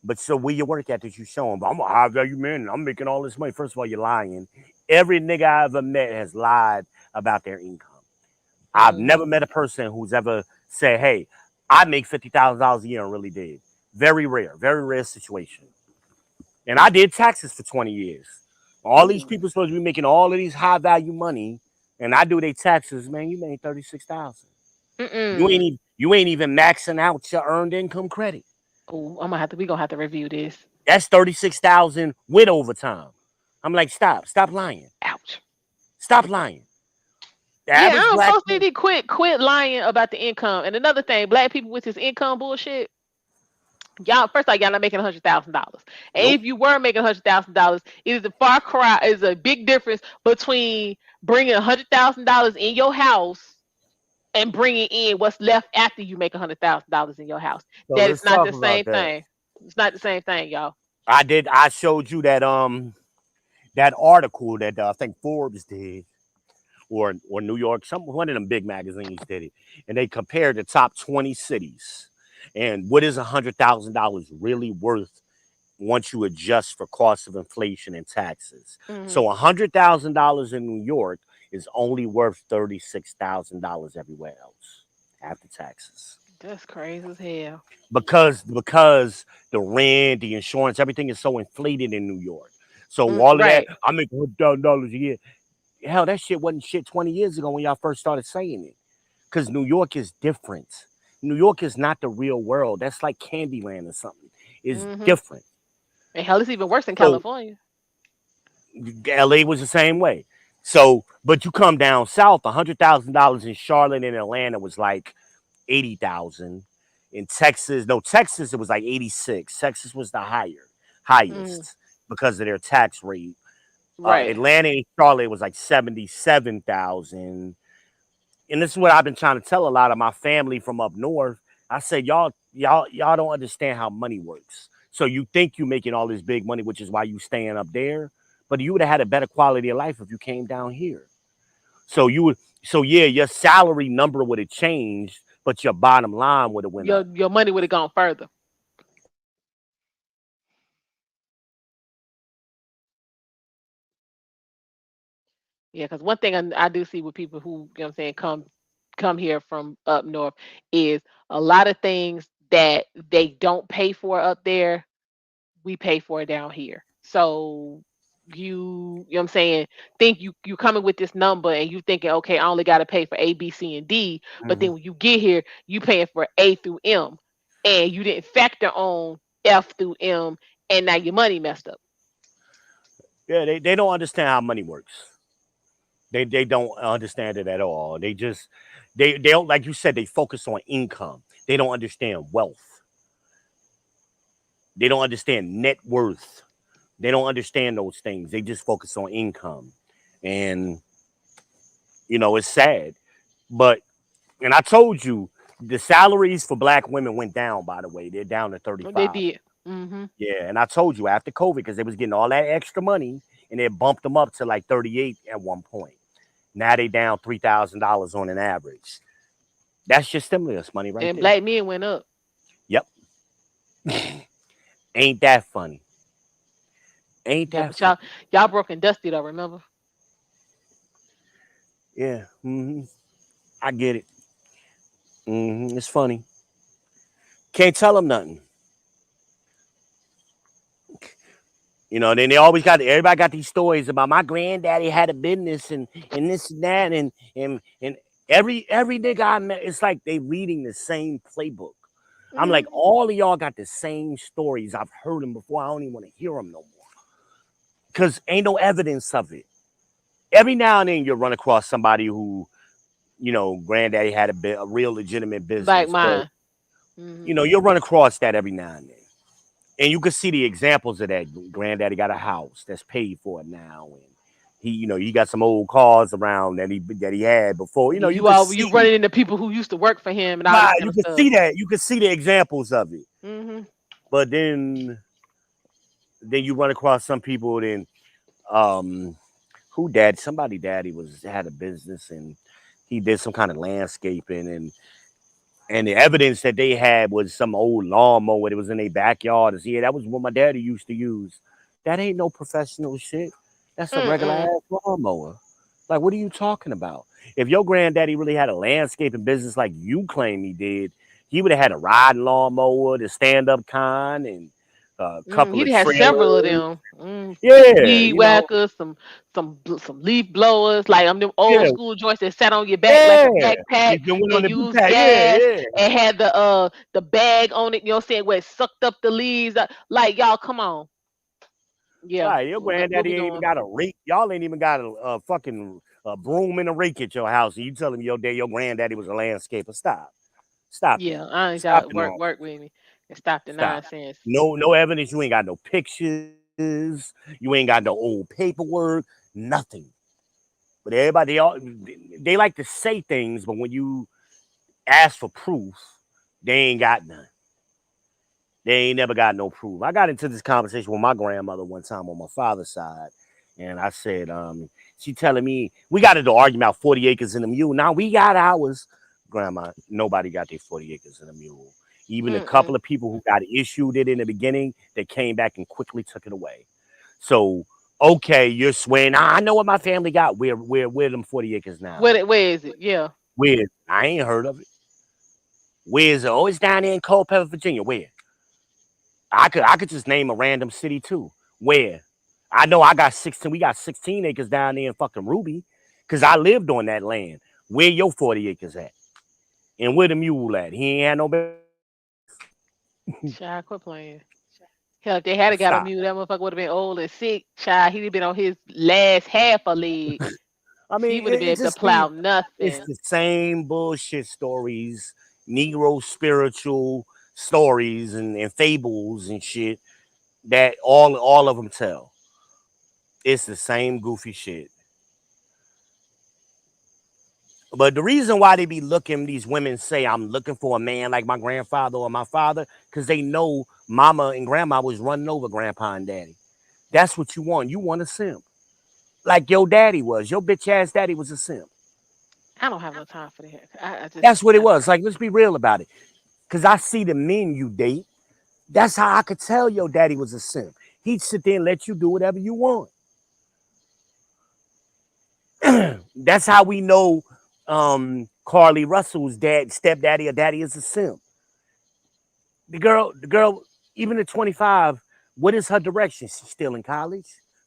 But so where your work at that you showing? But I'm a high value man and I'm making all this money. First of all, you're lying. Every nigga I ever met has lied about their income. I've Mm-hmm. never met a person who's ever said, hey, I make $50,000 a year and really did. Very rare situation. And I did taxes for 20 years. All these people supposed to be making all of these high value money, and I do their taxes. Man, you made 36,000. You ain't even maxing out your earned income credit. Oh, we gonna have to review this. That's 36,000 with overtime. I'm like, stop lying, Ouch. stop lying. The Yeah, average I'm black supposed to quit lying about the income. And another thing, black people with this income bullshit. Y'all, first of all, y'all not making $100,000. And Nope. if you were making $100,000, it is a far cry. Is a big difference between bringing $100,000 in your house and bringing in what's left after you make $100,000 in your house. So That is let's not talk the about same that. thing. It's not the same thing, y'all. I showed you that that article that I think Forbes did, or New York, one of them big magazines did it, and they compared the top 20 cities, and what is $100,000 really worth once you adjust for cost of inflation and taxes. So $100,000 in New York is only worth $36,000 everywhere else after taxes. That's crazy as hell. Because the rent, the insurance, everything is so inflated in New York. So all of that, Right. I make $100,000 a year. Hell, that shit wasn't shit 20 years ago when y'all first started saying it. Because New York is different. New York is not the real world. That's like Candyland or something. It's different. And hell, it's even worse in So California. LA was the same way. So, but you come down south, $100,000 in Charlotte and Atlanta was like 80,000. In Texas, no, Texas it was like 86. Texas was the highest because of their tax rate. Right. Atlanta and Charlotte was like 77,000. And this is what I've been trying to tell a lot of my family from up north. I said, y'all don't understand how money works. So you think you making all this big money, which is why you staying up there, but you would have had a better quality of life if you came down here. So yeah, your salary number would have changed, but your bottom line would have went up. Your money would have gone further. Yeah, because one thing I do see with people who, you know what I'm saying, come here from up north is a lot of things that they don't pay for up there, we pay for it down here. So you know what I'm saying, think you coming with this number and you thinking, okay, I only got to pay for A, B, C, and D, but then when you get here, you paying for A through M, and you didn't factor on F through M, and now your money messed up. Yeah, they don't understand how money works. They don't understand it at all. They don't, like you said, they focus on income. They don't understand wealth. They don't understand net worth. They don't understand those things. They just focus on income. And it's sad. But and I told you the salaries for black women went down, by the way. They're down to They 35. did. Yeah, and I told you after COVID, because they was getting all that extra money and they bumped them up to like 38 at one point. Now they down $3,000 on an average. That's just stimulus money right And there. black men went up. Yep. Ain't that funny? Ain't Yeah, that but funny? y'all broke and dusty though, remember? Yeah. I get it. It's funny. Can't tell them nothing. Then they always everybody got these stories about my granddaddy had a business and this and that and every nigga I met, it's like they reading the same playbook. I'm like, all of y'all got the same stories. I've heard them before. I don't even want to hear them no more. Because ain't no evidence of it. Every now and then you'll run across somebody who, granddaddy had a real legitimate business. Like mine. You'll run across that every now and then. And you can see the examples of that. Granddaddy got a house that's paid for now. And he got some old cars around that he had before. You running into people who used to work for him and all this kind you of can stuff. see that. You can see the examples of it. But then you run across some people. Then somebody daddy had a business and he did some kind of landscaping and the evidence that they had was some old lawnmower that was in their backyard. Yeah, that was what my daddy used to use. That ain't no professional shit. That's a regular ass lawnmower. Like, what are you talking about? If your granddaddy really had a landscaping business like you claim he did, He would have had a riding lawnmower, the stand-up kind, and a couple He'd of have several of trailers. them. Some Yeah, weed whackers, some leaf blowers, like them old yeah, school joints that sat on your back like yeah. a backpack If you went on and the boot used pack, yeah, gas yeah. and had the bag on it. You know what I'm saying? Where it sucked up the leaves. Like y'all, come on. Yeah, Right, your that's what granddaddy we ain't even doing. got a rake. Y'all ain't even got a fucking broom and a rake at your house. And you telling me your granddaddy was a landscaper? Stop it. Yeah, I ain't Stop got the work nonsense. with me and stop the Stop. nonsense. No evidence. You ain't got no pictures. You ain't got no old paperwork. Nothing. But everybody, they like to say things, but when you ask for proof, they ain't got none. They ain't never got no proof. I got into this conversation with my grandmother one time on my father's side, and I said, she telling me we got into argument about 40 acres in a mule. Now we got ours, grandma. Nobody got their 40 acres in a mule. Even a couple Mm-mm. of people who got issued it in the beginning, they came back and quickly took it away. So okay, you're swearing. I know what my family got. Where them 40 acres now? Where is it? Yeah. Where? I ain't heard of it. Where's it? Oh, it's down there in Culpeper, Virginia. Where? I could just name a random city too. Where? I know I got 16. We got 16 acres down there in fucking Ruby, cause I lived on that land. Where your 40 acres at? And where the mule at? He ain't had no. Child, quit playing. Hell, if they had got a Stop. mule, that motherfucker would have been old and sick. Child, he'd have been on his last half a leg. I He mean, would have been it able to just plow be. It's nothing. the same bullshit stories, Negro spiritual stories and fables and shit that all of them tell. It's the same goofy shit. But the reason why they be looking, these women say, I'm looking for a man like my grandfather or my father, because they know mama and grandma was running over grandpa and daddy. That's what you want. You want a simp. Like your daddy was. Your bitch ass daddy was a simp. I don't have no time for that. I just, That's what it was. Like, let's be real about it. Because I see the men you date. That's how I could tell your daddy was a simp. He'd sit there and let you do whatever you want. That's how we know Carly Russell's stepdaddy or daddy is a simp. The girl, even at 25, what is her direction? She's still in college,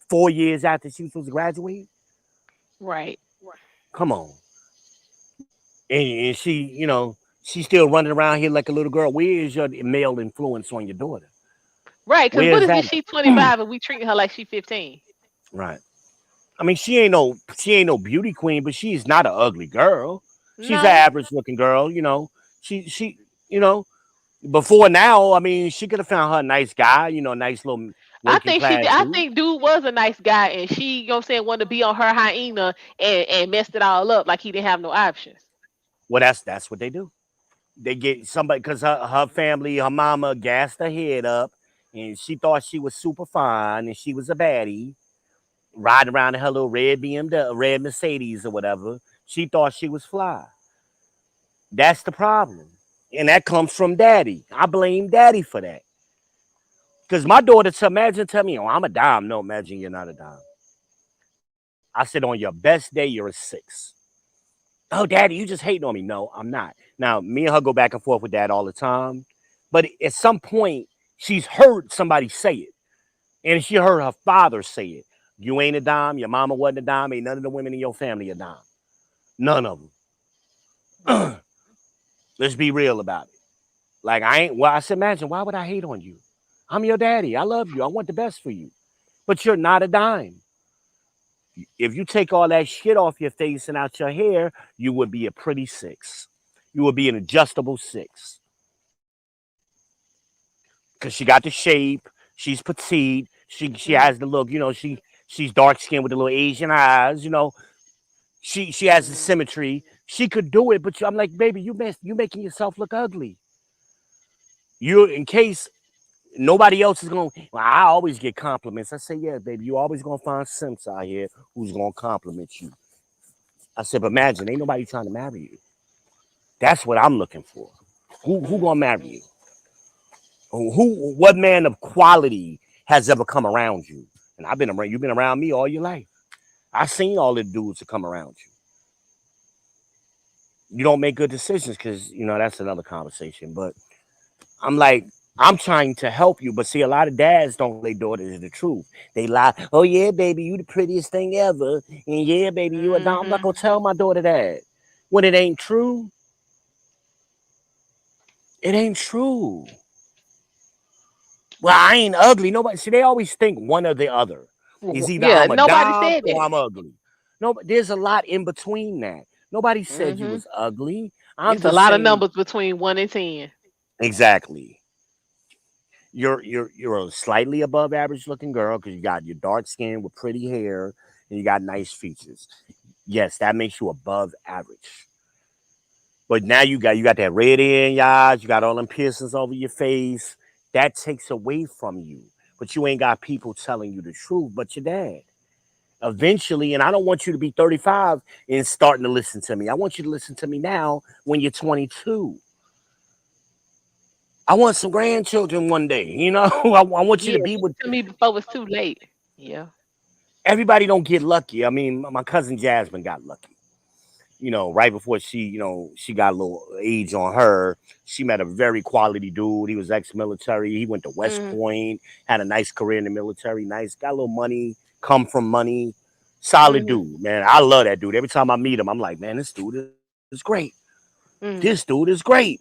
4 years after she was supposed to graduate. right. Come on, and she, she's still running around here like a little girl. Where is your male influence on your daughter? Right, because Where what is is that it? at? She 25 and we treating her like she 15. Right. I mean, she ain't no beauty queen, but she's not an ugly girl. She's an No, average looking girl. She you know before now. I mean, she could have found her a nice guy. A nice little I working think she did. class I dude. think dude was a nice guy, and she, you know what I'm saying, wanted to be on her hyena and messed it all up like he didn't have no options. Well, that's what they do. They get somebody because her family, her mama gassed her head up, and she thought she was super fine, and she was a baddie riding around in her little red BMW, red Mercedes or whatever. She thought she was fly. That's the problem, and that comes from daddy. I blame daddy for that. Because my daughter, tell me, oh, I'm a dime. No, imagine you're not a dime. I said, on your best day, you're a 6. Oh, daddy, you just hating on me. No, I'm not. Now, me and her go back and forth with that all the time. But at some point, she's heard somebody say it. And she heard her father say it. You ain't a dime. Your mama wasn't a dime. Ain't none of the women in your family a dime. None of them. Let's be real about it. Like, I said, imagine, why would I hate on you? I'm your daddy. I love you. I want the best for you. But you're not a dime. If you take all that shit off your face and out your hair, you would be a pretty 6. You would be an adjustable 6. Because she got the shape, she's petite, she Mm, has the look, she's dark skinned with the little Asian eyes, she has the mm. symmetry. She could do it, but I'm like, baby, you making yourself look ugly. You in case nobody else is gonna. Well, I always get compliments. I say, yeah, baby, you always gonna find simps out here who's gonna compliment you. I said, but imagine, ain't nobody trying to marry you. That's what I'm looking for. Who gonna marry you? What man of quality has ever come around you? And I've been around. You've been around me all your life. I've seen all the dudes that come around you. You don't make good decisions because that's another conversation. But I'm like, I'm trying to help you, but see, a lot of dads don't tell their daughters the truth. They lie. Oh yeah, baby, you the prettiest thing ever, and yeah, baby, you a dog. I'm not gonna tell my daughter that when it ain't true. It ain't true. Well, I ain't ugly. Nobody. See, they always think one or the other. Is either Yeah, I'm a nobody dog said or that. I'm ugly. No, but there's a lot in between that. Nobody said you Hmm was ugly. I'm It's a just lot of saying numbers between 1 and 10. exactly. You're a slightly above average looking girl because you got your dark skin with pretty hair and you got nice features. Yes, that makes you above average. But now you got that red in your eyes, you got all them piercings over your face. That takes away from you. But you ain't got people telling you the truth, but your dad. Eventually, and I don't want you to be 35 and starting to listen to me. I want you to listen to me now when you're 22. I want some grandchildren one day, I want you Yeah, to be with to me before it's too late. Yeah. everybody don't get lucky. I mean, my cousin Jasmine got lucky. Right before she got a little age on her, she met a very quality dude. He was ex-military. He went to West Mm-hmm. Point, had a nice career in the military, nice, got a little money, come from money, solid Mm-hmm. dude, man. I love that dude. Every time I meet him, I'm like, man, this dude is great. This Mm. dude is great.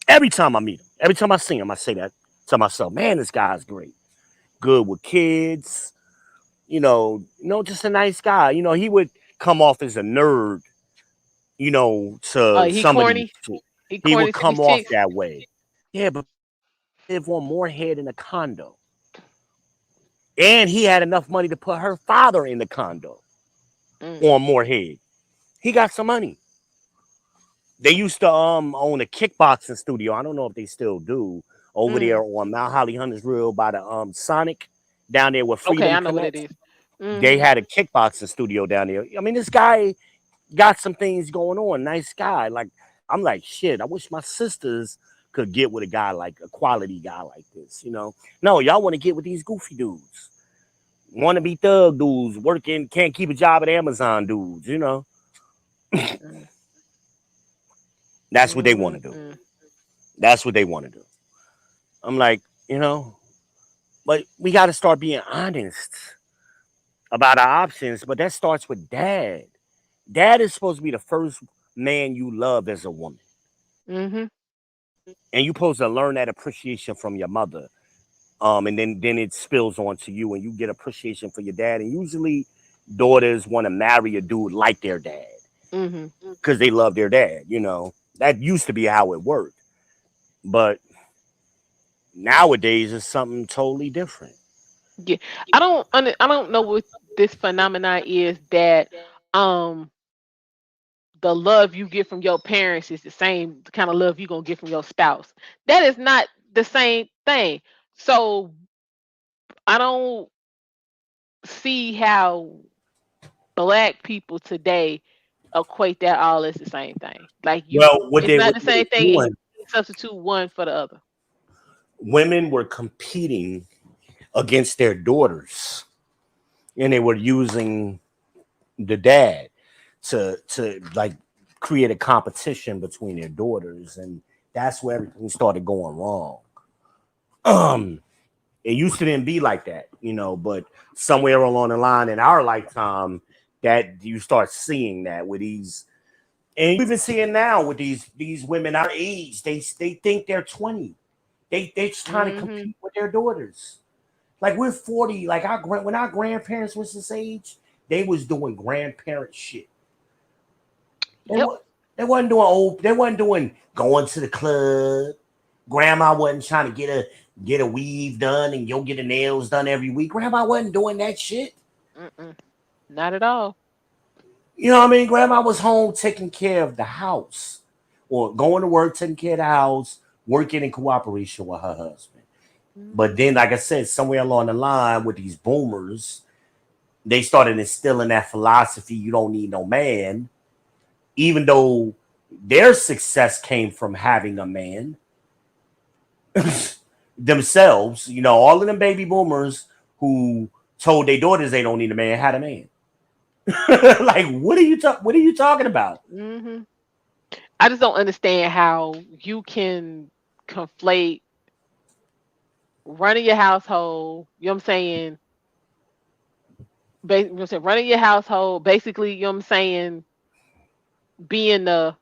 Every time I meet him, every time I see him, I say that to myself, man, this guy's great. Good with kids, just a nice guy. He would come off as a nerd, Oh, to he some of these corny. chicks. He He corny would to these come off chicks. that way. Yeah, but live on more head in a condo. And he had enough money to put her father in the condo Mm. on Moorhead. He got some money. They used to own a kickboxing studio. I don't know if they still do over there Mm. on Mount Holly Hunters Grill by the Sonic down there where Okay, Freedom I know what it connects. is. They Mm-hmm. had a kickboxing studio down there. I mean, this guy got some things going on. Nice guy. Like I'm like, shit, I wish my sisters could get with a guy like a quality guy like this. No, y'all want to get with these goofy dudes. Want to be thug dudes, working, can't keep a job at Amazon dudes. Mm. That's what they want to do. Mm-hmm. That's what they want to do. I'm like, you know, but we got to start being honest about our options. But that starts with dad. Dad is supposed to be the first man you love as a woman. Mm-hmm. And you're supposed to learn that appreciation from your mother. And then it spills onto you and you get appreciation for your dad. And usually daughters want to marry a dude like their dad Mm-hmm. because they love their dad. That used to be how it worked. But nowadays it's something totally different. Yeah. I don't know what this phenomenon is that um the love you get from your parents is the same kind of love you're gonna get from your spouse. That is not the same thing. So I don't see how black people today equate that all as the same thing. Like you, Well, what it's they not what the they were same thing, and doing, you substitute one for the other. women were competing against their daughters, and they were using the dad to like create a competition between their daughters, and that's where everything started going wrong. Um, it used to didn't be like that, but somewhere along the line in our lifetime, that you start seeing that with these, and you even see it now with these women our age. They think they're 20. They just trying to Hmm compete with their daughters. Like we're 40. Like when our grandparents was this age, they was doing grandparent shit. They Yep. wa- they wasn't doing old. They wasn't doing going to the club. Grandma wasn't trying to get a weave done and go get the nails done every week. Grandma wasn't doing that shit. Mm-mm. Not at all. You know what I mean? Grandma was home taking care of the house or going to work, taking care of the house, working in cooperation with her husband. But Hmm then, like I said, somewhere along the line with these boomers, they started instilling that philosophy you don't need no man, even though their success came from having a man themselves. All of them baby boomers who told their daughters they don't need a man had a man. Like, what are you talking about? hmm I just don't understand how you can conflate running your household, you know what I'm saying? You know what I'm saying? Running your household, basically, you know what I'm saying, being the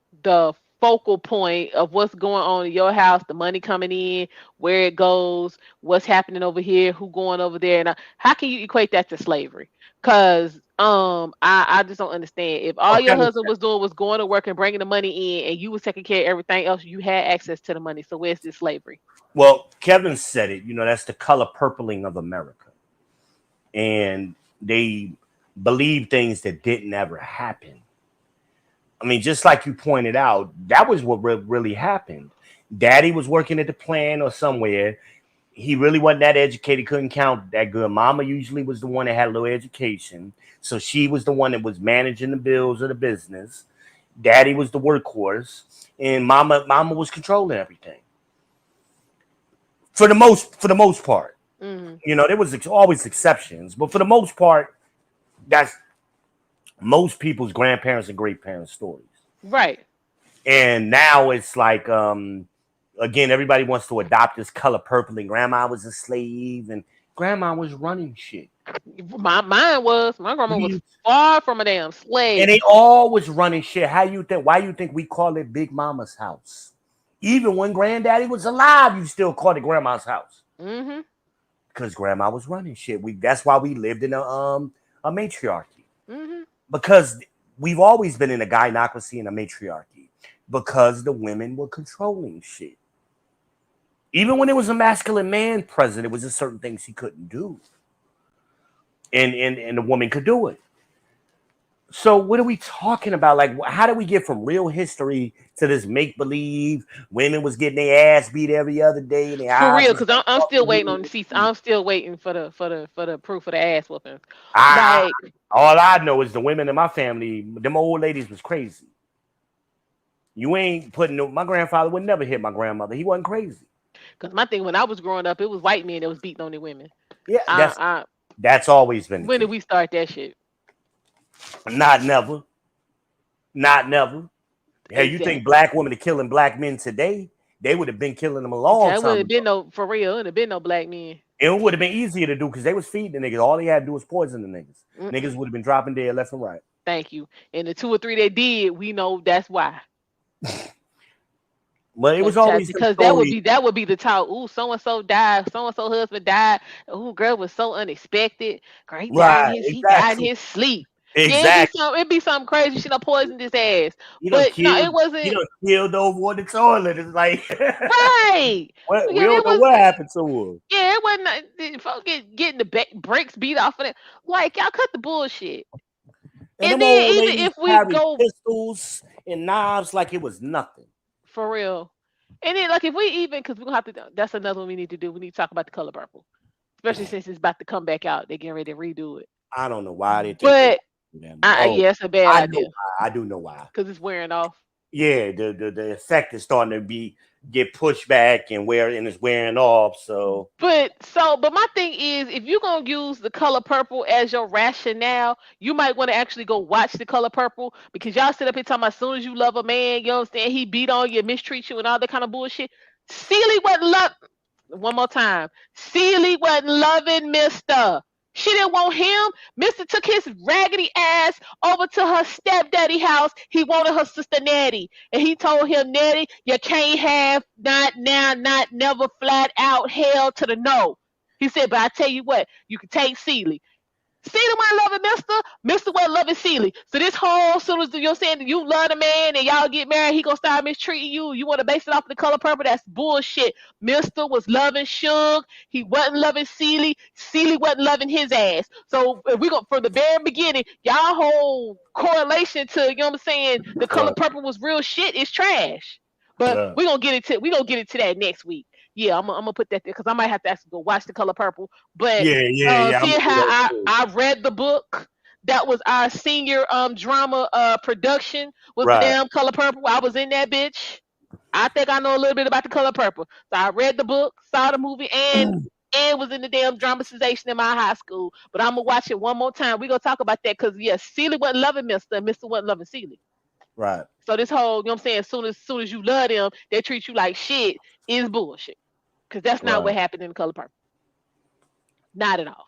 focal point of what's going on in your house, the money coming in, where it goes, what's happening over here, who going over there, and how can you equate that to slavery? Because I just don't understand. If all your Okay. husband was doing was going to work and bringing the money in, and you was taking care of everything else, you had access to the money. So where's this slavery? Well, Kevin said it. That's the color purpling of America, and they believe things that didn't ever happen. I mean, just like you pointed out, that was what really happened. Daddy was working at the plant or somewhere. He really wasn't that educated, couldn't count that good. Mama usually was the one that had a little education. So she was the one that was managing the bills of the business. Daddy was the workhorse. And mama was controlling everything. For the most part. Mm-hmm. There was always exceptions, but for the most part, that's most people's grandparents and great parents' stories. Right. And now it's like, again, everybody wants to adopt this color purple, and grandma was a slave, and grandma was running shit. My grandma was far from a damn slave. And they all was running shit. Why you think we call it Big Mama's house? Even when granddaddy was alive, you still called it grandma's house. Mm-hmm. Because grandma was running shit. That's why we lived in a matriarchy. Mm-hmm. Because we've always been in a gynocracy and a matriarchy. Because the women were controlling shit. Even when there was a masculine man present, it was just certain things he couldn't do. And the woman could do it. So what are we talking about? Like, how do we get from real history to this make-believe? Women was getting their ass beat every other day. For real, because I'm still waiting on the seats. I'm still waiting for the proof of the ass whooping. All I know is the women in my family, them old ladies was crazy. You ain't putting my grandfather would never hit my grandmother. He wasn't crazy. Because my thing when I was growing up, it was white men that was beating on their women. Yeah, that's always been. When did we start that shit? Not never. Hey, you think black women are killing black men today? They would have been killing them a long time. It would have been for real. It would have been no black men. It would have been easier to do because they was feeding the niggas. All they had to do was poison the niggas. Niggas would have been dropping dead left and right. Thank you. And the 2 or 3 they did, we know that's why. But it was always because that would be the talk. Ooh, so and so died. So and so husband died. Ooh, girl was so unexpected. Girl, he died in his sleep. Exactly. Yeah, it'd be something crazy. She done poisoned his ass. But no, it wasn't. He done killed over on the toilet. It's like right. We don't know what happened to him. Yeah, it wasn't. Folks getting the bricks beat off of it. Like y'all cut the bullshit. And then even if we go pistols and knives like it was nothing. For real. And then like if we even because we're gonna have to that's another one we need to do. We need to talk about the color purple. Especially since it's about to come back out. They're getting ready to redo it. I don't know why they think yeah, it's a bad idea. I do know why. Because it's wearing off. Yeah, the effect is starting to get pushed back and it's wearing off. So but my thing is if you're gonna use the color purple as your rationale, you might want to actually go watch the color purple because y'all sit up here talking about as soon as you love a man, you know what I'm saying, he beat on you, mistreat you and all that kind of bullshit. Celie wasn't one more time. Celie wasn't loving Mr. She didn't want him. Mr. took his raggedy ass over to her stepdaddy house. He wanted her sister Nettie. And he told him, Nettie, you can't have not now, not never, flat out, hell to the no. He said, but I tell you what, you can take Celie. Celie wasn't loving Mr. wasn't loving Celie. So this whole, soon as you're saying that you love a man and y'all get married, he gonna start mistreating you. You want to base it off the color purple? That's bullshit. Mr. was loving Suge. He wasn't loving Celie. Celie wasn't loving his ass. So if we go from the very beginning, y'all whole correlation to, you know what I'm saying, the color purple was real shit is trash. But we're gonna get into that next week. Yeah, I'm gonna put that there because I might have to actually go watch The Color Purple. But seeing how I read the book, that was our senior drama production was the damn Color Purple. I was in that bitch. I think I know a little bit about The Color Purple. So I read the book, saw the movie, and was in the damn dramatization in my high school. But I'm gonna watch it one more time. We're gonna talk about that because Celie wasn't loving Mr. and Mr. wasn't loving Celie. Right. So this whole, you know what I'm saying, soon as you love them, they treat you like shit is bullshit. Because that's not what Right. happened in The Color Purple. Not at all.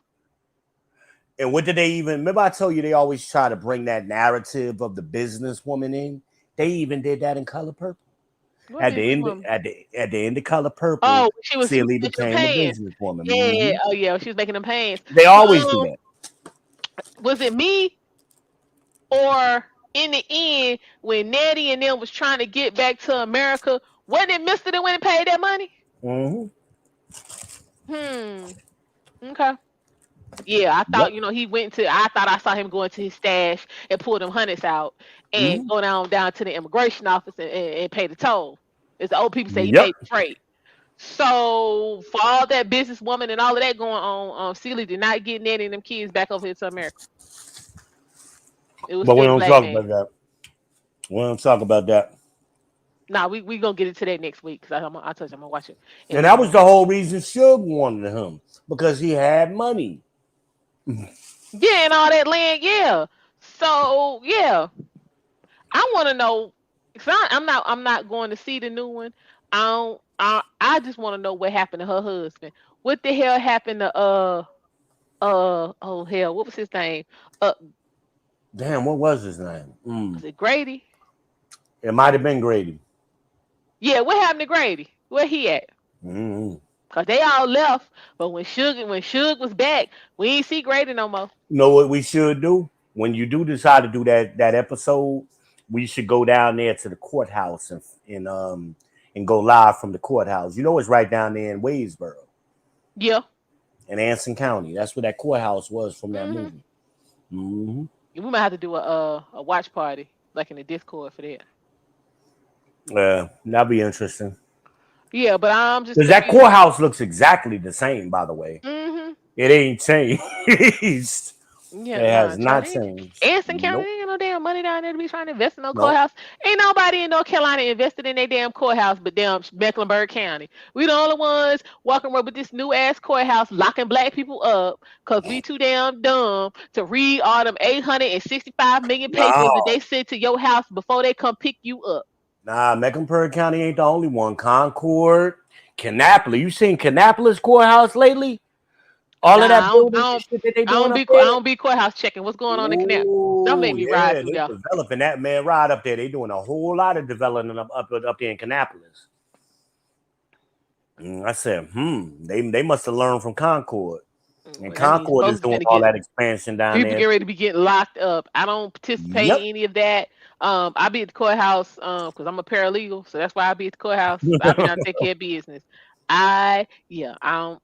And what did they even remember? I told you they always try to bring that narrative of the businesswoman in. They even did that in Color Purple. What At the business end, woman? at the end of Color Purple, Oh, she was Celie making them became a pants. businesswoman. Yeah. Mhm. Oh yeah, she was making them pants. They always do that. Was it me or in the end when Nettie and them was trying to get back to America? Wasn't it Mister that went and paid that money? Mm-hmm. Okay. Yeah, I Yep. thought, he went to, I thought I saw him going to his stash and pull them hundreds out and Mm-hmm. go down to the immigration office and pay the toll. As the old people say, he Yep. paid the freight. So for all that businesswoman and all of that going on, Celie did not get Nanny and them kids back over here to America. It was But we still the don't black talk man. about that. We don't talk about that. Nah, we gonna get into that next week because I told you I'm gonna watch it. And that was the whole reason Suge wanted him, because he had money. Yeah, and all that land, yeah. So yeah, I want to know. Cause I'm not going to see the new one. I just want to know what happened to her husband. What the hell happened to oh hell, what was his name? Damn, what was his name? Was it Grady? It might have been Grady. Yeah, what happened to Grady? Where he at? Mm-hmm. Cause they all left, but when Suge was back, we ain't see Grady no more. You know what we should do? When you do decide to do that episode, we should go down there to the courthouse and go live from the courthouse. You know, it's right down there in Wadesboro, Yeah. in Anson County. That's where that courthouse was from that Mhm. movie. Mm-hmm. We might have to do a watch party like in the Discord for that. Yeah, that'd be interesting. Yeah, but I'm just Because that confused. courthouse looks exactly the same, by the way. Mhm. It ain't changed. It Yeah, nah, has not Charlie. changed. Anson County, Nope. they ain't no damn money down there to be trying to invest in no Nope. courthouse. Ain't nobody in North Carolina invested in their damn courthouse but damn Mecklenburg County. We the only ones walking around with this new ass courthouse locking black people up because we too damn dumb to read all them 865 million papers that No. they sent to your house before they come pick you up. Nah, Mecklenburg County ain't the only one. Concord, Kannapolis. You seen Kannapolis courthouse lately? All of that Nah, building and shit that they doing up I there? don't be courthouse checking. What's going on in Canal? Don't make Ooh, me ride yeah, through they there. developing that, man. Right up there. They doing a whole lot of development up there in Kannapolis. I said, they must have learned from Concord. And Well, that means Concord is folks doing gonna all get that expansion down people there. get ready to be getting locked up. I don't participate Yep. in any of that. I be at the courthouse because I'm a paralegal, so that's why I be at the courthouse. I be down to take care of business. I don't.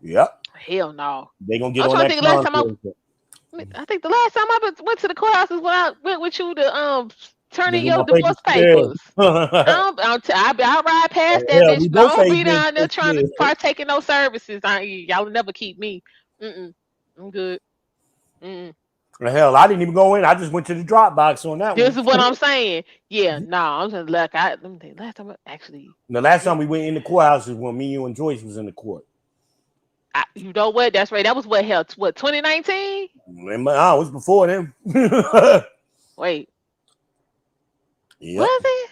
Yep. Hell no. They gonna get I'm on trying to that think. Last time Concord. I think the last time I went to the courthouse is when I went with you to turn They in do your my divorce papers. Yeah. I ride past that Yeah, bitch, we but I both don't ain't be been down there to trying to partake in no services. Y'all will never keep me. I'm good. Hell, I didn't even go in. I just went to the drop box on that This one. is what I'm saying. Yeah, no, I'm just like let me think. Last time The last time we went in the courthouse is when me, you, and Joyce was in the court. you know what? That's right. That was what 2019? It was before them. Wait, Yep. was it?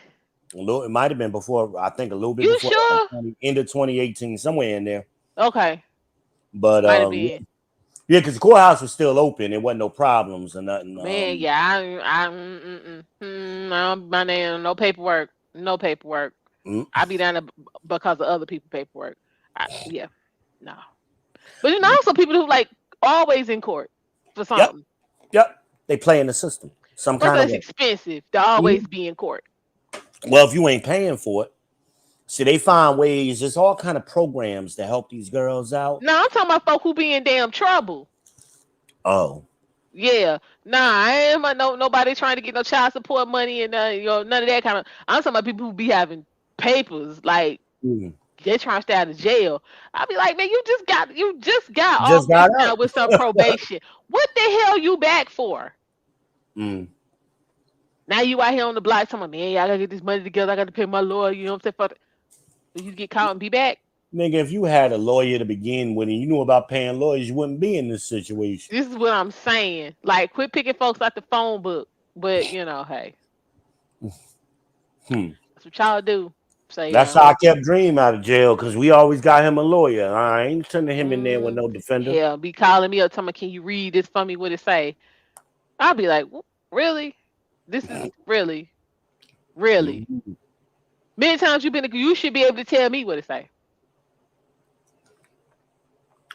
It might have been before. I think a little bit You before sure? end of 2018, somewhere in there. Okay, But might have been. yeah, because the courthouse was still open. There wasn't no problems or nothing. Man, yeah, my name, no paperwork, no paperwork. I be down there because of other people's paperwork. Yeah, no. But you know, some people who like always in court for something. Yep. They play in the system some Plus, kind of it's way. expensive to always be in court. Well, if you ain't paying for it, see, they find ways. There's all kind of programs to help these girls out. No, I'm talking about folk who be in damn trouble. Oh. Yeah, nah, I ain't nobody trying to get no child support money and none of that kind of. I'm talking about people who be having papers like they're trying to stay out of jail. I'll be like, man, you just got off this now with some probation. What the hell you back for? Now you out here on the block talking, man, I gotta get this money together. I gotta pay my lawyer. You know what I'm saying? For you get caught and be back. Nigga, if you had a lawyer to begin with and you knew about paying lawyers, you wouldn't be in this situation. This is what I'm saying. Like, quit picking folks out the phone book. But hey. That's what y'all do. Say, That's how I kept Dream out of jail because we always got him a lawyer. I ain't turning him in there with no defender. hell, be calling me up, telling me, can you read this for me? What it say? I'll be like, really? This is really. Mhm. Many times you've been, you should be able to tell me what it say.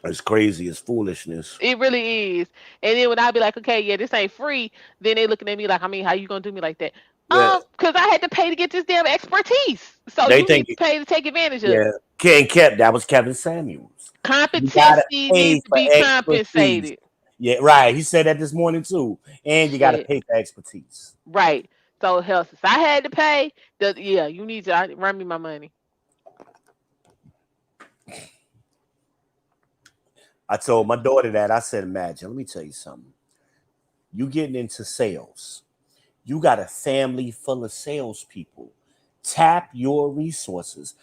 It's crazy. It's foolishness. It really is. And then when I be like, okay, yeah, this ain't free, then they looking at me like, I mean, how you gonna do me like that? Yeah. Because I had to pay to get this damn expertise. So They you need think, to pay to take advantage of yeah, it. that was Kevin Samuels. You gotta Competency pay needs to for be expertise. compensated. Yeah, right. He said that this morning too. And you gotta Shit. pay for expertise. Right. So hell, since I had to pay, yeah, you need to run me my money. I told my daughter that. I said, imagine, let me tell you something. You getting into sales. You got a family full of salespeople. Tap your resources.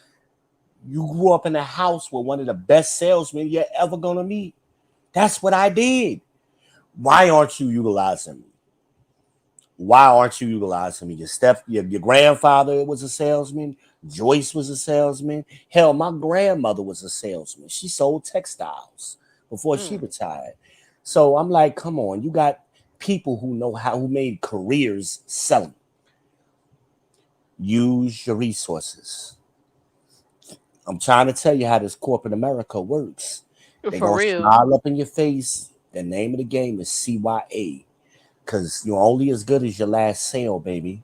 You grew up in a house with one of the best salesmen you're ever gonna meet. That's what I did. Why aren't you utilizing me? Why aren't you utilizing me? Your grandfather was a salesman. Joyce was a salesman. Hell, my grandmother was a salesman. She sold textiles before she retired. So I'm like, come on, you got people who made careers selling. Use your resources. I'm trying to tell you how this corporate America works. They're For gonna real. smile up in your face. The name of the game is CYA. Because you're only as good as your last sale, baby.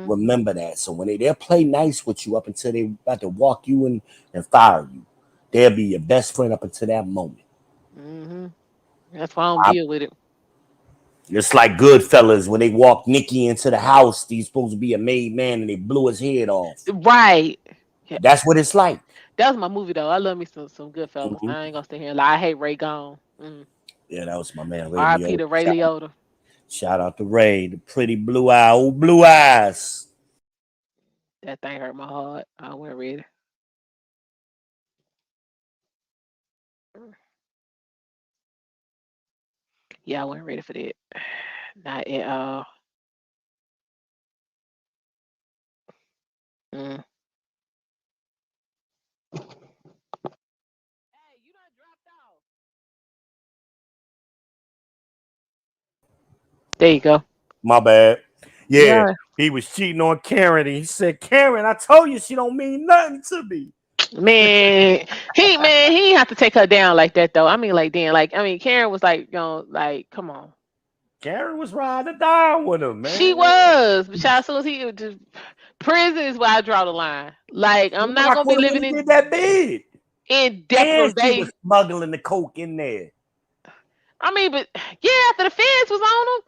Remember that. So when they'll play nice with you up until they about to walk you in and fire you, they'll be your best friend up until that moment. That's why I don't deal with it. It's like Goodfellas when they walked Nicky into the house. He's supposed to be a made man and they blew his head off. Right. Yeah. That's what it's like. That was my movie though. I love me some good fellas. Mhm. I ain't gonna stay here and lie. I hate Ray Gone. Yeah, that was my man Ray R.I.P. Liotta. to Ray Liotta. Shout out to Ray, the pretty blue eyes. That thing hurt my heart. I wasn't ready. Yeah, I wasn't ready for that. Not at all. Mm. Hey, you done dropped off. There you go. My bad. Yeah, Yeah. he was cheating on Karen. And he said, Karen, I told you she don't mean nothing to me. Man, he didn't have to take her down like that though. I mean, like then, like I mean, Karen was like, like, come on. Karen was riding or dying with him, She man. was, but child, as soon as he just prison is where I draw the line. Like I'm not Rock gonna be with him when living he did that bid. in And she deprivation. was smuggling the coke in there. I mean, but yeah, after the feds was on him,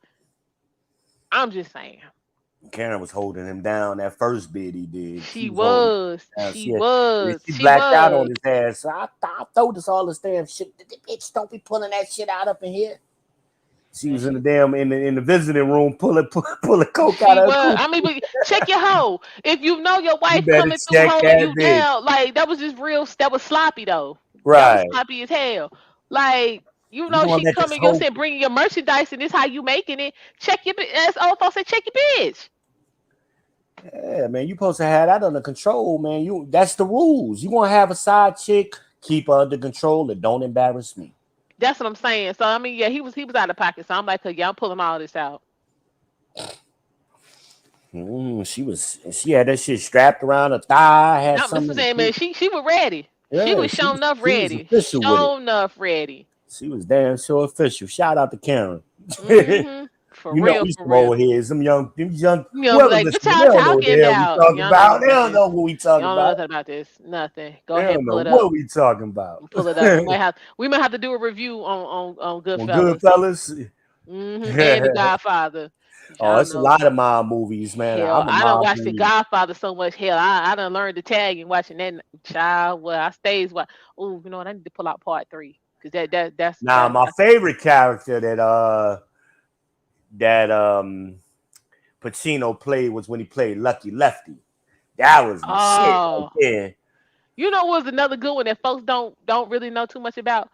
I'm just saying. Karen was holding him down that first bid he did. She She was holding him was. down. She Yeah, was. she She blacked out on was. his ass. So I told us all this damn shit. Bitch, don't be pulling that shit out up in here. She Man, was in the damn in the visiting room pulling coke out she of her was. coop. I mean, but check your hoe. If you know your You wife better coming through check holding that you bitch. down, like that was just real. That was sloppy though. That was Right. sloppy as hell. Like you You know gonna she let this coming, you're whole saying bringing your merchandise and this how you making it. Check your as old folks say, check your bitch. yeah, man, you supposed to have that under control, man. That's the rules. You want to have a side chick, keep her under control and don't embarrass me. That's what I'm saying. So I mean, yeah, he was out of pocket. So I'm like, yeah, I'm pulling all this out. She had that shit strapped around her thigh, had I'm something just in saying, the man, she was ready. She yeah, was showing enough she was ready. official with it. Showing enough ready. She was damn sure official. Shout out to Karen. For You know real, we for some real. old heads, them young, You know, be whoever's like, what listening, they y'all don't know what the talking hell we about? talking Y'all know about. nothing They about don't this. know what we You talking don't know about. nothing about this. Nothing. Go They ahead and don't pull know it up. what we talking about. Pull it up. We might have to do a review on Well, Goodfellas. Goodfellas. And The Godfather. Oh, Y'all it's a know. lot of mob movies, man. Hell, I'm a I don't mob watch The movie. Godfather so much. Hell, I done learned the tag and watching that child. Well, I stays what. Oh, you know what? I need to pull out part 3 because that's Now, my favorite character that Pacino played was when he played Lucky Lefty. That was my shit right oh. there. You know what's another good one that folks don't really know too much about?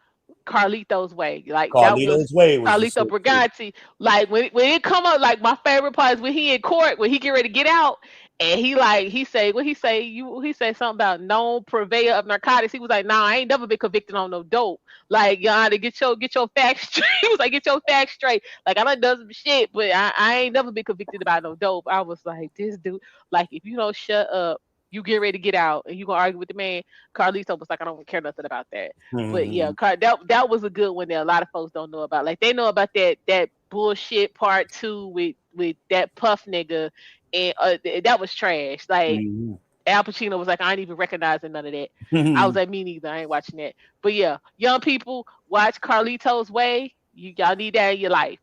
Carlito's Way. Like that was Carlito's Way was the Carlito shit too. Brigatti. Like when it come up, like my favorite part is when he in court, when he get ready to get out, and he say something about no purveyor of narcotics. He was like, nah, I ain't never been convicted on no dope. Like, y'all to get your facts straight. He was like, get your facts straight. Like, I done done some shit, but I ain't never been convicted about no dope. I was like, this dude, like, if you don't shut up, you get ready to get out and you gonna argue with the man. Carlito was like, I don't care nothing about that. But yeah, that was a good one that a lot of folks don't know about. Like, they know about that bullshit part 2 with that Puff nigga, and that was trash. Like, Al Pacino was like, I ain't even recognizing none of that. I was like, me neither. I ain't watching that. But yeah, young people, watch Carlito's Way. Y'all need that in your life.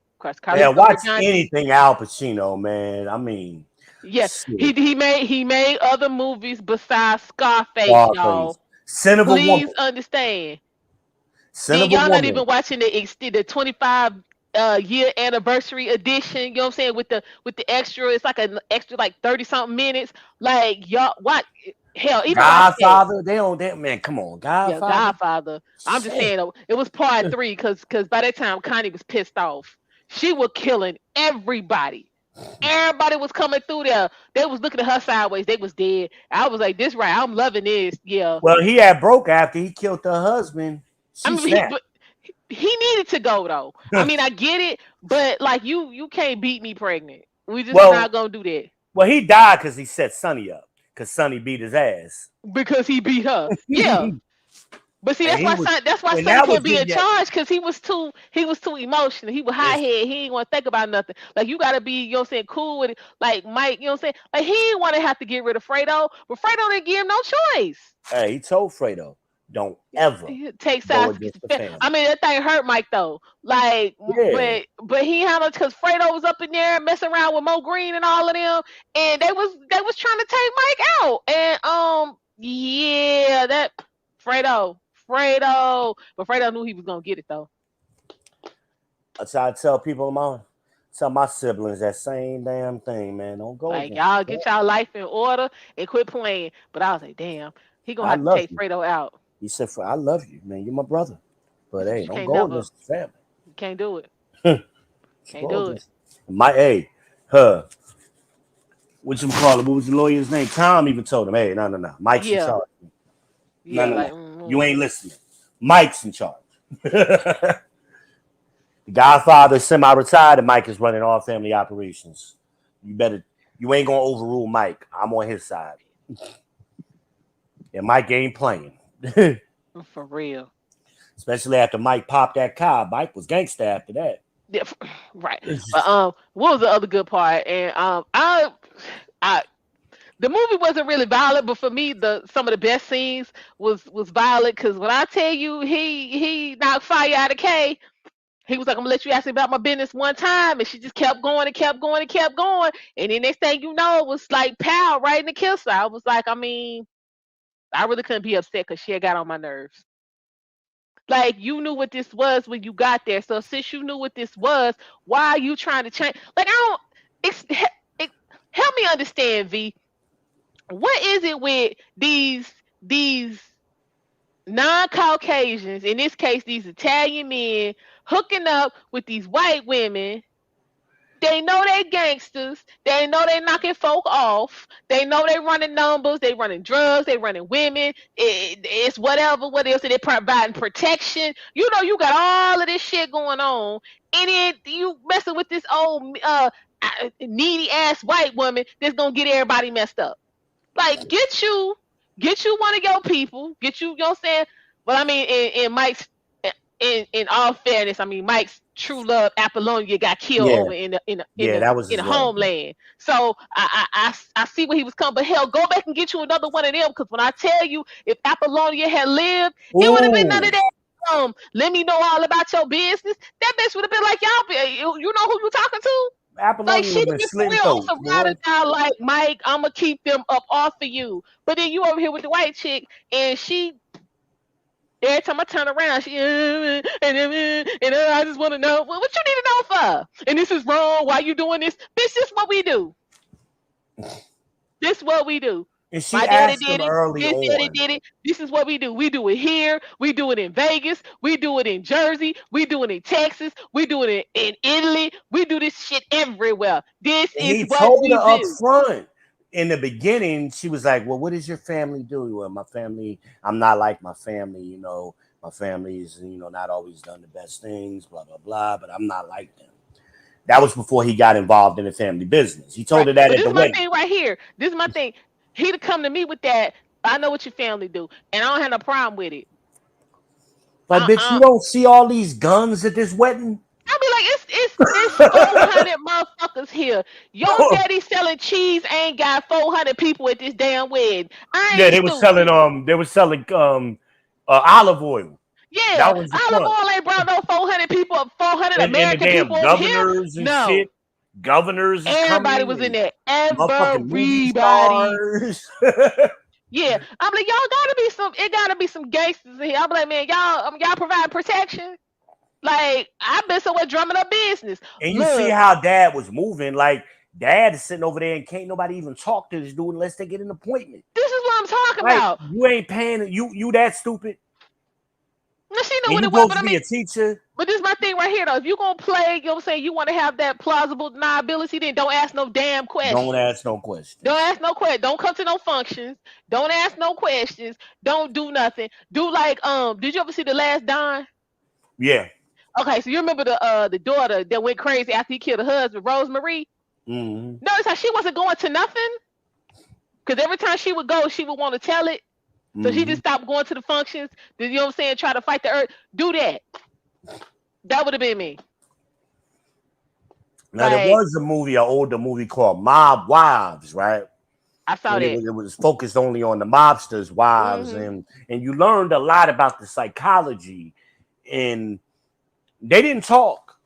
Yeah, watch anything Al Pacino, man. I mean, yes, shit. he made other movies besides Scarface, y'all. Sin of a Woman. Please understand. Sin of a Y'all Woman. not even watching the 25 year anniversary edition, you know what I'm saying, with the extra. It's like an extra like 30 something minutes. Like, y'all, what hell, even Godfather, they on that, man. Come on, Godfather. Yeah, Godfather. I'm just saying, it was part 3 because by that time Connie was pissed off. She was killing everybody. Everybody was coming through there. They was looking at her sideways. They was dead. I was like, this right. I'm loving this. Yeah. Well, he had broke after he killed her husband. I mean, he needed to go though. I mean, I get it, but like you can't beat me pregnant. We just not gonna do that. Well, he died because he set Sonny up. Because Sonny beat his ass. Because he beat her. Yeah. But see, that's why Sonny couldn't be in charge, because he was too emotional. He was high head. He didn't want to think about nothing. Like, you gotta be, you know what I'm saying, cool with it. Like Mike, you know what I'm saying? Like, he didn't want to have to get rid of Fredo, but Fredo didn't give him no choice. Hey, he told Fredo, don't ever take sides against the family. I mean, that thing hurt Mike though. Like, but he had because Fredo was up in there messing around with Mo Green and all of them, and they was trying to take Mike out. And yeah, that Fredo. But Fredo knew he was gonna get it though. I try to tell people, tell my siblings that same damn thing, man. Don't go like y'all get y'all life in order and quit playing. But I was like, damn, he gonna have to take Fredo out. He said, I love you, man. You're my brother. But hey, don't go against the family. You can't do it. Can't do it. What you call it? What was the lawyer's name? Tom even told him, hey, no. Mike's in charge. Yeah, no. You ain't listening. Mike's in charge. The Godfather is semi-retired and Mike is running all family operations. You ain't gonna overrule Mike. I'm on his side. And Mike ain't playing. For real. Especially after Mike popped that car. Mike was gangsta after that. Yeah, right. But what was the other good part? And the movie wasn't really violent, but for me, some of the best scenes was violent, because when I tell you he knocked fire out of Kay, he was like, I'm gonna let you ask me about my business one time, and she just kept going and kept going and kept going, and then next thing you know, it was like pow right in the kisser. I was like, I mean, I really couldn't be upset because she had got on my nerves. Like, you knew what this was when you got there, so since you knew what this was, why are you trying to change? Like, help me understand, V. What is it with these non-Caucasians, in this case these Italian men, hooking up with these white women? They know they gangsters. They know they knocking folk off. They know they running numbers. They running drugs. They running women. It's whatever. What else? They providing protection. You know, you got all of this shit going on, and then you messing with this old needy ass white woman that's gonna get everybody messed up. Like, get you one of your people. Get you, you know what I'm saying? Well, I mean, in Mike's, in all fairness, I mean, Mike's true love, Apollonia, got killed over in the homeland. So I see where he was coming. But hell, go back and get you another one of them, because when I tell you, if Apollonia had lived, it would have been none of that. Let me know all about your business. That bitch would have been like, y'all, you know who you talking to? Apollonia like, she was real some ride or like, Mike, I'm gonna keep them up off of you. But then you over here with the white chick, and she, every time I turn around, she and I just want to know, well, what you need to know for? And this is wrong. Why you doing this? This is what we do. This is what we do. And she My daddy asked did him it. early His daddy on. did it. This is what we do. We do it here. We do it in Vegas. We do it in Jersey. We do it in Texas. We do it in Italy. We do this shit everywhere. This And is he what told her we up do. front. In the beginning, she was like, well, what does your family do? Well, my family, I'm not like my family, you know. My family is, you know, not always done the best things, blah, blah, blah, but I'm not like them. That was before he got involved in the family business. He told Right. her that But at this the is my wedding. thing right here. This is my thing. He'd come to me with that. I know what your family do, and I don't have no problem with it. Like, bitch, you don't see all these guns at this wedding? I be like, it's 400 motherfuckers here. Your daddy selling cheese ain't got 400 people at this damn wedding. I Yeah, ain't they were selling stupid. olive oil. Yeah, That was the olive front. oil ain't brought no 400 people, 400 And the American people damn over here. governors and No, shit. Governors is everybody coming was in and there. motherfucking movie Everybody. stars. Yeah, I'm like, y'all gotta be some. It gotta be some gangsters in here. I'm like, man, y'all provide protection. Like, I've been somewhere drumming up business. And you see Look, how dad was moving. Like, dad is sitting over there and can't nobody even talk to this dude unless they get an appointment. this is what I'm talking Like, about. you ain't paying, you that stupid. Now, she know And what you it was, supposed but to I be mean, a teacher. but this is my thing right here, though. If you gonna play, you know what I'm saying, you want to have that plausible deniability, then don't ask no damn Don't questions. ask no questions. Don't ask no questions. Don't come to no functions. Don't ask no questions. Don't do nothing. Do like did you ever see The Last Don? Yeah. Okay, so you remember the daughter that went crazy after he killed her husband, Rosemary? Mm-hmm. Notice how she wasn't going to nothing? Because every time she would go, she would want to tell it. So she just stopped going to the functions. You know what I'm saying? Try to fight the earth. Do that. That would have been me. Now, there Like, was a movie, an older movie called Mob Wives, right? I saw And that. it was focused only on the mobsters' wives, and you learned a lot about the psychology. And they didn't talk;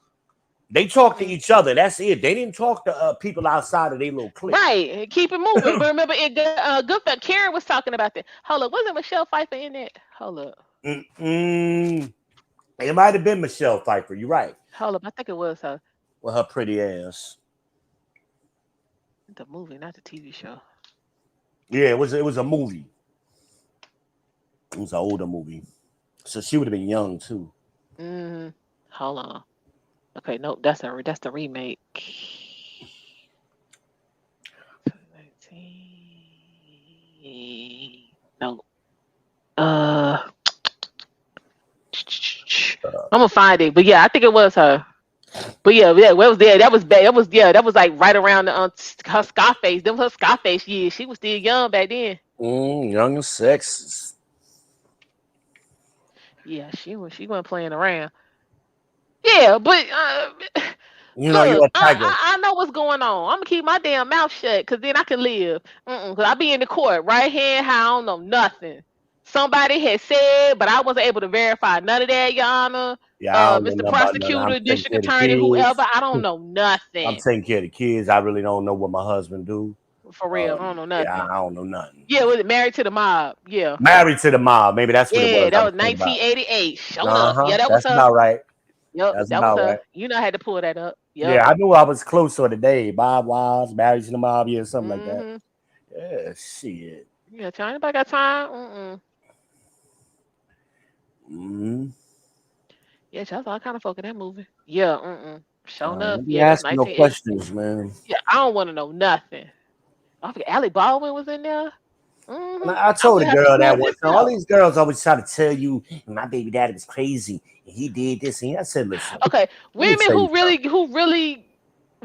they talked to each other. That's it. They didn't talk to people outside of their little clique. Right. Keep it moving. But remember, Good Karen was talking about that. Hold up. Wasn't Michelle Pfeiffer in that? Hold up. It might have been Michelle Pfeiffer. You're right. Hold up. I think it was her. With her pretty ass. The movie, not the TV show. Yeah, it was a movie. It was an older movie. So she would have been young too. Hold on. Okay, nope, that's the remake. 2019. No. I'm gonna find it, but yeah, I think it was her. But yeah, what was there? That was bad. That was like right around the her Scarface. Them her Scarface years. She was still young back then. Young and sexy. Yeah, she wasn't playing around. Yeah, but You know, you're look, a tiger. I know what's going on. I'm gonna keep my damn mouth shut, cause then I can live. Cause I be in the court, right hand, I don't know nothing. Somebody had said, but I wasn't able to verify none of that, Your Honor. Yeah, I don't know Mr. nothing about nothing. I'm Prosecutor, taking District care of the Attorney, whoever, kids. I don't know I'm nothing. taking care of the kids. I really don't know what my husband do. For real, I don't know nothing. Yeah, I don't know nothing. Yeah, was it Married to the Mob? Yeah. Married to the Mob. Maybe that's what it Yeah, was. that I was was thinking about. 1988. Showed up. Yeah, that was That's her. about right. Yep, That's that was about her. right. You know, I had to pull that up. Yep. Yeah, I knew I was close to the day. Bob Wise, Married to the Mob, yeah, something like that. Yeah, shit. Yeah, anybody got time? Yeah, that's all kind of fucking that movie. Yeah, showing up. Don't be Yeah, that's asking no 1988. questions, man. Yeah, I don't want to know nothing. I forget Alec Baldwin was in there. I told the girl that one time. All Out. these girls always try to tell you my baby daddy was crazy and he did this and I said, listen. Okay, let me women tell who really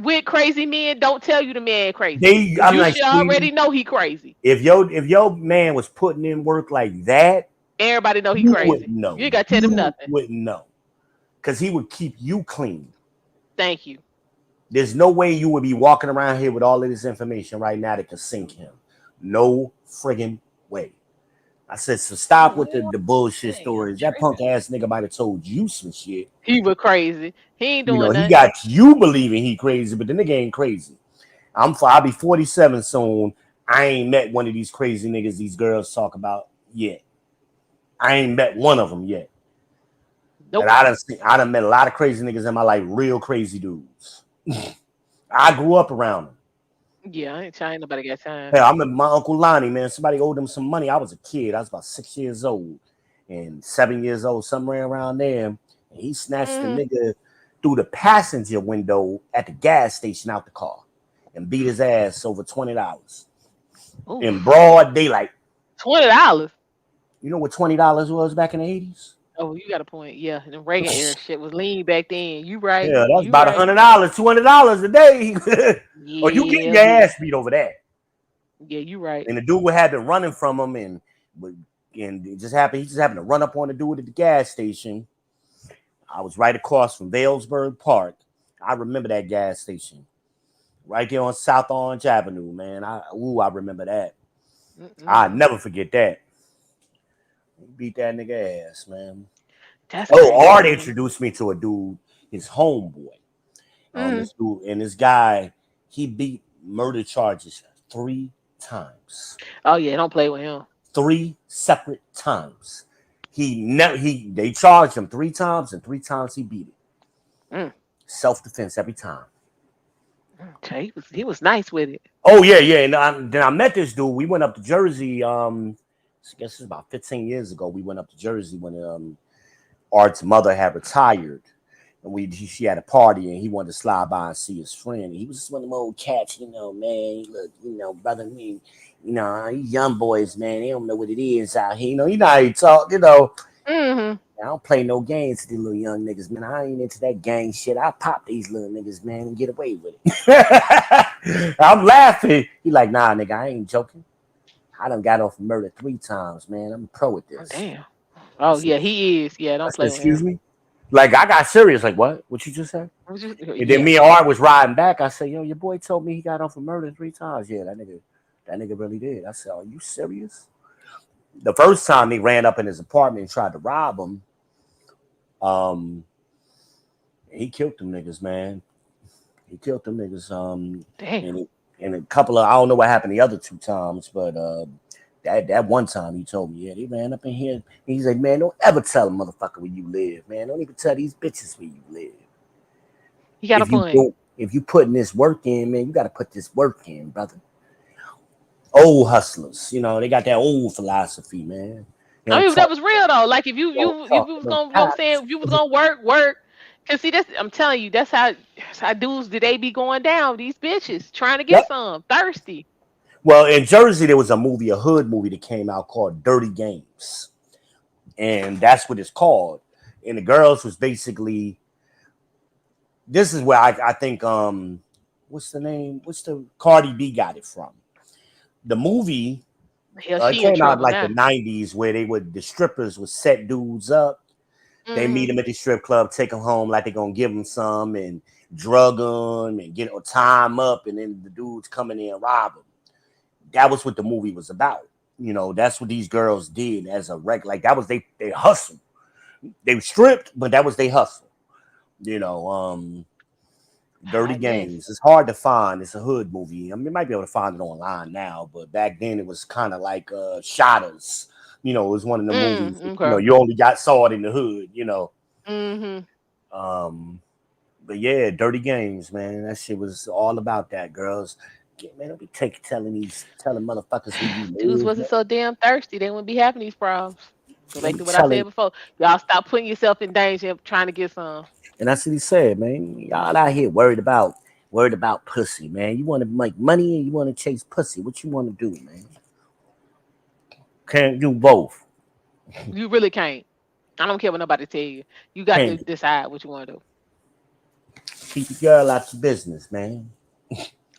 with crazy men don't tell you the man crazy. I'm you like, should already know he crazy. If your man was putting in work like that, everybody know he you crazy. Wouldn't know. You ain't got to tell him nothing. Wouldn't know, because he would keep you clean. Thank you. There's no way you would be walking around here with all of this information right now that could sink him. No friggin' way. I said, so stop with the bullshit stories. That punk ass nigga might have told you some shit. He was crazy. He ain't doing nothing. He got you believing he crazy, but the nigga ain't crazy. I'll be 47 soon. I ain't met one of these crazy niggas these girls talk about yet. I ain't met one of them yet. Nope. And I done met a lot of crazy niggas in my life, real crazy dudes. I grew up around them. Yeah, I ain't trying. Nobody got time. Yeah, I remember my Uncle Lonnie, man. Somebody owed him some money. I was a kid. I was about 6 years old and 7 years old, somewhere around there. And he snatched the nigga through the passenger window at the gas station out the car and beat his ass over $20 in Oof. broad daylight. $20. You know what $20 was back in the 80s? Oh, you got a point. Yeah, the Reagan era shit was lean back then. You right. Yeah, that's You about right. $100, $200 a day. Or you get Yeah, your ass beat over that. yeah, you right. And the dude had been running from him, and it just happened. He just happened to run up on the dude at the gas station. I was right across from Vailsburg Park. I remember that gas station, right there on South Orange Avenue, man. I remember that. I never forget that. Beat that nigga ass, man. That's Oh, crazy, Art man. introduced me to a dude, his homeboy. This dude and this guy, he beat murder charges 3 times. Oh yeah, don't play with him. 3 separate times. They charged him 3 times, and 3 times he beat it. Self-defense every time. Okay, he was nice with it. Oh yeah, yeah. And then I met this dude. We went up to Jersey. I guess it's about 15 years ago. We went up to Jersey when Art's mother had retired, and she had a party, and he wanted to slide by and see his friend. And he was just one of them old cats, man. Look, brother, me, these young boys, man, they don't know what it is out here. You know how you talk, I don't play no games with these little young niggas, man. I ain't into that gang shit. I pop these little niggas, man, and get away with it. I'm laughing. He like, nah, nigga, I ain't joking. I done got off for murder 3 times, man. I'm a pro at Oh, this. damn. Oh yeah, he is. Yeah, don't play with Excuse him. me? Like, I got serious. Like, what? What you just said? And then me and Art was riding back. I said, yo, your boy told me he got off for murder 3 times. Yeah, that nigga really did. I said, are you serious? The first time he ran up in his apartment and tried to rob him, he killed them niggas, man. He killed them niggas. Damn. And a couple of, I don't know what happened the other 2 times, but that one time he told me, yeah, they ran up in here. And he's like, man, don't ever tell a motherfucker where you live, man. Don't even tell these bitches where you live. You got a point. If you putting this work in, man, you got to put this work in, brother. Old hustlers, they got that old philosophy, man. I mean, that was real though. Like if you was gonna, you know what I'm saying, if you was gonna work. Cause see, I'm telling you, that's how dudes they be going down. These bitches trying to get some thirsty. Well, in Jersey, there was a hood movie that came out called Dirty Games, and that's what it's called. And the girls was basically, this is where I think what's the name? What's the Cardi B got it from? The movie it came out like the 90s, where the strippers would set dudes up. They meet them at the strip club, take them home like they're gonna give them some and drug them and tie them up, and then the dudes come in there and rob them. That was what the movie was about. That's what these girls did as a wreck. Like that was they hustle. They were stripped, but that was they hustle. Dirty Games. It's hard to find. It's a hood movie. I mean, you might be able to find it online now, but back then it was kind of like Shotters. It was one of the movies that, you only saw it in the hood. But yeah, Dirty Games, man. That shit was all about that, girls. Man, don't be telling motherfuckers who you Dudes wasn't so damn thirsty. They wouldn't be having these problems. Go back to what I said before. Y'all stop putting yourself in danger trying to get some. And that's what he said, man. Y'all out here worried about pussy, man. You want to make money and you want to chase pussy. What you want to do, man? Can't do both. You really can't. I don't care what nobody tell you. You got to decide what you want to do. Keep the girl out your business, man.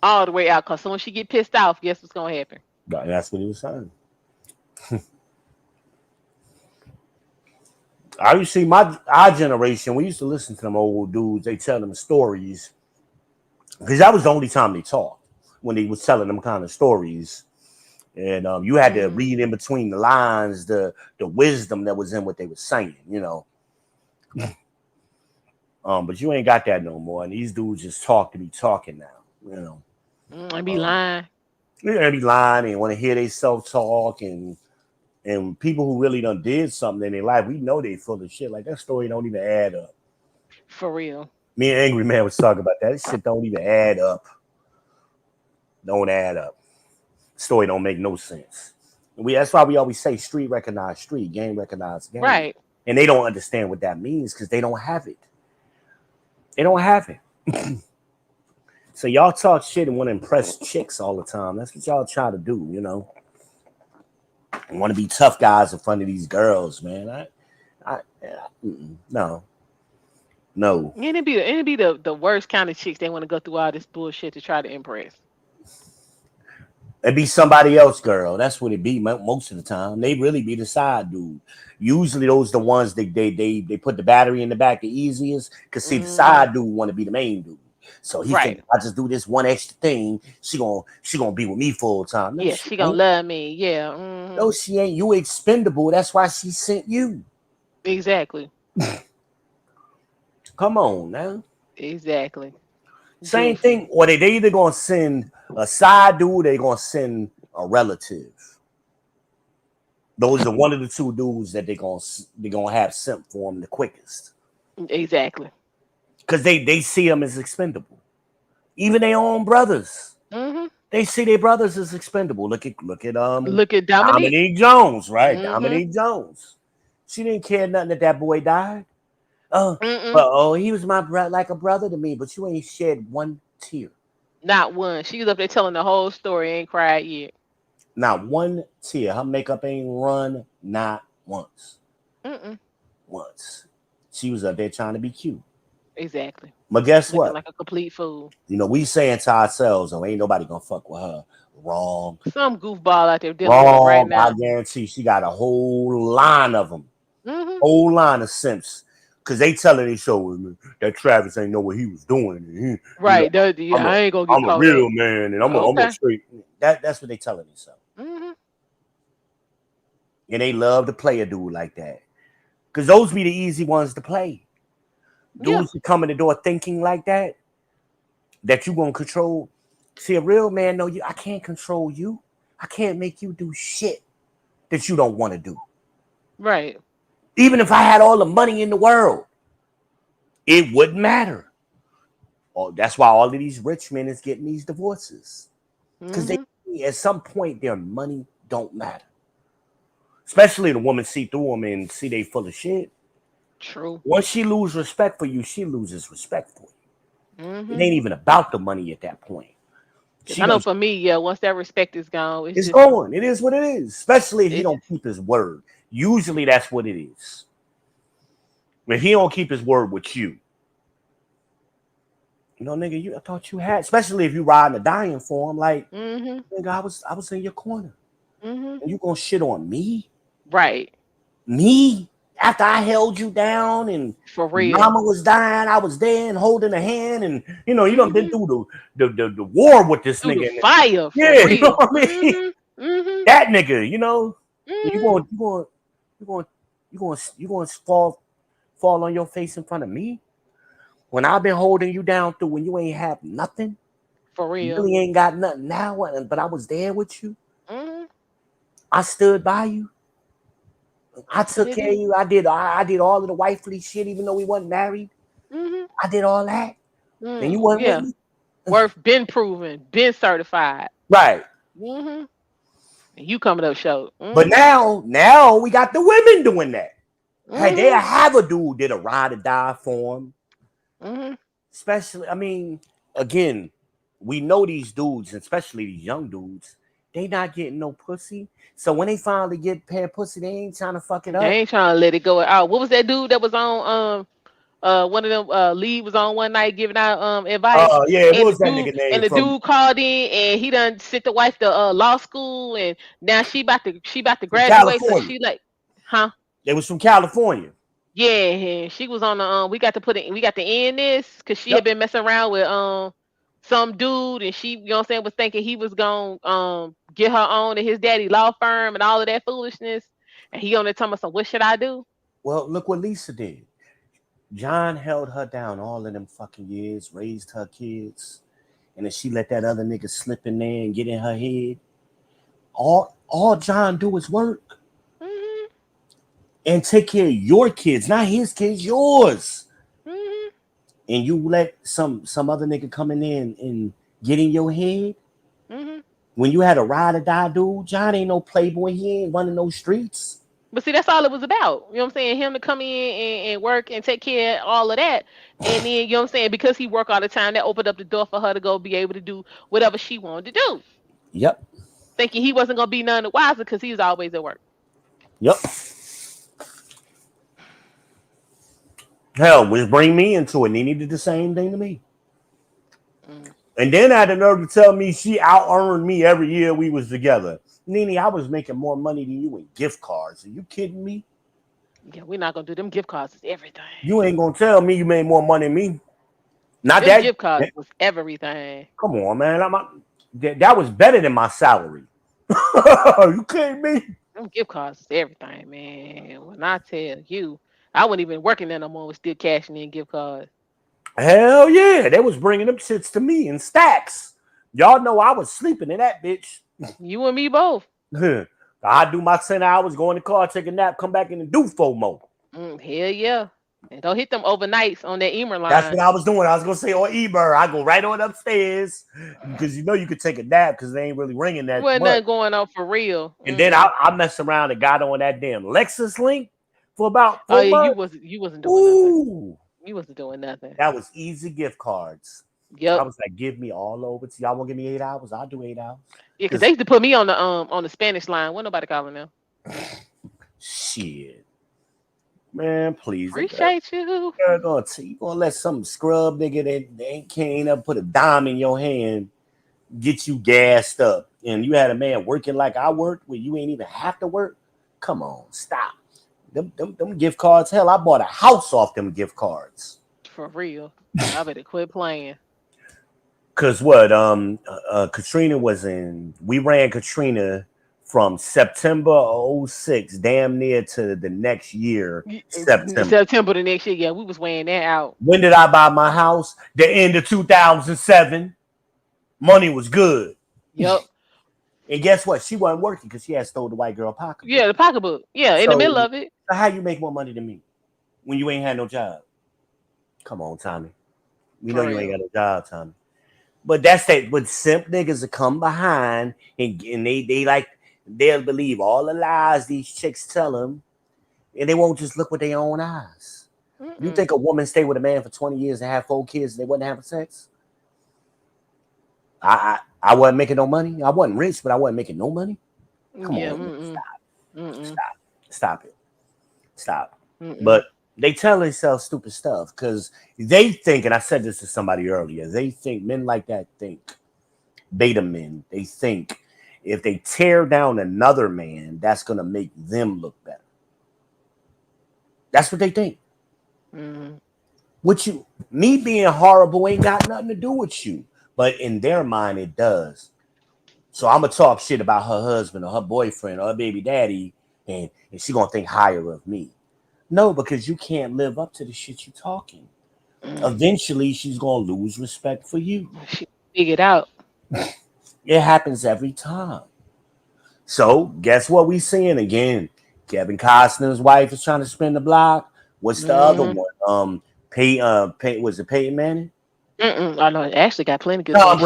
All the way out, because soon as she get pissed off, guess what's going to happen? That's what he was saying. I used to see our generation, we used to listen to them old dudes. They tell them stories. Because that was the only time they talked, when they was telling them kind of stories. And you had to read in between the lines, the wisdom that was in what they were saying, But you ain't got that no more. And these dudes just talk to be talking now, I be lying. Yeah, be lying and want to hear they self-talk and people who really done did something in their life, we know they full of shit. Like that story don't even add up. For real. Me and Angry Man was talking about that. This shit don't even add up. Don't add up. Story don't make no sense. That's why we always say street recognize street, game recognize game. Right. And they don't understand what that means because they don't have it. They don't have it. So y'all talk shit and want to impress chicks all the time. That's what y'all try to do, you know. Want to be tough guys in front of these girls, man. No. And it'd be the worst kind of chicks. They want to go through all this bullshit to try to impress. It'd be somebody else, girl. That's what it be most of the time. They really be the side dude. Usually those the ones they put the battery in the back the easiest. Cause see, the side dude want to be the main dude. So he think I just do this one extra thing, she gonna be with me full time. No, yeah, she gonna love me. Yeah. No, she ain't. You expendable. That's why she sent you. Exactly. Come on now. Exactly. Same thing. Or they either gonna send a side dude, they gonna send a relative. Those are one of the two dudes that they gonna have sent for them the quickest. Exactly. Because they see them as expendable. Even their own brothers. They see their brothers as expendable. Look at Dominique Jones, right? Dominique Jones. She didn't care nothing that boy died. He was my brother, like a brother to me, but you ain't shed one tear. Not one. She was up there telling the whole story, ain't cried yet. Not one tear. Her makeup ain't run not once. Once. She was up there trying to be cute. Exactly. But guess Looking what? like a complete fool. You know, we saying to ourselves, oh, ain't nobody gonna fuck with her. Wrong. Some goofball out there dealing with her right now. I guarantee she got a whole line of them. Whole line of simps. Because they telling they show that Travis ain't know what he was doing. Right. You know, I ain't gonna get I'm a real man and I'm a straight. That's what they telling themselves. And they love to play a dude like that. Because those be the easy ones to play. Dudes who come in the door thinking like that you gonna control. See, a real man know you. I can't control you. I can't make you do shit that you don't want to do. Right. Even if I had all the money in the world, it wouldn't matter. Oh, that's why all of these rich men is getting these divorces. Because they at some point their money don't matter. Especially the woman see through them and see they full of shit. True. Once she loses respect for you, she loses respect for you. It ain't even about the money at that point. I know for me, once that respect is gone, it's gone. It is what it is. Especially if he don't keep his word. Usually that's what it is. If he don't keep his word with you. You know, nigga, I thought you had, especially if you riding a dying for him, like, nigga, I was in your corner. And you gonna shit on me? Right. Me? After I held you down and for real, mama was dying, I was there and holding a hand, and you know, you done been through the war with this nigga. The fire, for real. You know what I mean? That nigga, you know, you going to fall on your face in front of me when I've been holding you down through when you ain't have nothing. For real, you really ain't got nothing now, but I was there with you. I stood by you. I took care of you. I did all of the wifely shit, even though we wasn't married. I did all that. And you wasn't with me. Worth been proven, been certified. Right. And you coming up short. But now we got the women doing that. Hey, they have a dude that a ride or die for them. Especially, I mean, again, we know these dudes, especially these young dudes, they not getting no pussy. So when they finally get paying pussy, they ain't trying to fuck it up. They ain't trying to let it go out. What was that dude that was on one of them Lee was on one night giving out advice? Oh yeah, what was that nigga name? And the dude called in and he done sent the wife to law school and now she about to graduate. So she like, They was from California. Yeah, she was on the we got to end this because she had been messing around with some dude and she, you know what I'm saying, was thinking he was gonna get her on to his daddy law firm and all of that foolishness. And he on there telling me, so what should I do? Well, look what Lisa did. John held her down all of them fucking years, raised her kids, and then she let that other nigga slip in there and get in her head. All John do is work. And take care of your kids, not his kids, yours. And you let some other nigga come in there and get in your head. When you had a ride or die dude, John ain't no playboy. He ain't running no streets. But see, that's all it was about. You know what I'm saying? Him to come in and work and take care of all of that. And then, you know what I'm saying? Because he worked all the time, that opened up the door for her to go be able to do whatever she wanted to do. Yep. Thinking he wasn't going to be none the wiser because he was always at work. Yep. Hell, which bring me into it. Nene did the same thing to me. And then I had the nerve to tell me she out-earned me every year we was together. Nene, I was making more money than you in gift cards. Are you kidding me? Yeah, we're not going to do them gift cards. Is everything. You ain't going to tell me you made more money than me. Not them that. Gift cards was everything. Come on, man. That was better than my salary. You kidding me? Them gift cards is everything, man. When I tell you, I wasn't even working there no more. Was still cashing in gift cards. Hell yeah. They was bringing them shits to me in stacks. Y'all know I was sleeping in that bitch. You and me both. I do my 10 hours, go in the car, take a nap, come back in and do 4 more. Hell yeah. And don't hit them overnights on that Emer line. That's what I was doing. I was going to say on Eber, I go right on upstairs because you know you could take a nap because they ain't really ringing that wasn't much. nothing going on for real. And then I messed around and got on that damn Lexus Link for about 4 months. You wasn't doing nothing. You wasn't doing nothing. That was easy gift cards. Yep. I was like, give me all over. Y'all want to give me 8 hours? I'll do 8 hours. Yeah, because they used to put me on the Spanish line. Wasn't nobody calling them. Shit. Man, please. Appreciate you. You're gonna let some scrub nigga that can't ever put a dime in your hand get you gassed up. And you had a man working like I worked where you ain't even have to work. Come on, stop. Them gift cards. Hell, I bought a house off them gift cards. For real. I better quit playing. Cause what? Katrina we ran Katrina from September 06 damn near to the next year. September the next year. Yeah, we was weighing that out. When did I buy my house? The end of 2007. Money was good. Yep. And guess what? She wasn't working because she had stole the white girl pocketbook. Yeah, the pocketbook. Yeah, in the middle of it. So how you make more money than me when you ain't had no job? Come on, Tommy. We know you ain't got no job, Tommy. But that's that. But simp niggas will come behind and they'll believe all the lies these chicks tell them, and they won't just look with their own eyes. You think a woman stayed with a man for 20 years and had 4 kids and they wasn't having sex? I wasn't making no money. I wasn't rich, but I wasn't making no money. Come on, stop it. But they tell themselves stupid stuff because they think, and I said this to somebody earlier, they think men like that think, beta men, they think if they tear down another man, that's going to make them look better. That's what they think. Me being horrible ain't got nothing to do with you. But in their mind, it does. So I'm going to talk shit about her husband or her boyfriend or her baby daddy, and she going to think higher of me. No, because you can't live up to the shit you're talking. Eventually, she's going to lose respect for you. She figured out. It happens every time. So guess what we seeing again? Kevin Costner's wife is trying to spin the block. What's the other one? Was it Peyton Manning? I know. Ashley got plenty good. Tom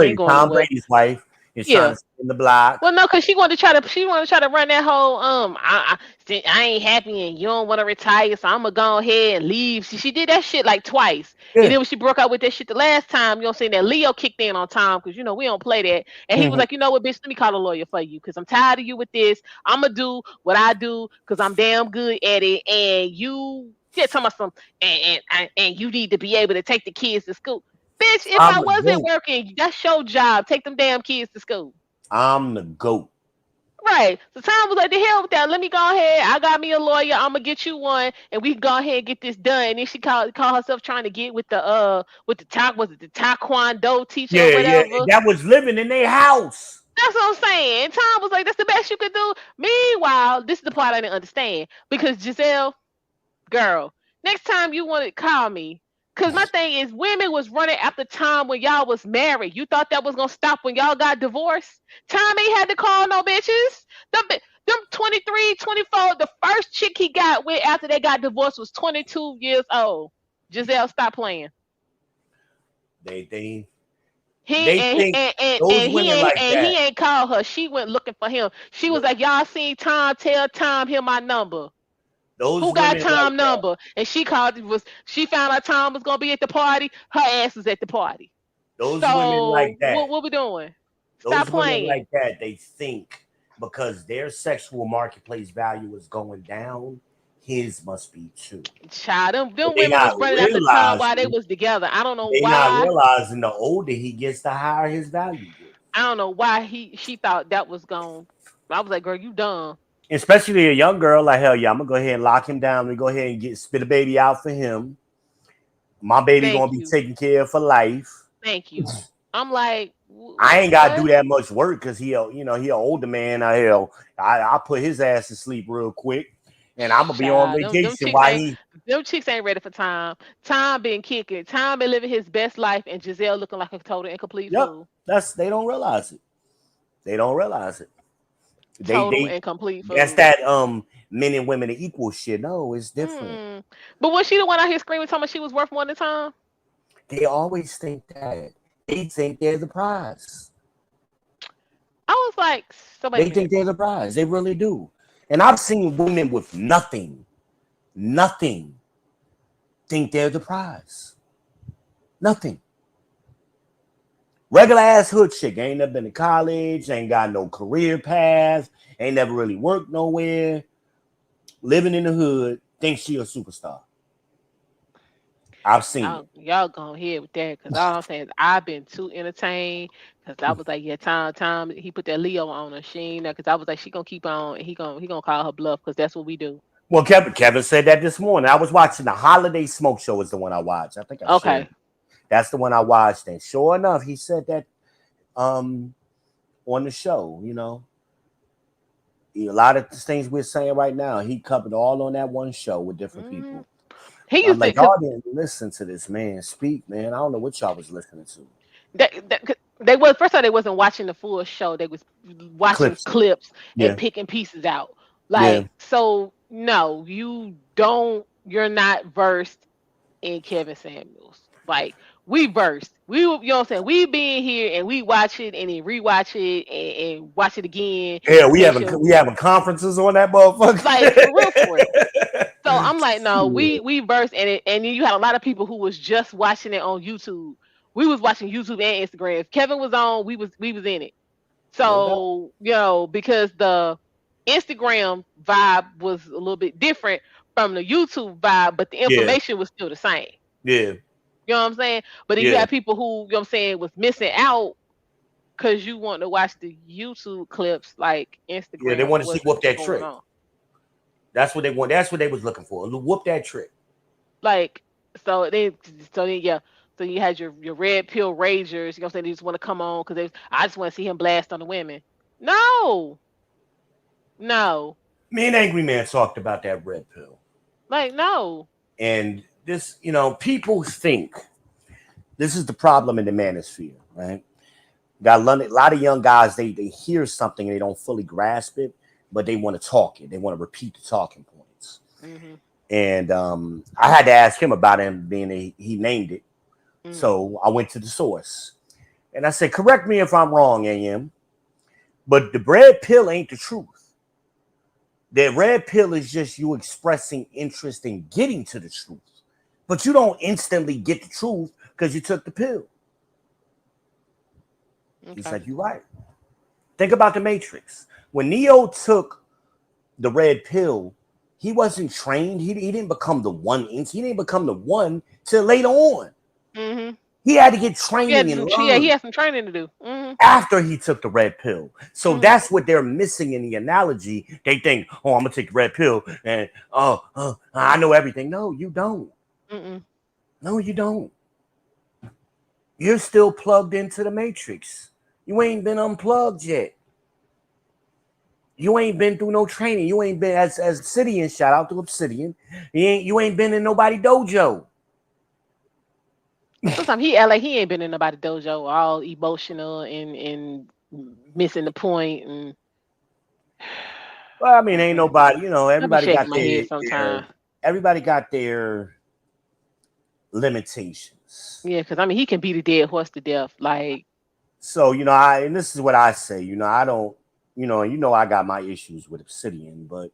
Brady's wife is trying to spin the block. Well, no, because she wanted to try to run that whole I ain't happy and you don't want to retire, so I'm gonna go ahead and leave. She did that shit like twice. And then when she broke out with that shit the last time, you know what I'm saying, that Leo kicked in on Tom because we don't play that. And he was like, you know what, bitch, let me call a lawyer for you because I'm tired of you with this. I'm gonna do what I do because I'm damn good at it, and you talking about some and you need to be able to take the kids to school. Bitch, if I wasn't working, that's your job. Take them damn kids to school. I'm the GOAT. Right. So Tom was like, the hell with that. Let me go ahead. I got me a lawyer. I'm gonna get you one, and we can go ahead and get this done. And then she called herself trying to get with the taekwondo teacher or whatever. Yeah, that was living in their house. That's what I'm saying. And Tom was like, that's the best you could do. Meanwhile, this is the part I didn't understand because Giselle, girl, next time you want to call me. Because my thing is, women was running after Tom when y'all was married. You thought that was going to stop when y'all got divorced? Tom ain't had to call no bitches. Them 23, 24, the first chick he got with after they got divorced was 22 years old. Giselle, stop playing. They They think those women like he that. ain't called her. She went looking for him. She was like, "Y'all seen Tom? Tell Tom here my number. Those Who got women like Tom that. number?" And she called. She found out Tom was gonna be at the party. Her ass was at the party. Those women like So that. what we doing? Stop Those women playing. like that. They think because their sexual marketplace value is going down, his must be too. Child, But them they women not was running after Tom while they realizing. was together. I don't know They not why. realizing the older he gets, the higher his value gets. I don't know why she thought that was gone. I was like, girl, you dumb. Especially a young girl, like hell yeah, I'm gonna go ahead and lock him down. We go ahead and get spit a baby out for him. My baby Thank gonna be you. taken care of for life. Thank you. I'm like, I ain't gotta do what? that much work because he an older man. I put his ass to sleep real quick, and I'm gonna be on Child, vacation while he. them chicks ain't ready for Tom. Tom been kicking. Tom been living his best life, and Giselle looking like a total and complete Yep, fool. they don't realize it. They don't realize it. Total They and complete that's fool. that men and women are equal shit. No, it's different. But was she the one out here screaming, talking about she was worth more than Tom? They always think that. They think they're the prize. I was like, so wait a They think minute. they're the prize. They really do. And I've seen women with nothing, think they're the prize. Nothing. Regular ass hood chick. Ain't never been to college. Ain't got no career path. Ain't never really worked nowhere. Living in the hood. Thinks she a superstar. I've seen it. Y'all go ahead with that, because all I'm saying is I've been too entertained, because I was like, yeah, Tom, he put that Leo on her. She ain't, because I was like, she gonna keep on, and he gonna call her bluff, because that's what we do. Well, Kevin said that this morning. I was watching the Holiday Smoke Show. Is the one I watched. I think I shared. Okay. That's the one I watched, and sure enough, he said that on the show. A lot of the things we're saying right now, he covered all on that one show with different people. He I'm used to, like, because y'all didn't listen to this man speak, man. I don't know what y'all was listening to. they was, first of all, they wasn't watching the full show. They was watching Clips. clips and Yeah. picking pieces out. Yeah. Like, so no, you're not versed in Kevin Samuels. Like, we versed. You know what I'm saying? We be in here and we watch it and then rewatch it and watch it again. Yeah, we Make having sure, we having conferences on that motherfucker. like, for real, for real. So I'm like, no, Yeah. we versed in it, and then you had a lot of people who was just watching it on YouTube. We was watching YouTube and Instagram. If Kevin was on, we was in it. No doubt. So, because the Instagram vibe was a little bit different from the YouTube vibe, but the Yeah. information was still the same. Yeah. You know what I'm saying? But then you Yeah. have people who, you know what I'm saying, was missing out because you want to watch the YouTube clips, like Yeah. They Instagram want to see wasn't whoop that showing trick. on. That's what they want. That's what they was looking for. Whoop that trick. Like, so then yeah. So you had your red pill ragers, you know what I'm saying? They just want to come on because I just want to see him blast on the women. No. No. Me and Angry Man talked about that red pill. Like, no. And this, people think this is the problem in the manosphere, right? Got a lot of young guys, they hear something and they don't fully grasp it, but they want to talk it. They want to repeat the talking points. Mm-hmm. And I had to ask him about him being he named it. So I went to the source. And I said, correct me if I'm wrong, AM, but the red pill ain't the truth. The red pill is just you expressing interest in getting to the truth. But you don't instantly get the truth because you took the pill. Okay. He's like, you're right. Think about the Matrix. When Neo took the red pill, he wasn't trained. He didn't become the one. He didn't become the one till later on. Mm-hmm. He had to get training and learn. Yeah, he had some training to do. Mm-hmm. After he took the red pill. So that's what they're missing in the analogy. They think, oh, I'm going to take the red pill and, I know everything. No, you don't. Mm-mm. No, you don't. You're still plugged into the Matrix. You ain't been unplugged yet. You ain't been through no training. You ain't been, as Obsidian, shout out to Obsidian. You ain't been in nobody dojo. Sometimes he act like he ain't been in nobody's dojo, all emotional and missing the point. And well, I mean, ain't nobody, everybody got my head sometimes. Everybody got their limitations. Yeah, because I mean, he can beat a dead horse to death. Like, So, and this is what I say, I don't, I got my issues with Obsidian, but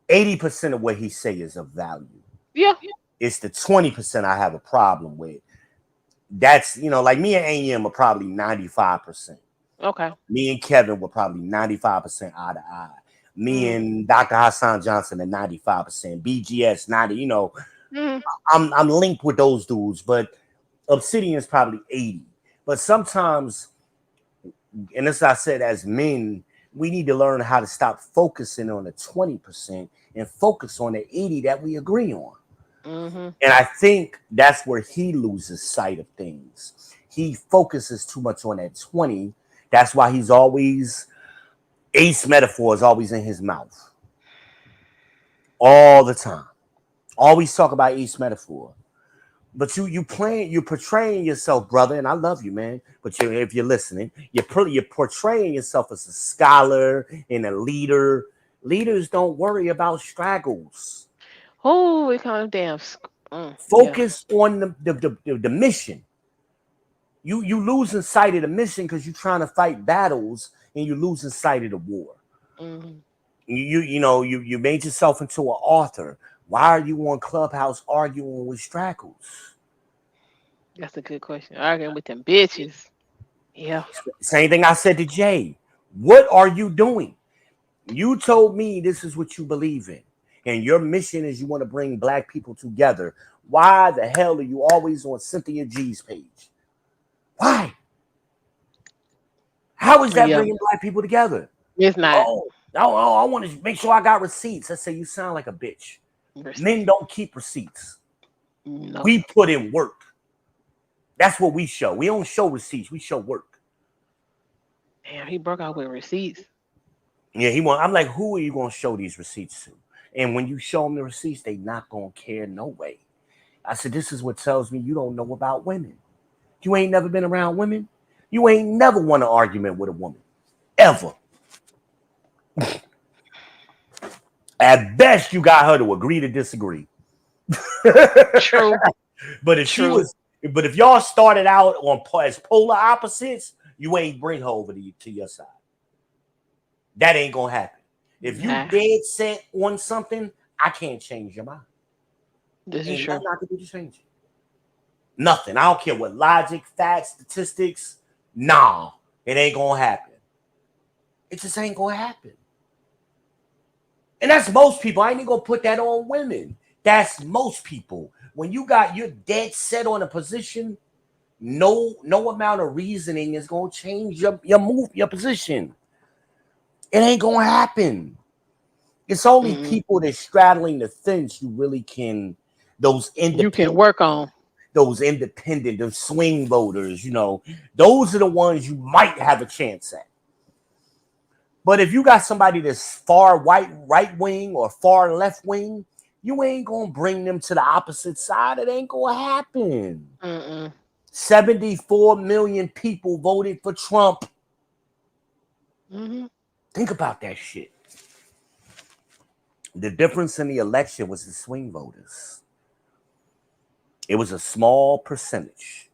80% of what he say is of value. Yeah. It's the 20% I have a problem with. That's, like me and AM are probably 95%. Okay. Me and Kevin were probably 95% eye to eye. Me and Dr. Hassan Johnson at 95%. BGS 90, I'm linked with those dudes, but Obsidian is probably 80. But sometimes, and as I said, as men, we need to learn how to stop focusing on the 20% and focus on the 80 that we agree on. And I think that's where he loses sight of things. He focuses too much on that 20. That's why he's always, Ace metaphor is always in his mouth. All the time. Always talk about Ace metaphor. But you're portraying yourself, brother, and I love you, man. But if you're listening, you're portraying yourself as a scholar and a leader. Leaders don't worry about straggles. Oh, we kind of damn. Focus on the mission. You losing sight of the mission because you're trying to fight battles and you're losing sight of the war. You made yourself into an author. Why are you on Clubhouse arguing with straggles? That's a good question. Arguing with them bitches. Yeah. Same thing I said to Jay. What are you doing? You told me this is what you believe in. And your mission is you want to bring black people together. Why the hell are you always on Cynthia G's page? Why? How is that bringing black people together? It's not. I want to make sure I got receipts. I say, you sound like a bitch. Men don't keep receipts. No. We put in work. That's what we show. We don't show receipts. We show work. Damn, he broke out with receipts. Yeah, I'm like, who are you going to show these receipts to? And when you show them the receipts, they not going to care no way. I said, this is what tells me you don't know about women. You ain't never been around women. You ain't never won an argument with a woman. Ever. At best, you got her to agree to disagree. True. But if y'all started out as polar opposites, you ain't bring her over to your side. That ain't gonna happen. If you dead set on something, I can't change your mind. This is true. I'm not gonna do to change it. Nothing. I don't care what logic, facts, statistics. Nah, it ain't gonna happen. It just ain't gonna happen. And that's most people. I ain't even gonna put that on women. That's most people. When you're dead set on a position, no amount of reasoning is gonna change your position. It ain't gonna happen. It's only people that's straddling the fence you really can. You can work on. Those independent, those swing voters. Those are the ones you might have a chance at. But if you got somebody that's far right wing or far left wing, you ain't gonna bring them to the opposite side. It ain't gonna happen. 74 million people voted for Trump. Think about that shit. The difference in the election was the swing voters. It was a small percentage,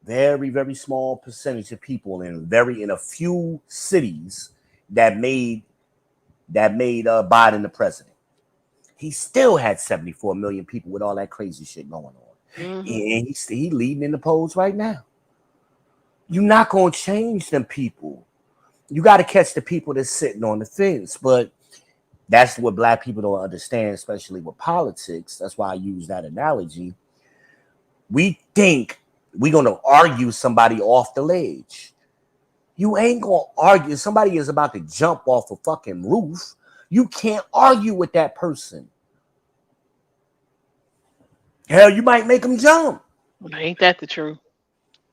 very, very small percentage of people in a few cities that made Biden the president. He still had 74 million people with all that crazy shit going on. And he's leading in the polls right now. You're not going to change them people. You got to catch the people that's sitting on the fence. But that's what black people don't understand, especially with politics. That's why I use that analogy. We think we're going to argue somebody off the ledge. You ain't going to argue. Somebody is about to jump off a fucking roof. You can't argue with that person. Hell, you might make them jump. Ain't that the truth?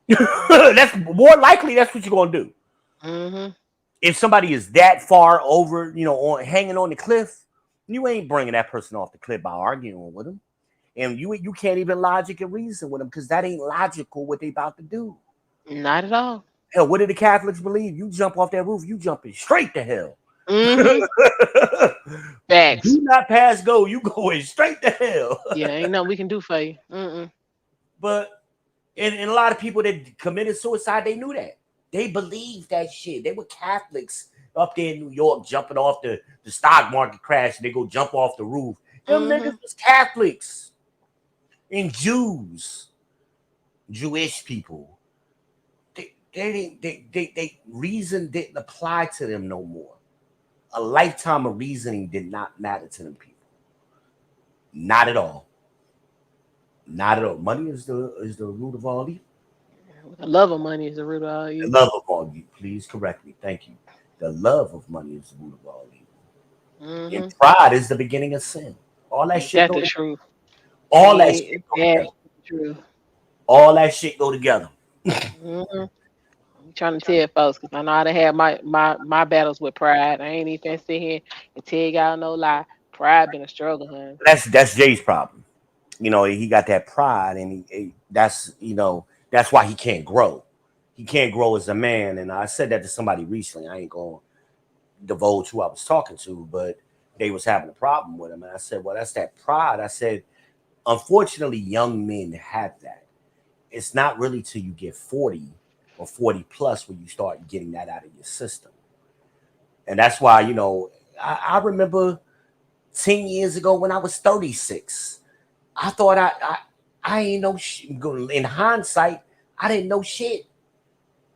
That's more likely that's what you're going to do. If somebody is that far over, hanging on the cliff, you ain't bringing that person off the cliff by arguing with them. And you can't even logic and reason with them because that ain't logical what they about to do. Not at all. Hell, what do the Catholics believe? You jump off that roof, you jumping straight to hell. Facts. Do not pass go. You going straight to hell. Yeah, ain't nothing we can do for you. But And a lot of people that committed suicide, they knew that. They believed that shit. They were Catholics up there in New York, jumping off the stock market crash. And they go jump off the roof. Them niggas was Catholics and Jews, Jewish people. They reason didn't apply to them no more. A lifetime of reasoning did not matter to them people. Not at all. Not at all. Money is the root of all evil. The love of money is the root of all The evil. love of all evil. Please correct me. Thank you. The love of money is the root of all evil. And pride is the beginning of sin. All that shit. That's the truth. All that shit go together. That's the truth. All that shit go together. I'm trying to tell folks because I know how to have my battles with pride. I ain't even sit here and tell y'all no lie. Pride been a struggle, honey. That's Jay's problem. You know, he got that pride, and that's why he can't grow. He can't grow as a man. And I said that to somebody recently. I ain't gonna divulge who I was talking to, but they was having a problem with him. And I said, well, that's that pride. I said, unfortunately, young men have that. It's not really till you get 40 or 40 plus when you start getting that out of your system. And that's why, I remember 10 years ago when I was 36, I thought I ain't know shit. In hindsight, I didn't know shit.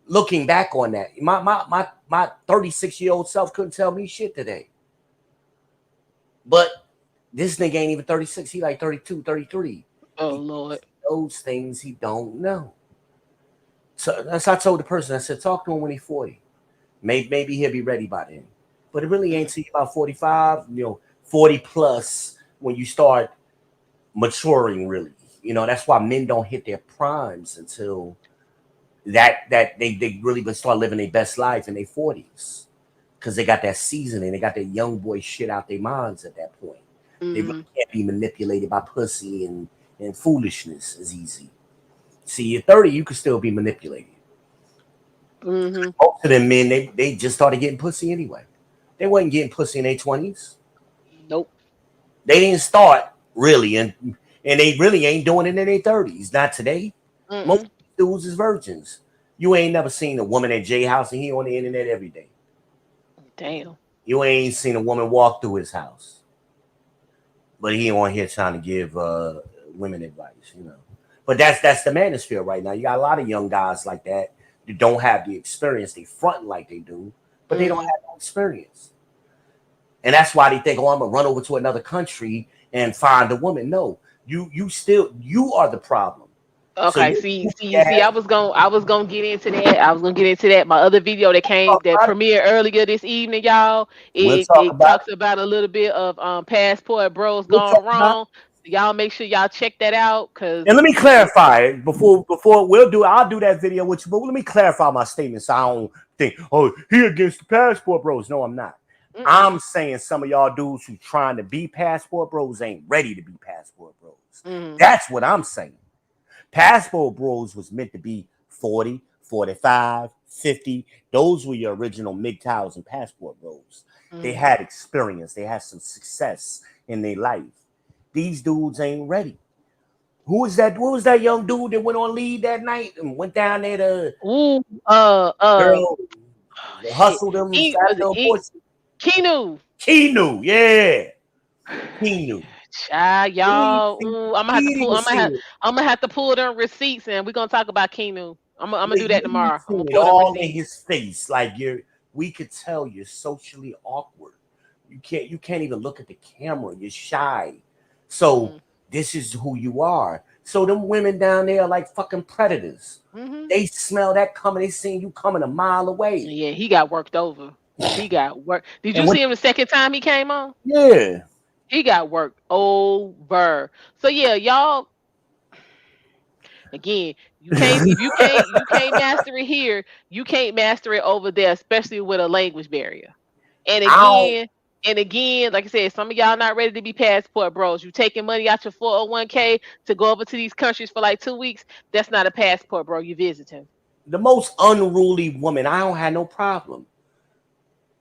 Looking back on that, my 36-year-old self couldn't tell me shit today. But this nigga ain't even 36. He like 32, 33. Oh, Lord. Those things he don't know. So that's I told the person, I said, talk to him when he's 40. Maybe he'll be ready by then. But it really ain't till you about 45, 40 plus when you start maturing, really. That's why men don't hit their primes until that they really start living their best life in their 40s. Because they got that seasoning, they got that young boy shit out their minds at that point. They really can't be manipulated by pussy and foolishness as easy. See, at 30, you could still be manipulated. Most of them men, they just started getting pussy anyway. They wasn't getting pussy in their 20s. Nope. They didn't start really, and they really ain't doing it in their 30s. Not today. Most dudes is virgins. You ain't never seen a woman at Jay house, and he on the internet every day. Damn. You ain't seen a woman walk through his house. But he on here trying to give women advice, But that's the manosphere right now. You got a lot of young guys like that don't have the experience. They front like they do, but they don't have no experience. And that's why they think, I'm gonna run over to another country and find a woman. No, you are the problem. Okay, see, I was gonna get into that. My other video that premiered earlier this evening, y'all. It talks about a little bit of passport bros gone wrong. Y'all make sure y'all check that out. And let me clarify before I'll do that video with you, but let me clarify my statement so I don't think, he against the passport bros. No, I'm not. I'm saying some of y'all dudes who trying to be passport bros ain't ready to be passport bros. That's what I'm saying. Passport bros was meant to be 40, 45, 50. Those were your original MGTOWs and passport bros. They had experience. They had some success in their life. These dudes ain't ready. Who was that? What was that young dude that went on leave that night and went down there to hustle them? Keanu, yeah. Keanu. Child, y'all. I'm gonna have to pull them receipts, and we're gonna talk about Keanu. I'm gonna do that tomorrow. I'm gonna pull all in his face, like we could tell you're socially awkward. You can't even look at the camera. You're shy. So this is who you are. So them women down there are like fucking predators. They smell that coming. They seen you coming a mile away. Yeah, he got worked over. He got worked. Did you see him the second time he came on? Yeah. He got worked over. So yeah, y'all. Again, you can't master it here. You can't master it over there, especially with a language barrier. And again, like I said, some of y'all not ready to be passport bros. You taking money out your 401k to go over to these countries for like 2 weeks. That's not a passport, bro. You visiting. The most unruly woman, I don't have no problem.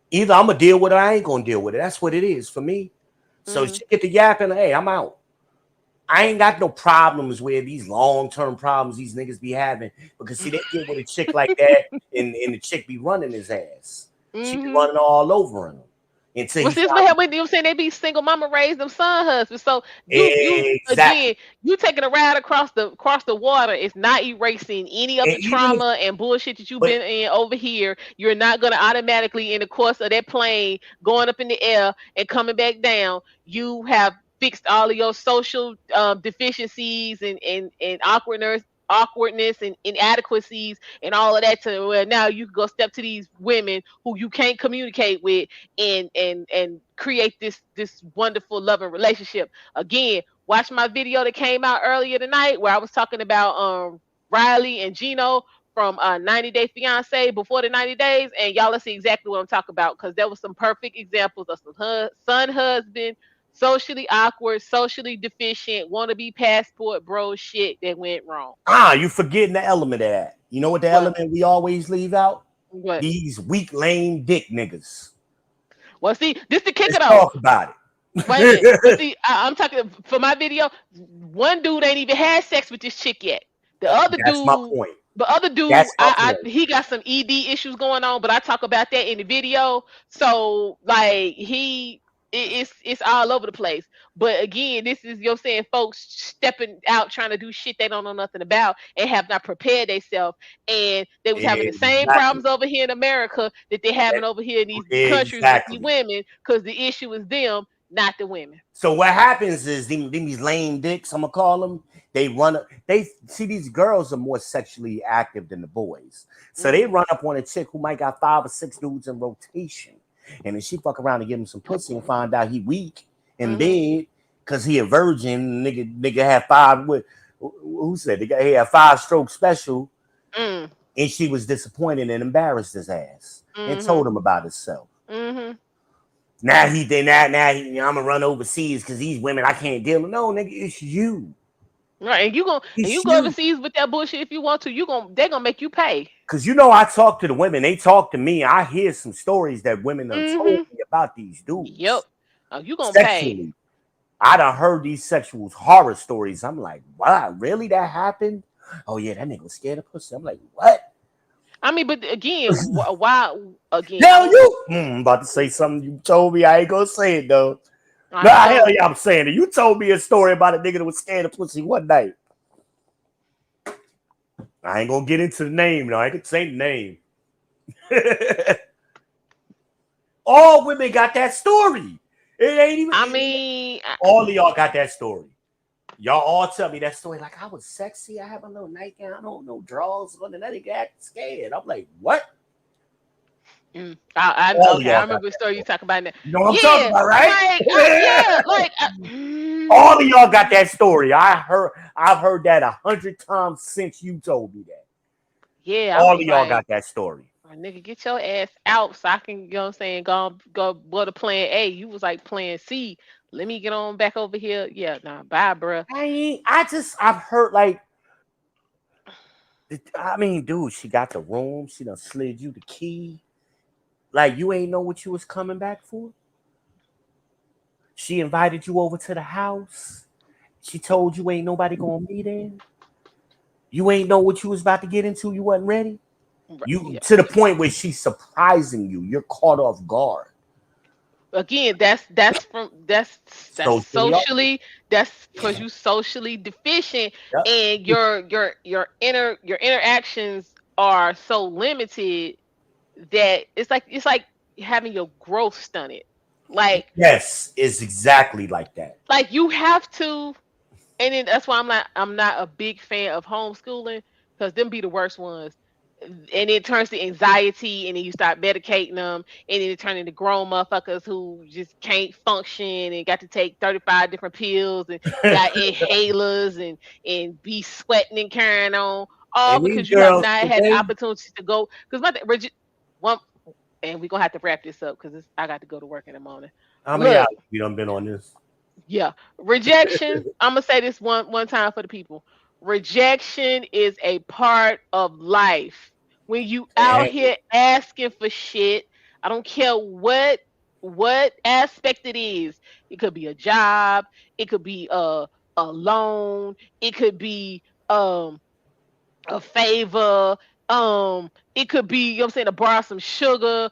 Either I'm gonna deal with it or I ain't gonna deal with it. That's what it is for me. So she get the yapping, hey, I'm out. I ain't got no problems with these long-term problems these niggas be having, because see, they get with a chick like that and the chick be running his ass. She be running all over him until Well, he since we have, you know, saying they be single mama raised them son husbands. So you exactly. again, you taking a ride across the water. It's not erasing any of And the even if, trauma and bullshit that you've but been in over here. You're not gonna automatically, in the course of that plane going up in the air and coming back down, you have fixed all of your social deficiencies and awkwardness and inadequacies and all of that, to where now you can go step to these women who you can't communicate with and create this wonderful loving relationship. Again, watch my video that came out earlier tonight where I was talking about Riley and Gino from 90 Day Fiance before the 90 days, and y'all will see exactly what I'm talking about, because there was some perfect examples of some son husband, socially awkward, socially deficient, wanna be passport bro shit that went wrong. you forgetting the element of that. You know what the What? element we always leave out? What? These weak, lame dick niggas. Well, see, this to kick Let's it off. talk about it. Wait a minute. But see, I'm talking for my video. One dude ain't even had sex with this chick yet. That's my point. The other dude, That's my point. he got some ED issues going on, but I talk about that in the video. So like it's all over the place. But again, this is, you're saying, folks stepping out trying to do shit they don't know nothing about and have not prepared themselves, and they was having the same Exactly. problems over here in America that they're having over here in these countries with Exactly. the women, because the issue is them, not the women. So what happens is these lame dicks, I'm gonna call them, they run up, they see these girls are more sexually active than the boys. So they run up on a chick who might got 5 or 6 dudes in rotation. And then she fuck around and give him some pussy and find out he weak in bed because he a virgin. Nigga had 5 with, who said he had 5 stroke special. And she was disappointed and embarrassed his ass and told him about himself. Now he I'm gonna run overseas because these women I can't deal with. No, nigga, it's you. Right, and you go overseas with that bullshit if you want to. They're gonna make you pay. Cause you know I talk to the women, they talk to me. I hear some stories that women have told me about these dudes. Yep. Oh, you gonna sexually. pay. I done heard these sexual horror stories. I'm like, wow, really? That happened? Oh yeah, that nigga was scared of pussy. I'm like, what? I mean, but again, why again? Hell, you I'm about to say something you told me. I ain't gonna say it though. Hell yeah, I'm saying it. You told me a story about a nigga that was scared of pussy one night. I ain't gonna get into the name though. I ain't gonna say the name. All women got that story. It ain't even. I mean, all of y'all got that story. Y'all all tell me that story. Like, I was sexy. I have a little nightgown. I don't know, drawers. And that nigga got scared. I'm like, what? I remember the story you talk about now. You know what I'm talking about, right? All of y'all got that story. I've heard that 100 times since you told me that. Yeah, all of y'all got that story. Nigga, get your ass out so I can, you know what I'm saying, go to plan A. You was like plan C. Let me get on back over here. Yeah, nah, bye, bro. I've heard like, I mean, dude, she got the room. She done slid you the key. Like, you ain't know what you was coming back for. She invited you over to the house. She told you ain't nobody gonna be there. You ain't know what you was about to get into. You wasn't ready. You to the point where she's surprising you. You're caught off guard. Again, that's socially, that's because you socially deficient, and your interactions are so limited that it's like having your growth stunted. Like, yes, it's exactly like that. Like, you have to, and then that's why I'm not a big fan of homeschooling, because them be the worst ones. And it turns to anxiety, and then you start medicating them, and then it turns into grown motherfuckers who just can't function and got to take 35 different pills and got inhalers and be sweating and carrying on, all because you have not had the opportunity to go. Because and we're gonna have to wrap this up because I got to go to work in the morning. How many hours you done been on this? Yeah, rejection. I'm gonna say this one time for the people. Rejection is a part of life. When you out here asking for shit, I don't care what aspect it is. It could be a job. It could be a a loan. It could be a favor. It could be, you know what I'm saying, to borrow some sugar.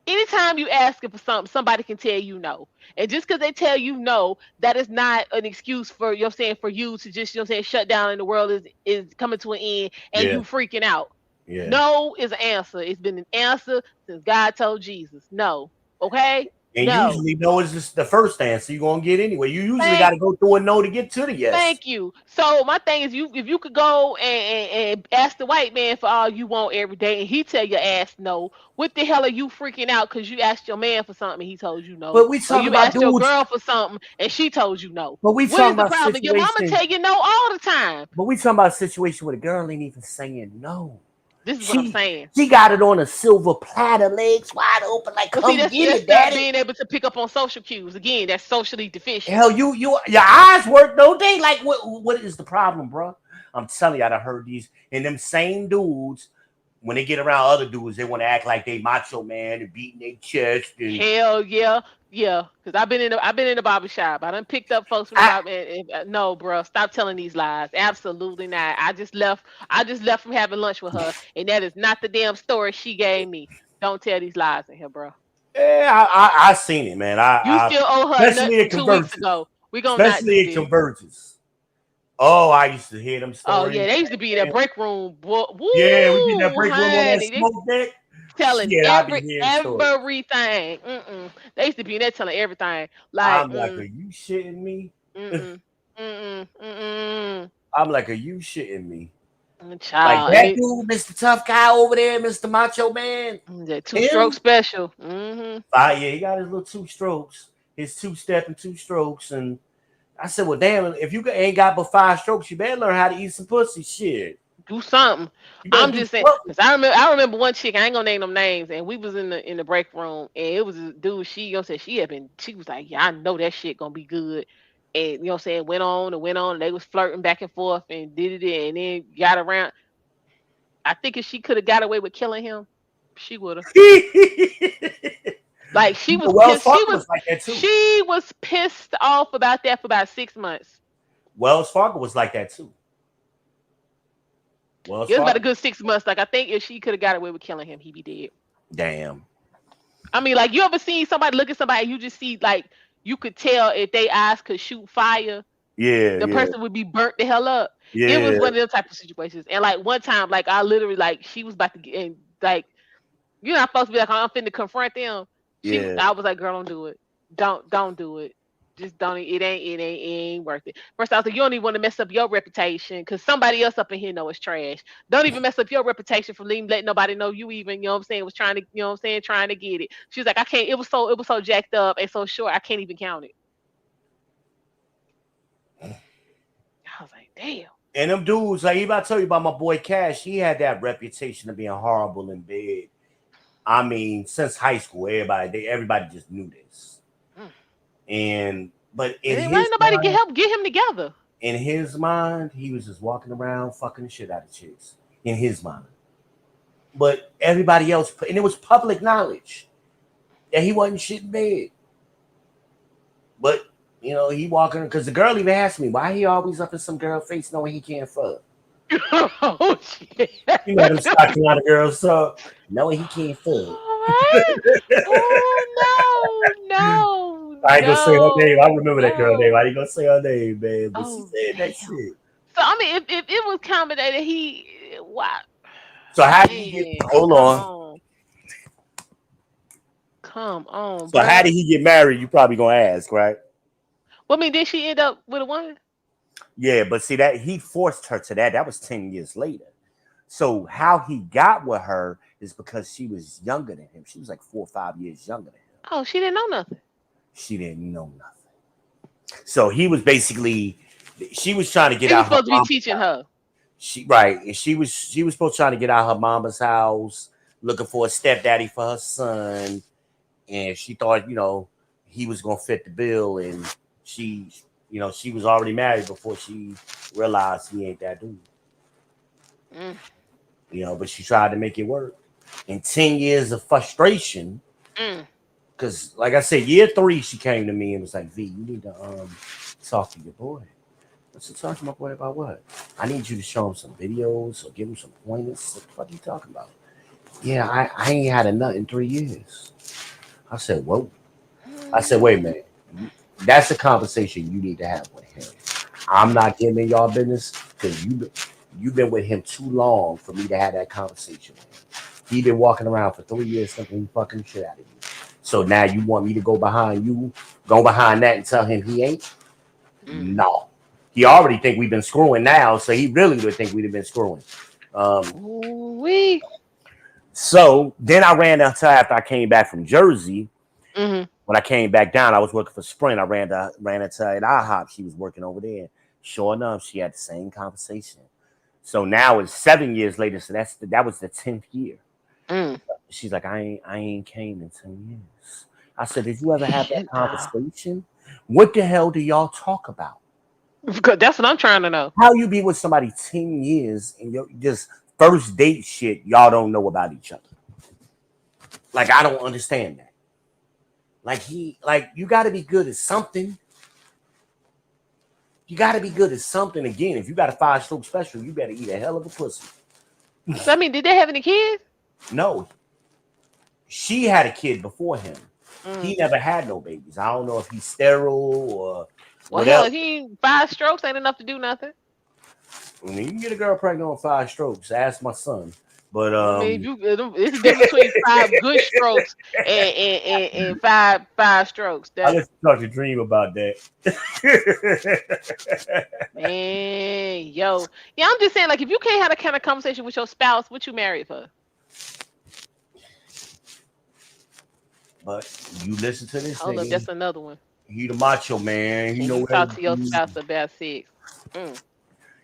Anytime you ask for something, somebody can tell you no. And just because they tell you no, that is not an excuse for, you know what I'm saying, for you to just, you know what I'm saying, shut down and the world is coming to an end and Yeah. you freaking out. Yeah. No is an answer. It's been an answer since God told Jesus. No. Okay? And No. usually no is just the first answer you're gonna get anyway. You usually got Thank to go through a no to get to the yes. Thank you. So my thing is, if you could go and ask the white man for all you want every day, and he tell your ass no, what the hell are you freaking out because you asked your man for something and he told you no, But we or talking you about asked your dudes. girl for something and she told you no? But we What talking is the about problem? Your mama situation. tell you no all the time. But we talking about a situation where the girl ain't even saying no. This is what I'm saying. She got it on a silver platter, legs wide open, like But see, come that's get that's it, not daddy. being able to pick up on social cues. Again, that's socially deficient. Hell, your eyes work, don't they? Like what is the problem, bro? I'm telling you, I done heard these and them same dudes. When they get around other dudes, they want to act like they macho man and beating their chest and Hell yeah, yeah. Because I've been in the barber shop. I done picked up folks from the barber. No, bro, stop telling these lies. Absolutely not. I just left. I just left from having lunch with her, and that is not the damn story she gave me. Don't tell these lies in here, bro. yeah, I seen it, man. You I still owe her a nut especially from it 2 weeks converges, ago. We gonna not especially do it this. converges. Oh, I used to hear them Oh stories. yeah, they used to be in that Man. break room. Boy, Yeah, we get in that woo, break room on that honey. They smoke deck. telling Shit, I be hearing stories. everything. They used to be in there telling everything. Like, I'm like, are you shitting me? mm-mm, mm-mm, mm-mm. I'm like, are you shitting me? Like Child, and that it dude, Mr. Tough Guy over there, Mr. Macho Man. that two-stroke Him? special. Yeah, he got his little two strokes, his two-step and two strokes. And I said, well, damn, if you ain't got but 5 strokes, you better learn how to eat some pussy. Shit. Do something. You better I'm do just saying, something. cause I remember one chick. I ain't gonna name them names, and we was in the break room, and it was a dude. She, you know, said she was like, yeah, I know that shit gonna be good, and you know, what I'm saying went on and went on. And they was flirting back and forth and did it, and then got around. I think if she could have got away with killing him, she would have. Like she was Wells pissed. Fargo was like that too. She was pissed off about that for about 6 months. Wells Fargo was like that too. Wells It was about a Fargo. good 6 months. Like I think if she could have got away with killing him, he'd be dead. Damn. I mean, like you ever seen somebody look at somebody and you just see like you could tell if they eyes could shoot fire, Yeah, the yeah, person would be burnt the hell up. It was yeah, one of them type of situations. And like one time, like I literally like she was about to get and like you're not supposed to be like I'm finna confront them. yeah. I was like, girl, don't do it. Don't do it. Just don't. It ain't worth it. First, I was like, you don't even want to mess up your reputation because somebody else up in here know it's trash. Don't even mess up your reputation for letting nobody know you even, you know what I'm saying, was trying to, you know what I'm saying, trying to get it. She was like, I can't. It was so jacked up and so short, I can't even count it. I was like, damn. And them dudes, like if I tell you about my boy Cash, he had that reputation of being horrible in bed. I mean, since high school, everybody just knew this. But in And why his ain't nobody mind, get him together? in his mind, he was just walking around fucking the shit out of chicks. In his mind. But everybody else, and it was public knowledge that he wasn't shit in bed. But you know, he walking because the girl even asked me why he always up in some girl face knowing he can't fuck. Oh shit! You know them stocking out of girls, so knowing he can't fuck. What? Oh no! I ain't gonna say her name. I remember that girl name. No. I ain't gonna say her name, man. But she Oh said damn! that shit. So I mean, if it was accommodated, why? So how did he get? Man, Hold on. Come on, So how bro. did he get married? You probably gonna ask, right? Well, I mean, did she end up with a woman? Yeah, but see that he forced her to that. That was 10 years later. So how he got with her is because she was younger than him. She was like 4 or 5 years younger than him. Oh, she didn't know nothing. She didn't know nothing. So he was basically, she was trying to get He was out her supposed to be mama's teaching house. her. Right, and she was supposed to try to get out her mama's house, looking for a stepdaddy for her son, and she thought, he was gonna fit the bill, and she was already married before she realized he ain't that dude. But she tried to make it work. In 10 years of frustration, because like I said, year 3, she came to me and was like, V, you need to talk to your boy. I said, talk to my boy about what? I need you to show him some videos or give him some pointers. What the fuck you talking about? Yeah, I ain't had a nut in 3 years. I said, whoa. I said, wait a minute. That's a conversation you need to have with him. I'm not getting in y'all business because you've been with him too long for me to have that conversation with him. He been walking around for 3 years thinking he fucking shit out of you. So now you want me to go behind that and tell him he ain't? No. He already think we've been screwing now, so he really would think we'd have been screwing. Ooh-wee. So then I ran until after I came back from Jersey. Mm-hmm. When I came back down, I was working for Sprint. I ran into her at IHOP. She was working over there. Sure enough, she had the same conversation. So now it's 7 years later. So that was the 10th year. She's like, I ain't came in 10 years. I said, did you ever have that conversation? What the hell do y'all talk about? That's what I'm trying to know. How you be with somebody 10 years and you're just first date shit, y'all don't know about each other. Like, I don't understand that. Like you gotta be good at something. You gotta be good at something. Again, if you got a 5-stroke special, you better eat a hell of a pussy. So, I mean, did they have any kids? No. She had a kid before him. He never had no babies. I don't know if he's sterile or Well, whatever. hell, if he 5 strokes ain't enough to do nothing. I mean, you can get a girl pregnant on 5 strokes. Ask my son. But I mean, it's a difference between 5 good strokes and five strokes. I That let you talk to Dream about that. man, yo, yeah, I'm just saying, like, if you can't have that kind of conversation with your spouse, what you married for? But you listen to this Hold up, nigga. that's another one. He the macho man. He And know you what talk to your to do. spouse about sex.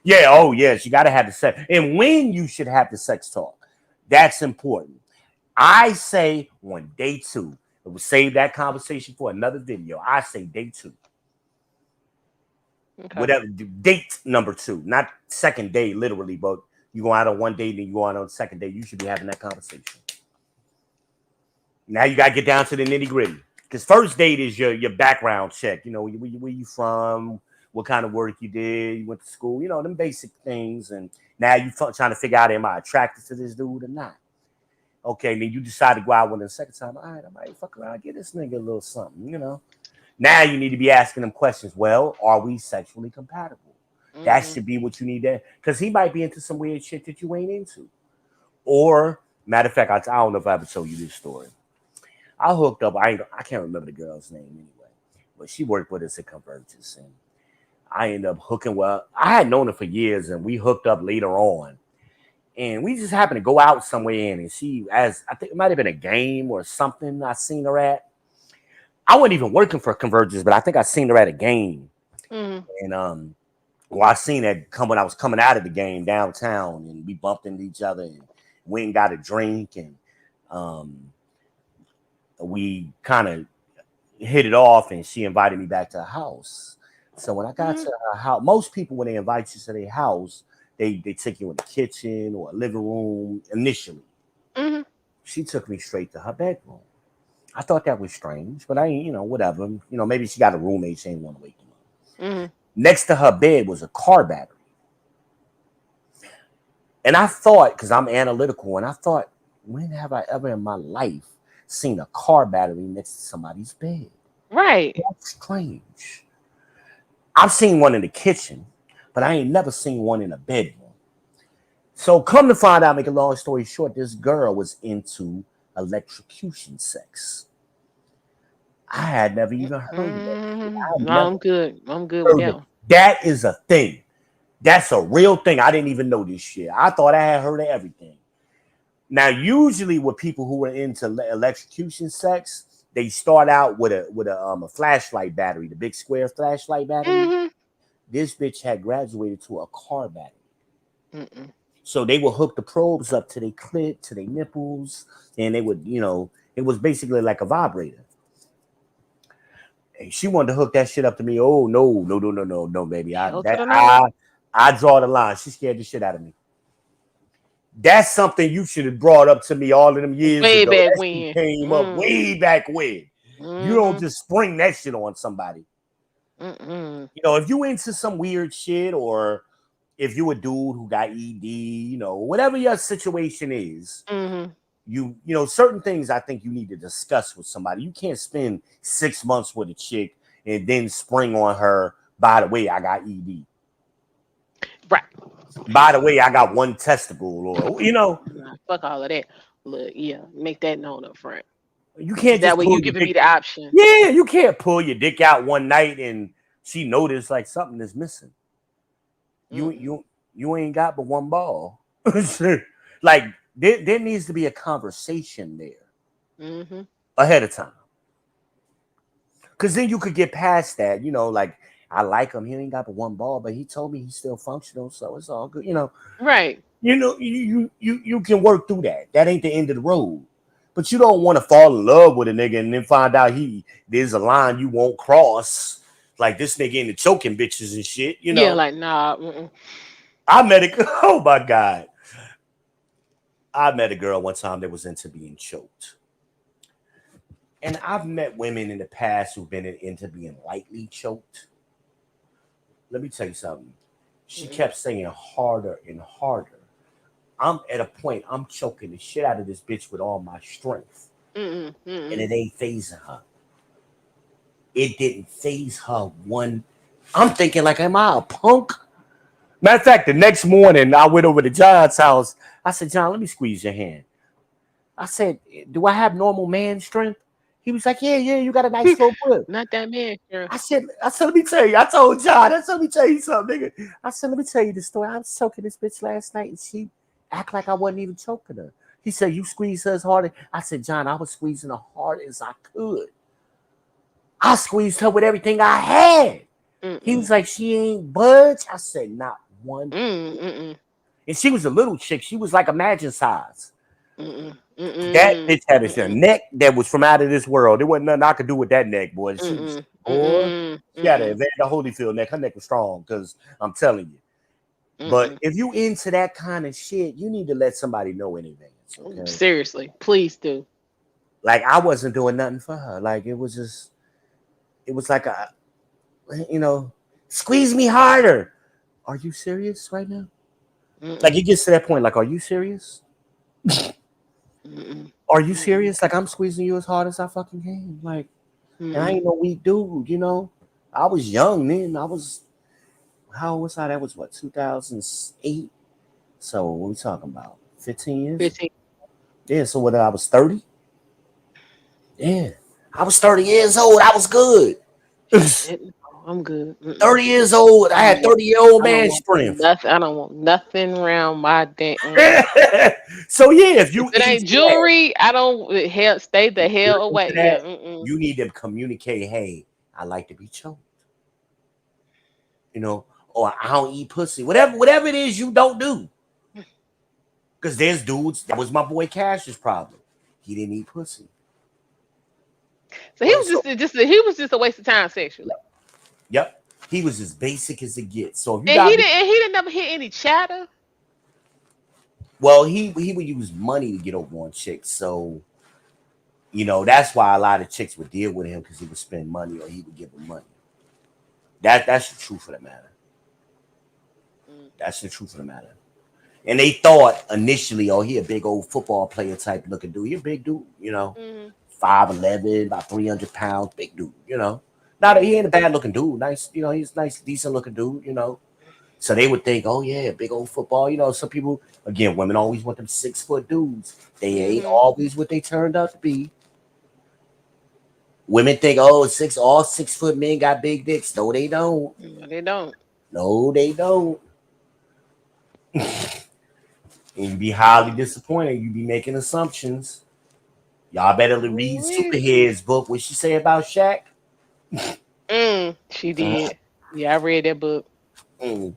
Yeah, oh yes, you gotta have the sex. And when you should have the sex talk. That's important. I say on day 2. We'll save that conversation for another video. I say day 2. Okay. Whatever date number 2, not second day, literally, but you go out on one date and you go out on the second day. You should be having that conversation. Now you gotta get down to the nitty gritty. Because first date is your background check. You know, where you from, what kind of work you did, you went to school, you know, them basic things. And now you trying to figure out, am I attracted to this dude or not? Okay, then you decide to go out with him the second time. All right, I might fuck around, get this nigga a little something, you know. Now you need to be asking them questions. Well, are we sexually compatible? That should be what you need to, because he might be into some weird shit that you ain't into. Or, matter of fact, I don't know if I ever told you this story. I hooked up, I can't remember the girl's name anyway, but she worked with us at Convergence. And I ended up hooking, well, I had known her for years and we hooked up later on. And we just happened to go out somewhere in, and I think it might have been a game or something I seen her at. I wasn't even working for Convergence, but I think I seen her at a game. And well, I seen that when I was coming out of the game downtown, and we bumped into each other and went and got a drink, and we kind of hit it off, and she invited me back to her house. So when I got to her house, most people, when they invite you to their house, they take you in the kitchen or a living room initially. She took me straight to her bedroom. I thought that was strange, but I ain't, you know, whatever. You know, maybe she got a roommate. She didn't want to wake him up. Next to her bed was a car battery. And I thought, because I'm analytical, and I thought, when have I ever in my life seen a car battery next to somebody's bed? Right. That's strange. I've seen one in the kitchen, but I ain't never seen one in a bedroom. So come to find out, make a long story short, this girl was into electrocution sex. I had never even heard of it. I'm good with that one. That is a thing. That's a real thing. I didn't even know this shit. I thought I had heard of everything. Now, usually with people who are into electrocution sex, they start out with a flashlight battery, the big square flashlight battery. This bitch had graduated to a car battery. So they would hook the probes up to their clit, to their nipples, and they would, you know, it was basically like a vibrator. And she wanted to hook that shit up to me. Oh, no, baby. I draw the line. She scared the shit out of me. That's something you should have brought up to me all of them years way ago. Back that when. Came up way back when. You don't just spring that shit on somebody. You know, if you into some weird shit, or if you a dude who got ED, you know, whatever your situation is, you know, certain things I think you need to discuss with somebody. You can't spend 6 months with a chick and then spring on her, by the way, I got ED. Right. By the way, I got one testicle, or you know, Nah, fuck all of that. Look, yeah, make that known up front. you 'Cause can't that just way pull you your giving me dick. the option. Yeah, you can't pull your dick out one night and she noticed like something is missing. You ain't got but one ball. Like there needs to be a conversation there ahead of time. Cause then you could get past that, you know, like I like him. He ain't got but one ball, but he told me he's still functional, so it's all good. You know, Right. you can work through that. That ain't the end of the road. But you don't want to fall in love with a nigga and then find out there's a line you won't cross. Like this nigga into choking bitches and shit, you Yeah, know. like nah. I met a oh my God. I met a girl one time that was into being choked. And I've met women in the past who've been into being lightly choked. Let me tell you something. She kept saying harder and harder. I'm at a point, I'm choking the shit out of this bitch with all my strength. And it ain't phasing her. It didn't phase her one. I'm thinking, like, am I a punk? Matter of fact, the next morning, I went over to John's house. I said, John, let me squeeze your hand. I said, do I have normal man strength? He was like, yeah, you got a nice full grip. Not that man, girl. I said, let me tell you. I told John, let me tell you something, nigga. I said, let me tell you the story. I was choking this bitch last night, and she act like I wasn't even choking her. He said, you squeeze her as hard. I said, John, I was squeezing her hard as I could. I squeezed her with everything I had. He was like, she ain't budge. I said, not one. And she was a little chick. She was like Imagine size. That bitch had a neck that was from out of this world. There wasn't nothing I could do with that neck, boy. She was, boy, she had a Evander Holyfield neck. Her neck was strong, because I'm telling you. But if you into that kind of shit, you need to let somebody know in advance. Okay? Seriously, please do. Like, I wasn't doing nothing for her. Like, it was like a, you know, squeeze me harder. Are you serious right now? Like, it gets to that point. Like, are you serious? Are you serious? Like, I'm squeezing you as hard as I fucking can. Like, and I ain't no weak dude, you know. I was young then. How old was I? That was what, 2008? So what we talking about? 15 years? 15. Yeah, so what, I was 30? Yeah. I was 30 years old. I was good. I'm good. 30 years old. I had 30-year-old man strength. I don't want nothing around my damn. So yeah, if If it ain't jewelry, I don't hell stay the hell away. That, Yeah. you need to communicate, hey, I like to be choked. You know, or I don't eat pussy. Whatever it is you don't do. Because there's dudes, that was my boy Cash's problem. He didn't eat pussy. So he was he was just a waste of time sexually. Yep. He was as basic as it gets. So if you And he didn't never hit any chatter. Well, he would use money to get over on chicks. So, you know, that's why a lot of chicks would deal with him, because he would spend money or he would give them money. That's the truth of the matter. That's the truth of the matter. And they thought initially, oh, he a big old football player type looking dude. He a big dude, you know, 5'11", about 300 pounds, big dude, you know. Not he ain't a bad looking dude. Nice, you know, he's nice, decent looking dude, you know. So they would think, oh yeah, big old football. You know, some people, again, women always want them 6 foot dudes. They ain't always what they turned out to be. Women think, oh, all 6 foot men got big dicks. No, they don't. No, they don't. No, they don't. And you be highly disappointed. You be making assumptions. Y'all better read Superhead's book. What she say about Shaq? She did. Yeah, I read that book. Yeah,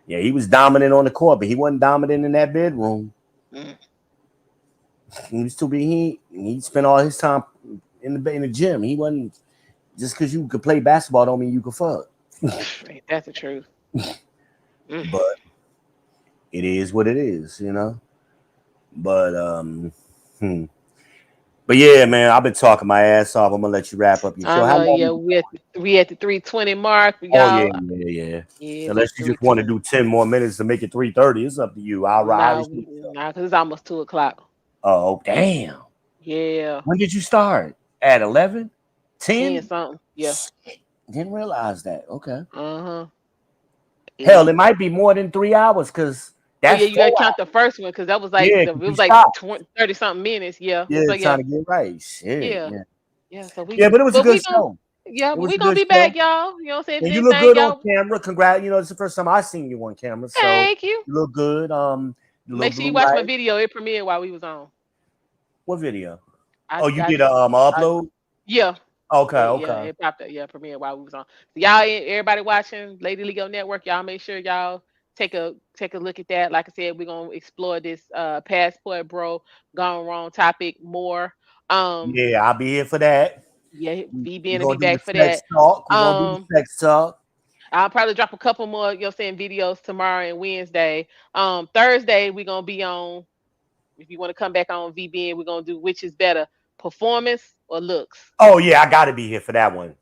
he was dominant on the court, but he wasn't dominant in that bedroom. He was too big. He spent all his time in the gym. He wasn't, just because you could play basketball don't mean you could fuck. That's the truth. But it is what it is, you know. But But yeah, man, I've been talking my ass off. I'm gonna let you wrap up your show. I How know, long? yeah, we at the 320 mark, Oh yeah, y'all. yeah. Yeah, Unless it's you just want to 320. do 10 more minutes to make it 3:30, it's up to you. I'll ride. Nah, cause it's almost 2 o'clock. Oh damn! Yeah, When did you start? At 11? 10 10? something. Yeah. Didn't realize that. Okay. Uh-huh. Yeah. Hell, it might be more than 3 hours because Oh yeah, that's you gotta 4 count hours. the first one because that was like Yeah, it because you was like stopped. 20, 30 something minutes. Yeah. Yeah, So trying yeah, to get right. Shit. yeah, Yeah. yeah. So Yeah, but it was a good we gonna show. yeah, It but was we a gonna good be show. back, y'all. You know what I'm saying? If And you look anything, good on y'all, camera. Congrats. You know, it's the first time I seen you on camera. So thank you. you look good. The little Make sure you blue watch my light. video. It premiered while we was on. What video? I Oh, you I did a I upload? yeah. Okay, Yeah, okay. it popped up. Yeah, premiered while we was on. So y'all, everybody watching Lady Lego Network, y'all make sure y'all take a look at that. Like I said, we're gonna explore this passport bro gone wrong topic more. Um, Yeah, I'll be here for that. yeah, We're BBN will be gonna do the back for sex that. talk. We're gonna do the Um, sex talk. I'll probably drop a couple more, videos tomorrow and Wednesday. Thursday we're gonna be on. If you want to come back on VBN, we're gonna do which is better, performance or looks. Oh yeah, I gotta be here for that one.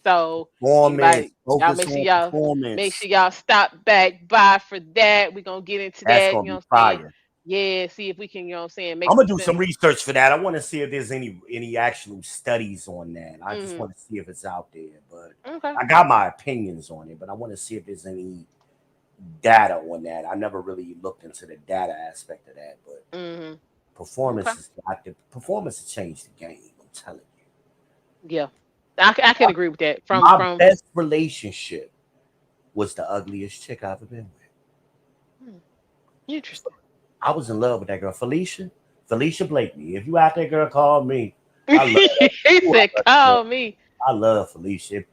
So Performance. anybody, y'all Focus make sure on y'all make performance. sure y'all stop back by for that. We're gonna get into That's that, gonna you know be what I'm saying? fire. Yeah, see if we can, make I'm gonna some do some sense. research for that. I want to see if there's any actual studies on that. I just Mm-hmm. want to see if it's out there. But Okay. I got my opinions on it, but I want to see if there's any data on that. I never really looked into the data aspect of that, but Mm-hmm. Okay. performance has changed the game. I'm telling you. Yeah. I can agree with that. My From best relationship was the ugliest chick I've ever been with. hmm, interesting. I was in love with that girl, Felicia. Felicia Blakeney. If you out there, girl, call me. I love her. He Ooh, said, call me. I love Felicia.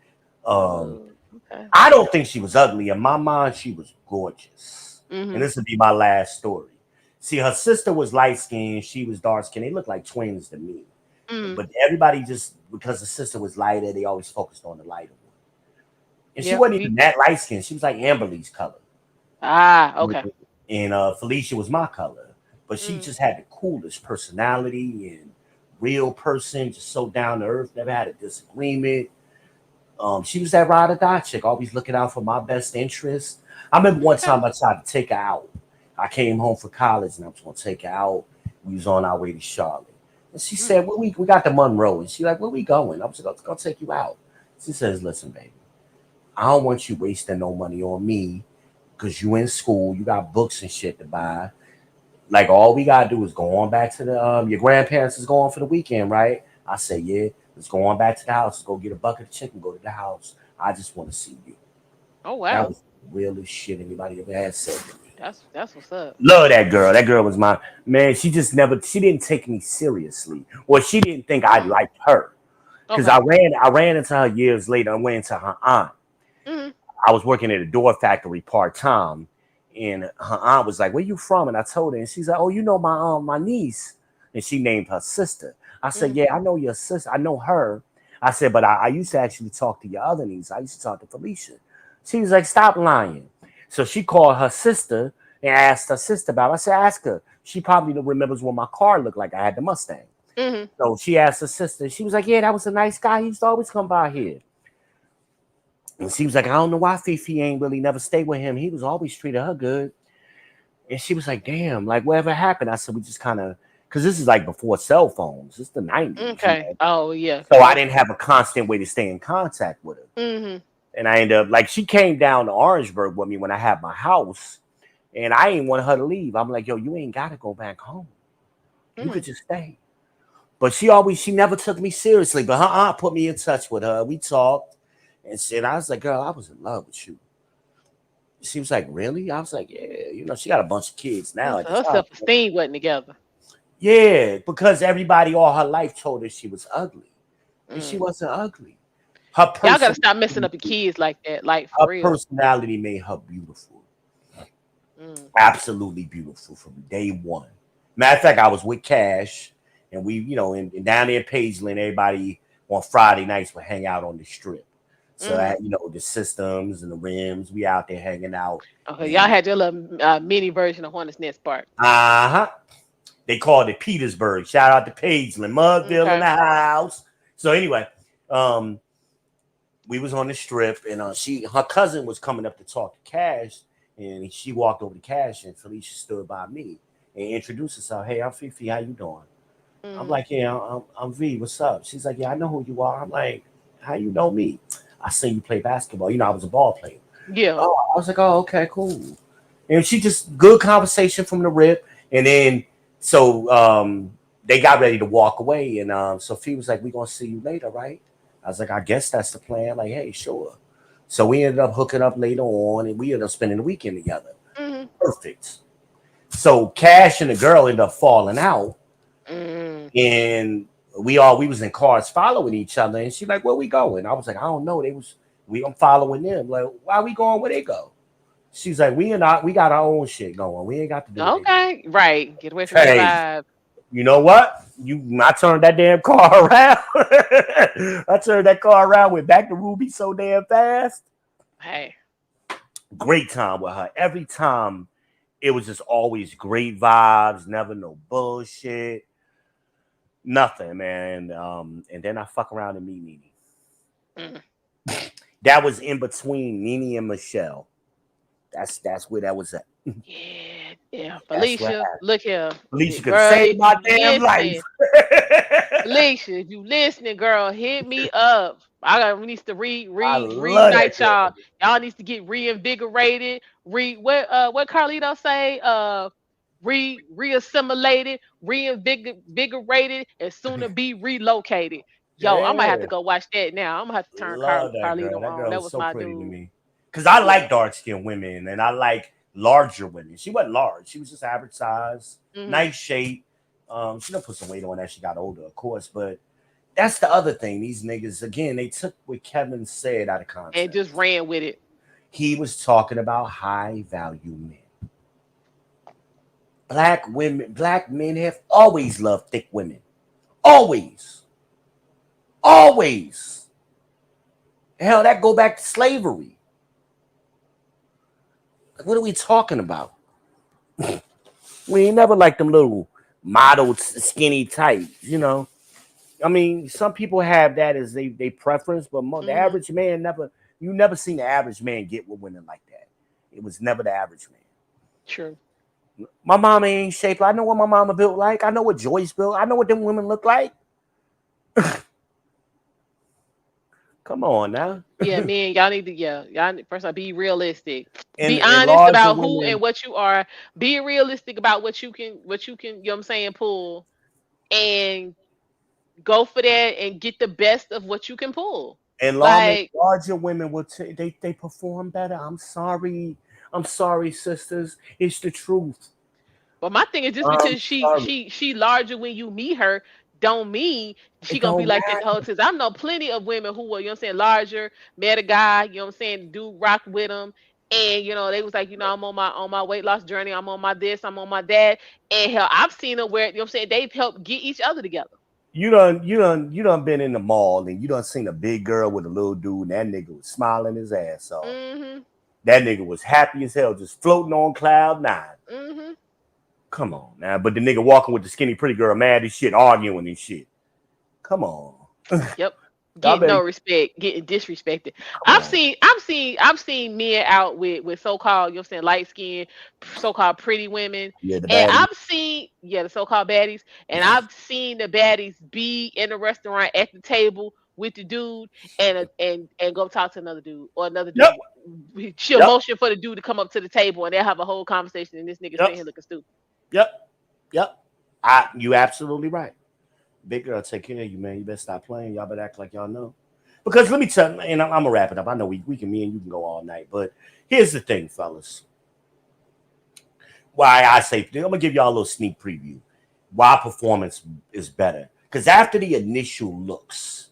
Um, Okay. I don't think she was ugly. In my mind, she was gorgeous. And Mm-hmm. this would be my last story. See, her sister was light skinned, she was dark skinned. They looked like twins to me. Mm. But everybody just because the sister was lighter, they always focused on the lighter one. And she Yeah. wasn't even that light skinned. She was like Amberly's color. Okay. And Felicia was my color. But she Mm. just had the coolest personality and real person, just so down to earth, never had a disagreement. She was that ride or die chick, always looking out for my best interest. I remember one Okay. time I tried to take her out. I came home for college and I was gonna take her out. We was on our way to Charlotte. And she Mm. said, well, we got to Monroe. And she like, where we going? I was gonna take you out. She says, listen, baby, I don't want you wasting no money on me because you in school, you got books and shit to buy. Like all we gotta do is go on back to the your grandparents is going for the weekend, right? I say, yeah, let's go on back to the house, go get a bucket of chicken, go to the house. I just want to see you. Oh That wow. was the realest shit anybody ever had said to me. That's what's up. Love that girl. That girl was my man. She didn't take me seriously. Well, she didn't think I Mm. liked her. Because Okay. I ran into her years later. I went into her aunt. Mm. I was working at a door factory part-time. And her aunt was like, where you from? And I told her, and she's like, oh, you know my niece. And she named her sister. I said, Mm. yeah, I know your sister. I know her. I said, but I used to actually talk to your other niece. I used to talk to Felicia. She was like, stop lying. So she called her sister and asked her sister about it. I said, ask her. She probably remembers what my car looked like. I had the Mustang. Mm-hmm. So she asked her sister. She was like, yeah, that was a nice guy. He used to always come by here. And she was like, I don't know why Fifi ain't really never stayed with him. He was always treated her good. And she was like, damn, like whatever happened? I said, we just kind of, because this is like before cell phones. It's the 90s, you Okay. know. Oh yeah. So I Yeah. didn't have a constant way to stay in contact with her. Mm-hmm. And I ended up, like, she came down to Orangeburg with me when I had my house. And I ain't want her to leave. I'm like, yo, you ain't got to go back home. You Mm-hmm. could just stay. But she never took me seriously. But her aunt put me in touch with her. We talked and said, I was like, girl, I was in love with you. She was like, really? I was like, yeah. You know, she got a bunch of kids now at So the her time. self esteem wasn't together. Yeah, because everybody all her life told her she was ugly. And she Mm. wasn't ugly. Her Y'all gotta stop messing up your personality, kids like that, like for her real. personality made her beautiful. Mm. Absolutely beautiful from day one. Matter of fact, I was with Cash, and we, you know, and down there in Pageland, everybody on Friday nights would hang out on the strip. So Mm-hmm. that, you know, the systems and the rims, we out there hanging out. Okay, y'all And had your little mini version of Hornets Nest Park. uh-huh. They called it Petersburg. Shout out to Paisley, Mudville in Okay. the house. So anyway, we was on the strip, and her cousin was coming up to talk to Cash, and she walked over to Cash, and Felicia stood by me and introduced herself. Hey, I'm Fifi. How you doing? I'm like, yeah, I'm V. What's up? She's like, yeah, I know who you are. I'm like, how you know me? I seen you play basketball. You know, I was a ball player. Yeah. Oh, I was like, oh, okay, cool. And she just good conversation from the rip. And then so they got ready to walk away. And Sophie was like, we're gonna see you later, right? I was like, I guess that's the plan. Like, hey, sure. So we ended up hooking up later on, and we ended up spending the weekend together. Mm-hmm. Perfect. So Cash and the girl ended up falling out. Mm. And we was in cars following each other, and she's like, where we going? I was like, I don't know. I'm following them. Like, why we going where they go? She's like, we got our own shit going. We ain't got to do it. Okay, right. Get away from the Hey, vibe. you know what? I turned that damn car around. I turned that car around, went back to Ruby so damn fast. Hey. Great time with her. Every time it was just always great vibes, never no bullshit. Nothing, man. And then I fuck around and meet Nene. That was in between Nene and Michelle. That's where that was at. Yeah. Felicia, look here. Felicia could Girl, save my if you damn life. Felicia, if you listening, girl, hit me up. We need to I love reunite that y'all. girl. Y'all needs to get reinvigorated. What Carlito say? Reassimilated, reinvigorated, and sooner be relocated. Yo, I might have to Yeah. go watch that now. I'm gonna have to turn Love that girl. Carlito That on. girl That was was so my pretty to dude. me. Because I Yeah. like dark-skinned women, and I like larger women. She wasn't large. She was just average size, nice shape. She done put some weight on as she got older, of course. But that's the other thing. These niggas, again, they took what Kevin said out of And context. just ran with it. He was talking about high-value men. Black men have always loved thick women. Always. Always. Hell, that go back to slavery. Like, what are we talking about? We ain't never like them little modeled skinny types, you know. I mean, some people have that as they preference, but the average man you never seen the average man get with women like that. It was never the average man. True. My mama ain't shaped. I know what my mama built like. I know what Joyce built. I know what them women look like. Come on now. Yeah, man, y'all need to first of all be realistic. Be And honest larger about who and women, what you are. Be realistic about what you can, you know what I'm saying, pull and go for that and get the best of what you can pull. Like, larger women will they perform better. I'm sorry, sisters. It's the truth. but my thing is just I'm because she sorry. she she larger when you meet her, don't mean she It gonna be don't like that the whole matter. time. I know plenty of women who were, you know what I'm saying, larger, met a guy, you know what I'm saying, dude rocked with him. And they was like, I'm on my weight loss journey, I'm on my this, I'm on my that. And hell, I've seen them where, you know what I'm saying, they've helped get each other together. You done been in the mall and you done seen a big girl with a little dude, and that nigga was smiling his ass off. Mm-hmm. That nigga was happy as hell, just floating on cloud nine. Mm-hmm. Come on now. But the nigga walking with the skinny pretty girl mad as shit, arguing and shit. Come on. Yep. Y'all Getting better no respect, getting disrespected. come I've on. seen I've seen I've seen men out with so-called, you know what I'm saying, light skinned, so-called pretty women. Yeah, the And baddie. I've seen, the so-called baddies, and I've seen the baddies be in the restaurant at the table with the dude and go talk to another dude, or another Yep. dude. She'll Yep. motion for the dude to come up to the table, and they'll have a whole conversation, and this nigga Yep. sitting here looking stupid. Yep. Yep. You absolutely right. Big girl, take care of you, man. You better stop playing. Y'all better act like y'all know. Because let me tell you, and I'm gonna wrap it up. I know me and you can go all night, but here's the thing, fellas. Why I say I'm gonna give y'all a little sneak preview. Why performance is better. Because after the initial looks,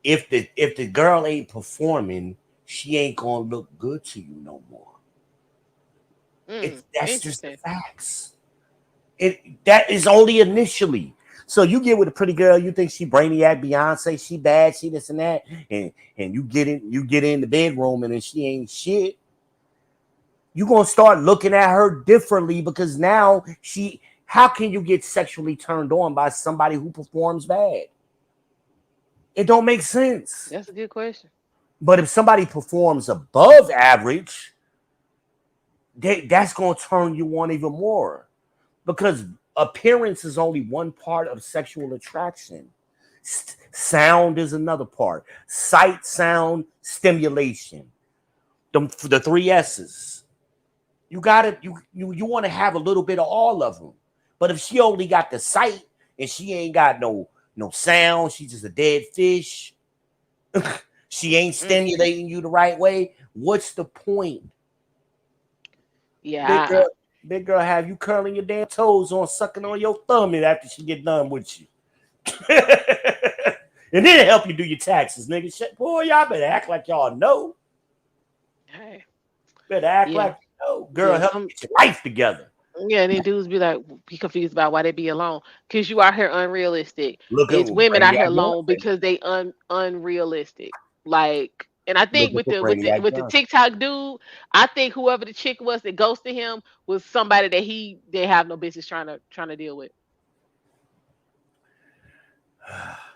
if the girl ain't performing, she ain't gonna look good to you no more. That's just the Interesting. facts. That is only initially. So you get with a pretty girl, you think she brainiac, Beyonce, she bad, she this and that, and you get in the bedroom and then she ain't shit. You gonna start looking at her differently because now How can you get sexually turned on by somebody who performs bad? It don't make sense. That's a good question. But if somebody performs above average, that's going to turn you on even more, because appearance is only one part of sexual attraction. Sound is another part. Sight, sound, stimulation. The three S's. You gotta you want to have a little bit of all of them. But if she only got the sight and she ain't got no sound, she's just a dead fish. She ain't stimulating you the right way. What's the point? Big Yeah, girl, big girl, have you curling your damn toes on, sucking on your thumb after she get done with you. And then it help you do your taxes, nigga. Shit, boy, y'all better act like y'all know. hey, Better act yeah, like you know. Girl, yeah. help you get your life together. Yeah, then dudes be like, be confused about why they be alone. Cause you out here unrealistic. Look at It's women out here Brainiac alone Johnson. because they unrealistic. Like, and I Look think at with the the Brainiac with the Johnson. TikTok dude, I think whoever the chick was that ghosted him was somebody that he didn't have no business trying to deal with.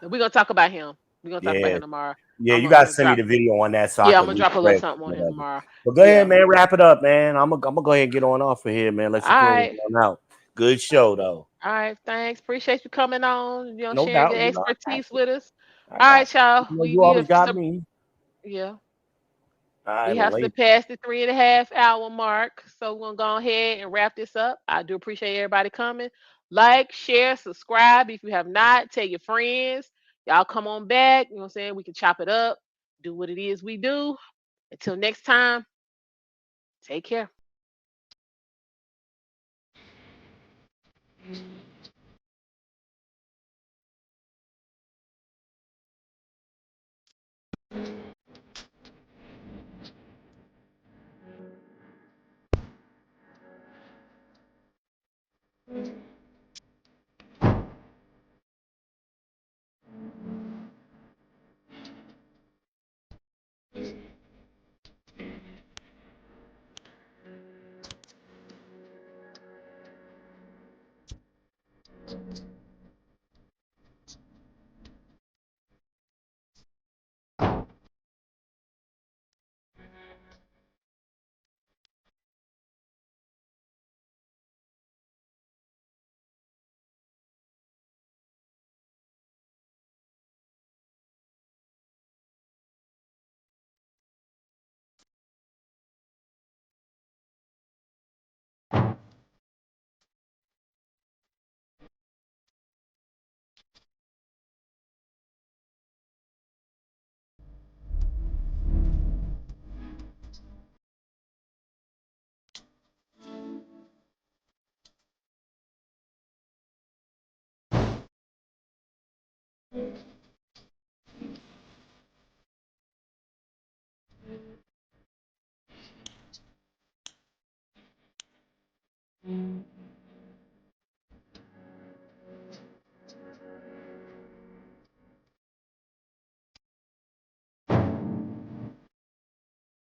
And we're gonna talk about him. We're gonna talk about Yeah, him tomorrow. yeah. I'm You gonna, I'm gotta gonna send me drop. the video on that so I Yeah, I'm can gonna drop a little refresh something on him whatever. tomorrow. But go ahead, Yeah. man. Wrap it up, man. I'm gonna go ahead and get on off of here, man. Let All you close right. on out. Good show though. All right. Thanks. Appreciate you coming on. No Sharing doubt. your You know, I got expertise you. with us. I All got right, you. y'all. You know, We you we have always got me. yeah. All We right, man. have Later. surpassed the 3.5 hour mark. So we're gonna go ahead and wrap this up. I do appreciate everybody coming. Like, share, subscribe if you have not. Tell your friends. Y'all come on back. You know what I'm saying? We can chop it up, do what it is we do. Until next time, take care.